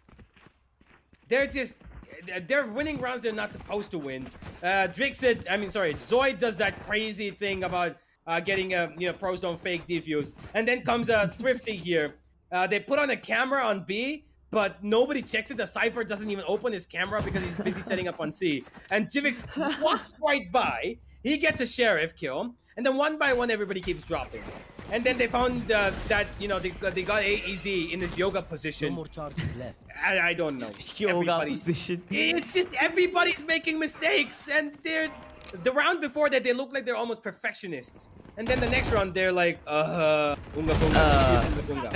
They're winning rounds they're not supposed to win. Zoid does that crazy thing about getting pros don't fake defuse, and then comes Thrifty here. They put on a camera on B, but nobody checks it. The Cypher doesn't even open his camera because he's busy setting up on C. And TEAMXO walks right by. He gets a Sheriff kill, and then one by one everybody keeps dropping. And then they found that they got AEZ in this yoga position. No more charges left. I don't know. Yoga position. It's just everybody's making mistakes, and the round before that they look like they're almost perfectionists, and then the next round they're like unga bunga.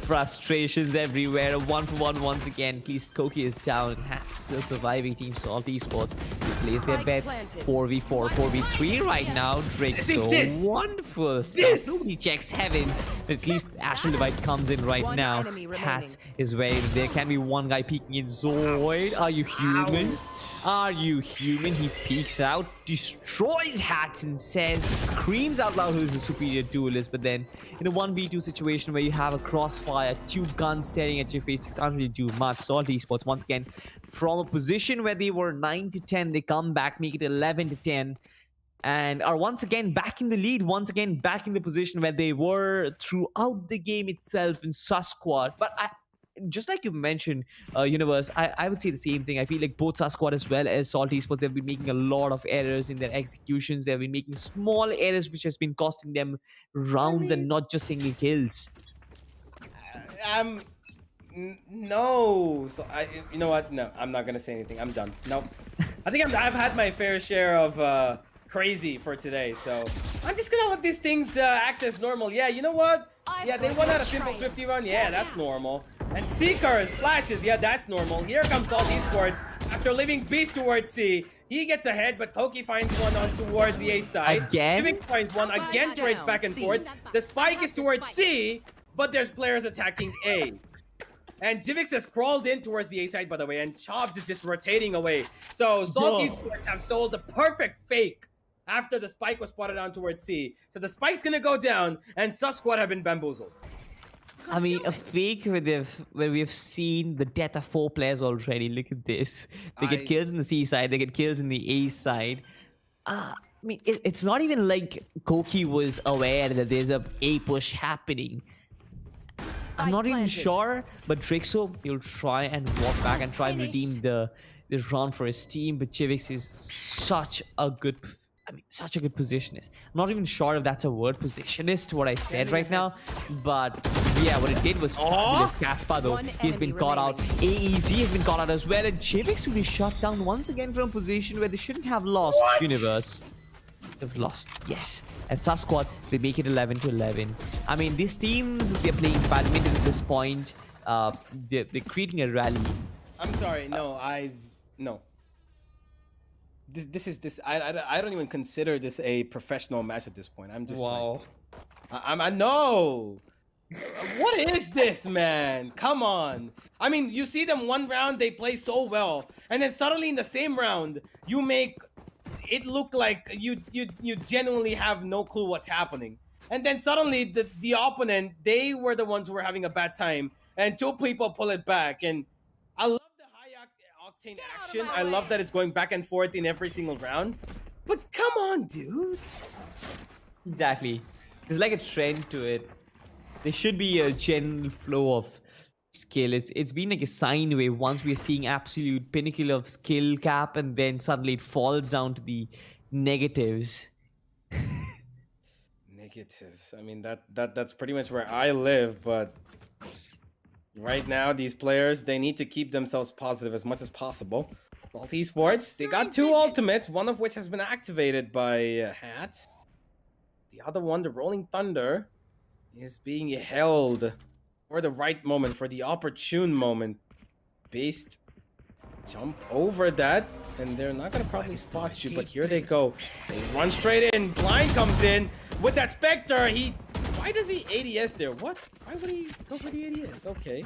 Frustrations everywhere. 1-for-1 once again. At least Koki is down. Hats still surviving. Team Salt Esports. They place their bets 4v4, 4v3 right now. Drake so wonderful stuff. Nobody checks heaven. But at least Astral Divide comes in right now. Hats is where there can be one guy peeking in. Zoid, are you human? Are you human? He peeks out, destroys Hats, and screams out loud who's the superior duelist. But then in a 1v2 situation where you have a crossfire, 2 guns staring at your face, you can't really do much. Salt Esports once again from a position where they were 9-10, they come back, make it 11-10, and are once again back in the lead, once again back in the position where they were throughout the game itself in Sasquatch. But just like you mentioned, Universe, I would say the same thing. I feel like both Sasquatch as well as Salt Esports have been making a lot of errors in their executions. They've been making small errors which has been costing them rounds and not just single kills. No. So you know what? No, I'm not gonna say anything. I'm done. Nope. I think I've had my fair share of crazy for today. So I'm just gonna let these things act as normal. Yeah, you know what? Yeah, they won out a simple 50 run. Yeah, that's normal. And Seekers, flashes, yeah, that's normal. Here comes Salt Esports after leaving Beast towards C. He gets ahead, but Koki finds one on towards the A side. Again? TEAMXO finds one, again trades back and forth. The spike is towards C, but there's players attacking A. And TEAMXO has crawled in towards the A side, by the way, and Chobbs is just rotating away. So Salt Esports have sold the perfect fake after the spike was spotted down towards C. So the spike's gonna go down, and Sasquatch have been bamboozled. I mean, a fake where we've seen the death of 4 players already. Look at this. They get kills in the C side. They get kills in the A side. I mean, it's not even like Koki was aware that there's a push happening. I'm not even sure, but Drixo, he'll try and walk back and try and redeem the round for his team. But TEAMXO is such a good positionist. I'm not even sure if that's a word, positionist, what I said right now. But yeah, what it did was fabulous. Casper, though, he's been caught out. AEZ has been caught out as well. And TEAMXO will be shut down once again from a position where they shouldn't have lost. Universe. They've lost, yes. And Sasquatch, they make it 11-11. I mean, these teams, they're playing badminton at this point. They're creating a rally. I'm sorry, no. I don't even consider this a professional match at this point. I'm just I know. What is this, man? Come on. I mean, you see them one round, they play so well, and then suddenly in the same round, you make it look like you genuinely have no clue what's happening. And then suddenly the opponent, they were the ones who were having a bad time, and 2 people pull it back. And I love the high octane action. I love that it's going back and forth in every single round. But come on, dude. Exactly. There's like a trend to it. There should be a general flow of skill. It's been like a sine wave. Once we're seeing absolute pinnacle of skill cap, and then suddenly it falls down to the negatives. Negatives. I mean, that's pretty much where I live, but right now these players, they need to keep themselves positive as much as possible. Salt Esports, they got 2 ultimates, one of which has been activated by Hats. The other one, the Rolling Thunder, is being held for the right moment, for the opportune moment. Beast jump over that, and they're not gonna probably spot you, but here they go. They run straight in. Blind comes in with that Spectre. Why does he ADS there? What? Why would he go for the ADS? Okay.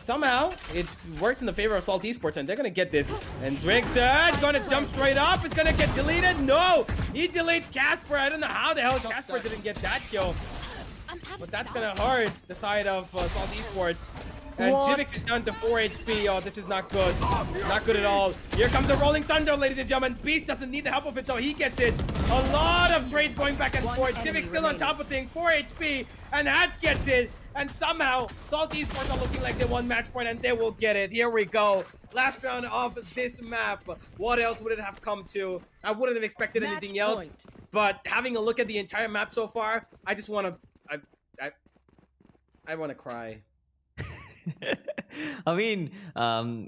Somehow, it works in the favor of Salt Esports, and they're gonna get this. And Drake's gonna jump straight up. It's gonna get deleted. No! He deletes Casper. I don't know how the hell Casper didn't get that kill. But that's gonna hurt the side of Salt Esports. And Jivix is down to 4 HP. Oh, this is not good. Not good at all. Here comes the Rolling Thunder, ladies and gentlemen. Beast doesn't need the help of it, though. He gets it. A lot of trades going back and forth. Jivix still on top of things. 4 HP. And Hats gets it. And somehow, Salt Esports are looking like they won match point, and they will get it. Here we go. Last round of this map. What else would it have come to? I wouldn't have expected anything else. But having a look at the entire map so far, I just want to... I want to cry. I mean,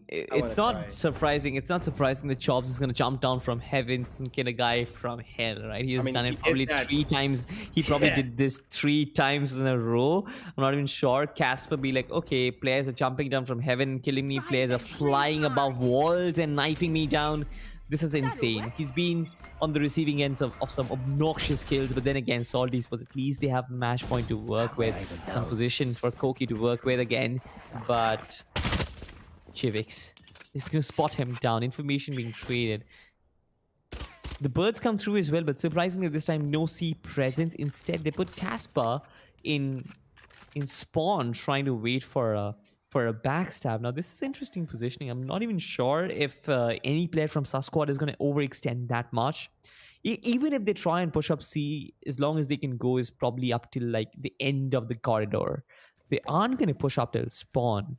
it's not surprising. It's not surprising that Chops is going to jump down from heavens and kill a guy from hell, right? He's done it probably 3 times. He probably did this 3 times in a row. I'm not even sure. Casper be like, okay, players are jumping down from heaven, killing me. Players are flying above walls and knifing me down. This is insane. He's been on the receiving ends of some obnoxious kills, but then again, Salt Esports, at least they have match point to work with, some position for Koki to work with again, but Chivix is going to spot him down, information being traded. The birds come through as well, but surprisingly this time no C presence. Instead, they put Casper in spawn, trying to wait for a backstab. Now, this is interesting positioning. I'm not even sure if any player from Sus Squad is going to overextend that much. Even if they try and push up C, as long as they can go is probably up till like the end of the corridor. They aren't going to push up till spawn.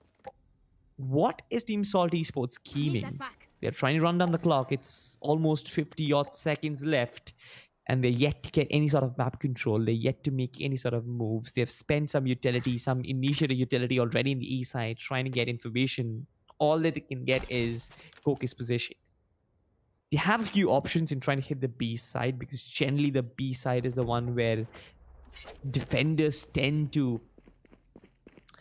What is Team Salt Esports scheming? They're trying to run down the clock. It's almost 50-odd seconds left. And they're yet to get any sort of map control. They're yet to make any sort of moves. They've spent some utility, some initiative utility already in the E side, trying to get information. All that they can get is Koki's position. They have a few options in trying to hit the B side, because generally the B side is the one where defenders tend to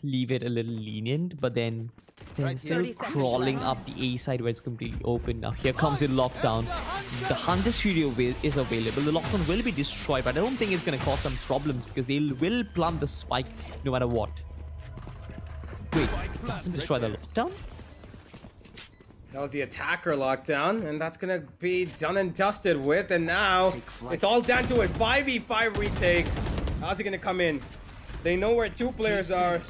leave it a little lenient, but then they're still crawling up the A side where it's completely open. Now here comes the lockdown. The Hunter's Fury is available. The lockdown will be destroyed, but I don't think it's going to cause some problems, because they will plumb the spike no matter what. Wait, it doesn't destroy the lockdown? That was the attacker lockdown, and that's gonna be done and dusted with, and now it's all down to a 5v5 retake. How's he gonna come in? They know where 2 players are,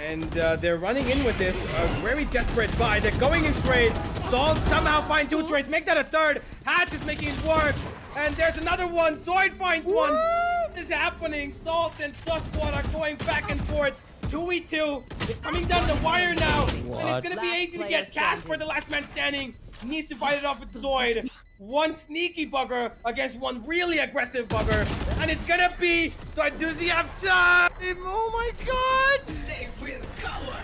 and they're running in with this. A very desperate buy. They're going in straight. Salt somehow find 2 trades. Make that a third. Hatch is making it work, and there's another one. Zoid finds one. What is happening? Salt and Sus Squad are going back and forth. 2v2. It's coming down the wire now. And it's going to be easy to get. Casper, the last man standing, needs to fight it off with Zoid. One sneaky bugger against one really aggressive bugger. And it's going to be... Zoid, does he have time? Oh my god! They will cover.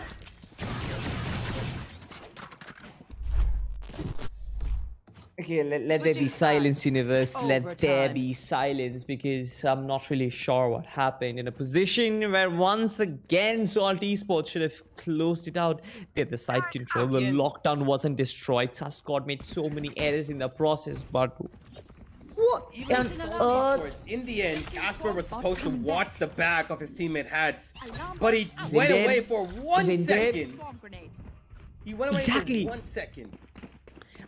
Okay, let there be silence, universe. Let there be silence, because I'm not really sure what happened. In a position where once again Salt Esports should have closed it out. They had the side control. The lockdown wasn't destroyed. Sus Squad made so many errors in the process, but what on earth? In the end, Casper was supposed to watch the back of his teammate Hats, but he went away for 1 second. He went away for 1 second.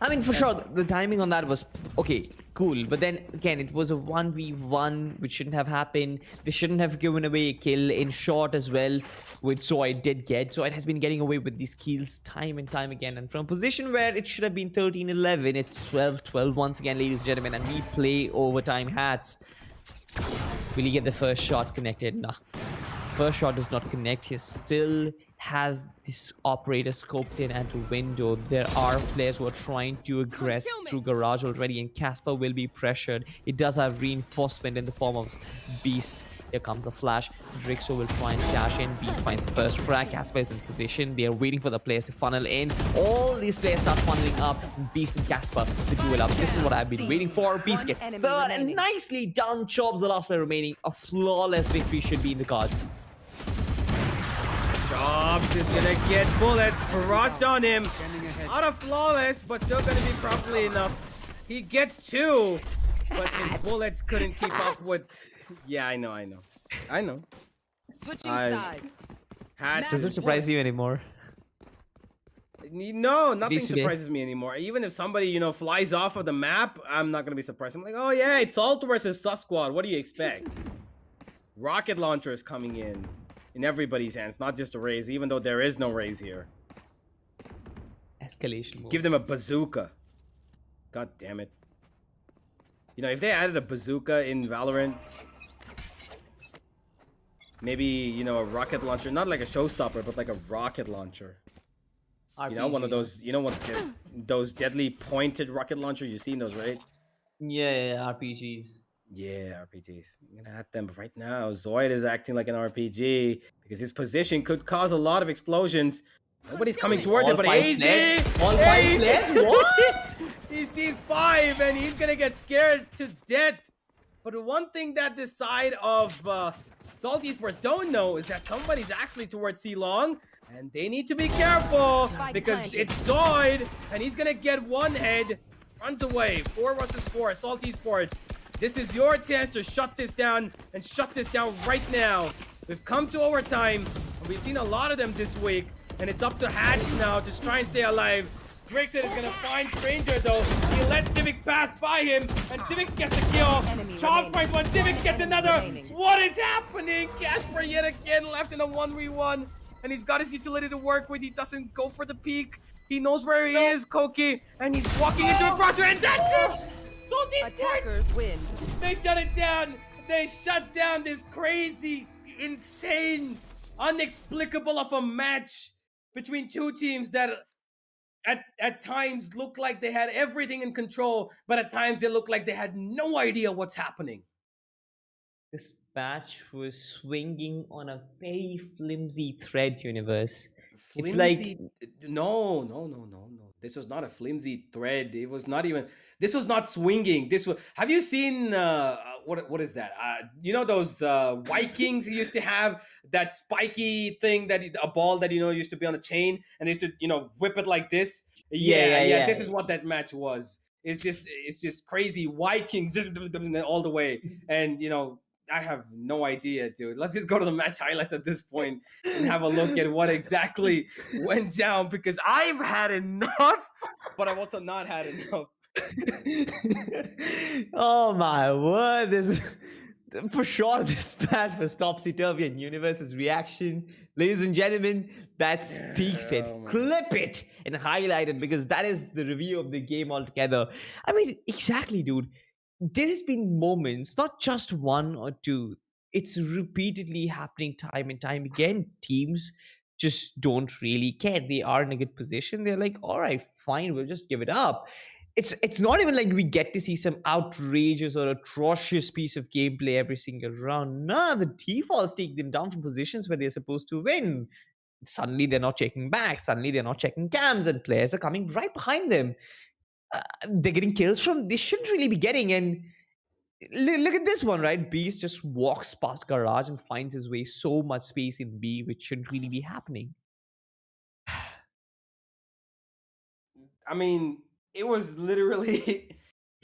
I mean, for sure, the timing on that was okay, cool. But then again, it was a 1v1, which shouldn't have happened. They shouldn't have given away a kill in short as well, which Zoid did get. Zoid has been getting away with these kills time and time again. And from a position where it should have been 13-11, it's 12-12 once again, ladies and gentlemen. And we play overtime. Hats. Will he get the first shot connected? Nah. First shot does not connect. He still has this operator scoped in at a window. There are players who are trying to aggress through garage already, and Casper will be pressured. It does have reinforcement in the form of Beast. Here comes the flash. Drixo will try and cash in. Beast finds the first frag. Casper is in position. They are waiting for the players to funnel in. All these players start funneling up. Beast and Casper to duel up. This is what I've been waiting for. Beast gets third and nicely done. Chobs the last player remaining. A flawless victory should be in the cards. Jobs is gonna get bullets barraged on him. Not a flawless, but still gonna be properly enough. He gets 2, but his bullets couldn't keep up with. Yeah, I know. Switching sides. Does it surprise you anymore? No, nothing These today? surprises me anymore. Even if somebody, flies off of the map, I'm not gonna be surprised. I'm like, oh yeah, it's Alt versus Sus Squad. What do you expect? Rocket launcher is coming in everybody's hands, not just a Raze, even though there is no Raze here. Escalation mode. Give them a bazooka. God damn it. If they added a bazooka in Valorant, maybe, a rocket launcher, not like a showstopper, but like a rocket launcher. One of those, those deadly pointed rocket launchers, you've seen those, right? Yeah, RPGs. Yeah, RPGs. I'm gonna add them, but right now, Zoid is acting like an RPG because his position could cause a lot of explosions. Nobody's coming towards it, but AZ! All 5 players? What? He sees 5 and he's gonna get scared to death. But the one thing that this side of Salt Esports don't know is that somebody's actually towards C-Long, and they need to be careful because it's Zoid, and he's gonna get 1 head. Runs away. 4 versus 4. Salt Esports. This is your chance to shut this down and shut this down right now. We've come to overtime. And we've seen a lot of them this week. And it's up to Hatch now to try and stay alive. Drixon is going to find Stranger though. He lets TEAMXO pass by him. And TEAMXO gets the kill. Chop finds one. TEAMXO gets another. What is happening? Casper yet again left in a 1v1. And he's got his utility to work with. He doesn't go for the peak. He knows where he is, Koki. And he's walking into a crosshair. And that's it! Salty Attackers Sports! win. They shut it down. They shut down this crazy, insane, inexplicable of a match between 2 teams that at times looked like they had everything in control, but at times they looked like they had no idea what's happening. This match was swinging on a very flimsy thread, Universe. It's like no. This was not a flimsy thread. It was not even. This was not swinging. This was. Have you seen what is that? Those Vikings who used to have that spiky thing a ball that used to be on a chain and they used to whip it like this. Yeah. This is what that match was. It's just crazy Vikings all the way, and I have no idea, dude. Let's just go to the match highlights at this point and have a look at what exactly went down, because I've had enough, but I've also not had enough. Oh my word! This is for sure. This match was topsy-turvy, and Universe's reaction, ladies and gentlemen, that speaks it. Clip it and highlight it, because that is the review of the game altogether. I mean, exactly, dude. There has been moments, not just 1 or 2. It's repeatedly happening time and time again. Teams just don't really care. They are in a good position. They're like, all right, fine, we'll just give it up. It's not even like we get to see some outrageous or atrocious piece of gameplay every single round. No, the defaults take them down from positions where they're supposed to win. Suddenly they're not checking back. Suddenly they're not checking cams, and players are coming right behind them. They're getting kills from they shouldn't really be getting. And look at this one, right? Beast just walks past garage and finds his way so much space in B, which shouldn't really be happening. I mean, it was literally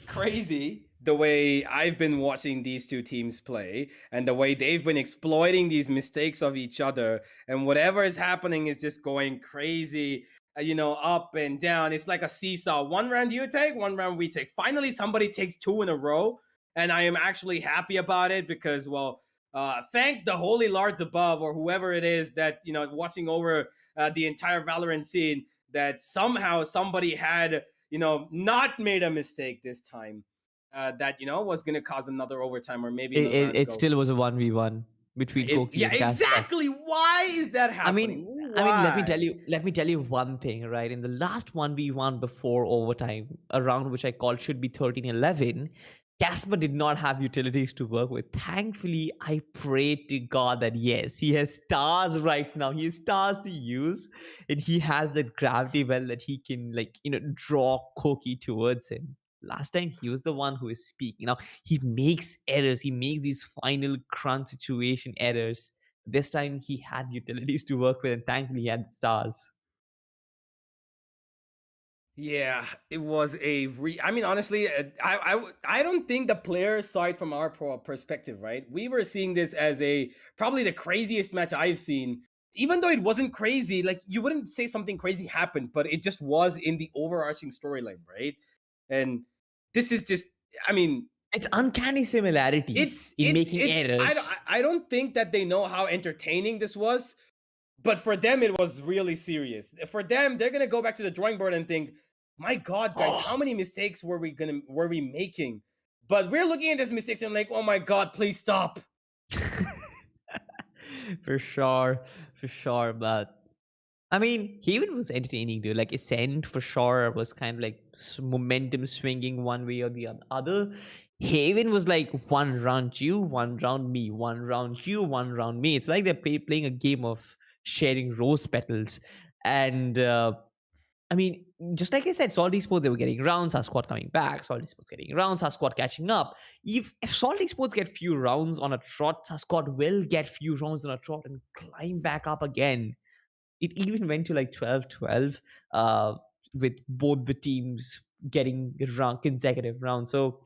crazy the way I've been watching these 2 teams play and the way they've been exploiting these mistakes of each other, and whatever is happening is just going crazy. Up and down. It's like a seesaw. 1 round you take, 1 round we take. Finally, somebody takes 2 in a row, and I am actually happy about it because, thank the holy lords above, or whoever it is that watching over the entire Valorant scene, that somehow somebody had not made a mistake this time. That was going to cause another overtime, or maybe It still was a 1v1. between Koki and Casper. exactly. Why is that I happening? mean, Why? let me tell you one thing, right? In the last 1v1 before overtime, a round which I called should be 13-11, Casper did not have utilities to work with. Thankfully, I prayed to God that yes, he has stars right now. He has stars to use, and he has that gravity well that he can, like, draw Koki towards him. Last time he was the one who is speaking. Now he makes errors. He makes these final crunch situation errors. This time he had utilities to work with, and thankfully he had stars. Yeah, it was I mean, honestly, I don't think the player side from our perspective, right? We were seeing this as probably the craziest match I've seen. Even though it wasn't crazy, like you wouldn't say something crazy happened, but it just was in the overarching storyline, right? And this is just, I mean, It's uncanny similarity in making errors. I don't think that they know how entertaining this was, but for them it was really serious. For them, they're gonna go back to the drawing board and think, my God, guys, how many mistakes were we making? But we're looking at these mistakes and like, oh my God, please stop. For sure, for sure. But I mean, Haven was entertaining, dude. Like Ascent for sure was kind of like momentum swinging one way or the other. Haven was like one round you, one round me, one round you, one round me. It's like they're playing a game of sharing rose petals. And I mean, just like I said, Salty Sports, they were getting rounds, our squad coming back, Salty Sports getting rounds, our squad catching up. If Salty Sports get few rounds on a trot, our squad will get few rounds on a trot and climb back up again. It even went to like 12-12, with both the teams getting consecutive rounds. So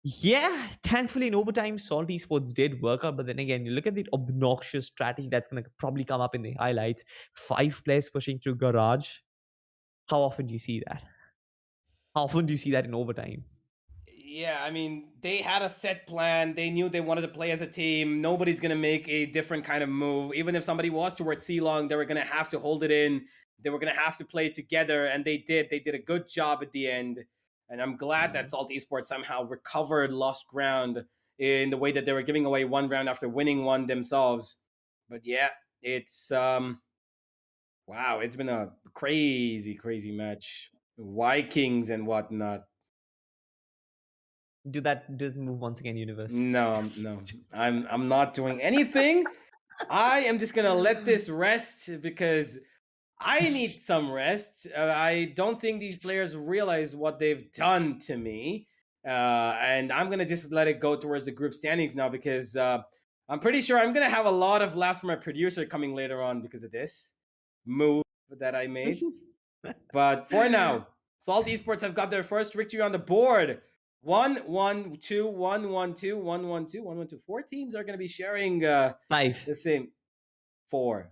yeah, thankfully in overtime, Salty Sports did work out. But then again, you look at the obnoxious strategy that's going to probably come up in the highlights. 5 players pushing through garage. How often do you see that? How often do you see that in overtime? Yeah, I mean, they had a set plan. They knew they wanted to play as a team. Nobody's going to make a different kind of move. Even if somebody was towards C-Long, they were going to have to hold it in. They were going to have to play together, and they did. They did a good job at the end. And I'm glad that Salt Esports somehow recovered lost ground in the way that they were giving away one round after winning one themselves. But yeah, it's wow, it's been a crazy, crazy match. Vikings and whatnot. Do that move once again, universe. No, I'm not doing anything. I am just gonna let this rest because I need some rest. I don't think these players realize what they've done to me, and I'm gonna just let it go towards the group standings now because I'm pretty sure I'm gonna have a lot of laughs from my producer coming later on because of this move that I made. But for now, Salt Esports have got their first victory on the board. 1-1-2, 1-1-2, 1-1-2, 1-1-2. 4 teams are going to be sharing 5. the same. 4.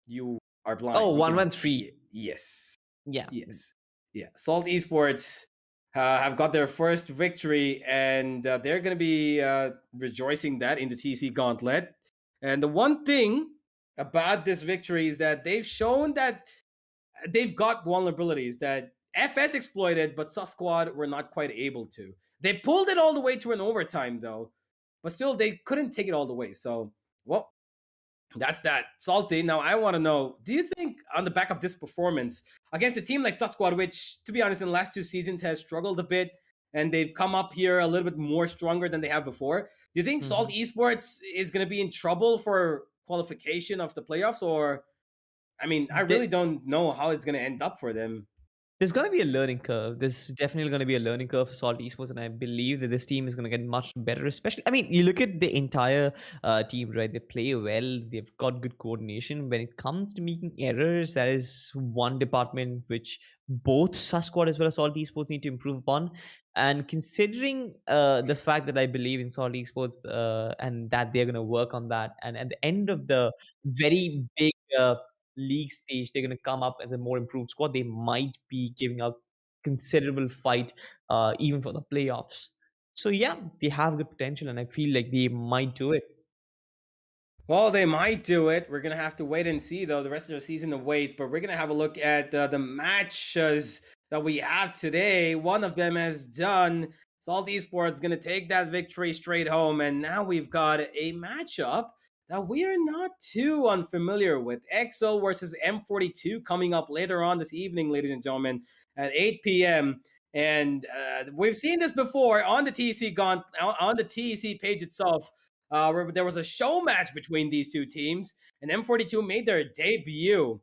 You are blind. Oh, You can- 1-1-3. Yes. Yeah. Yes. Yeah. Salt Esports have got their first victory, and they're going to be rejoicing that in the TC Gauntlet. And the one thing about this victory is that they've shown that they've got vulnerabilities that FS exploited, but Sus Squad were not quite able to. They pulled it all the way to an overtime, though, but still they couldn't take it all the way. So, well, that's that. Salty, now I want to know, do you think on the back of this performance against a team like Sus Squad, which, to be honest, in the last 2 seasons has struggled a bit, and they've come up here a little bit more stronger than they have before, do you think Salt Esports is going to be in trouble for qualification of the playoffs, or I mean, I really don't know how it's going to end up for them. There's going to be a learning curve. There's definitely going to be a learning curve for Salt Esports, and I believe that this team is going to get much better. Especially, I mean, you look at the entire team, right? They play well. They've got good coordination. When it comes to making errors, that is one department which both Sus Squad as well as Salt Esports need to improve upon. And considering the fact that I believe in Salt Esports and that they're going to work on that, and at the end of the very big league stage, they're going to come up as a more improved squad. They might be giving a considerable fight even for the playoffs. So yeah, they have good potential, and I feel like they might do it. Well, they might do it. We're going to have to wait and see, though. The rest of the season awaits, but we're going to have a look at the matches that we have today. One of them has done. Salt Esports going to take that victory straight home, and now we've got a matchup that we are not too unfamiliar with. EXO versus M42 coming up later on this evening, ladies and gentlemen, at 8 p.m. And we've seen this before on the on the TEC page itself, where there was a show match between these two teams, and M42 made their debut.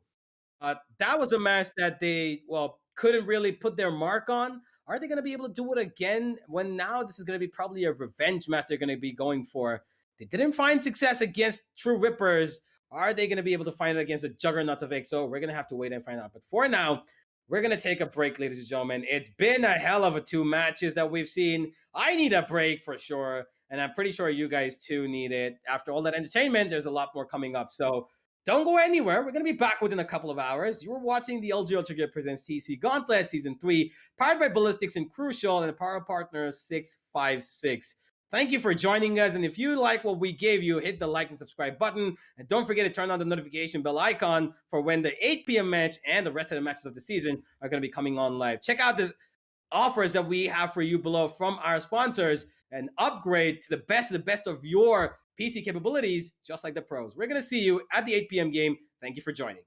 That was a match that they, well, couldn't really put their mark on. Are they going to be able to do it again when now this is going to be probably a revenge match they're going to be going for? They didn't find success against True Rippers. Are they going to be able to find it against the juggernauts of EXO? We're going to have to wait and find out. But for now, we're going to take a break, ladies and gentlemen. It's been a hell of a 2 matches that we've seen. I need a break for sure. And I'm pretty sure you guys too need it. After all that entertainment, there's a lot more coming up. So don't go anywhere. We're going to be back within a couple of hours. You're watching the LG Ultragear presents Tec Gauntlet Season 3, powered by Ballistics and Crucial and the Power Partner 656. Thank you for joining us. And if you like what we gave you, hit the like and subscribe button. And don't forget to turn on the notification bell icon for when the 8 p.m. match and the rest of the matches of the season are going to be coming on live. Check out the offers that we have for you below from our sponsors and upgrade to the best of your PC capabilities, just like the pros. We're going to see you at the 8 p.m. game. Thank you for joining.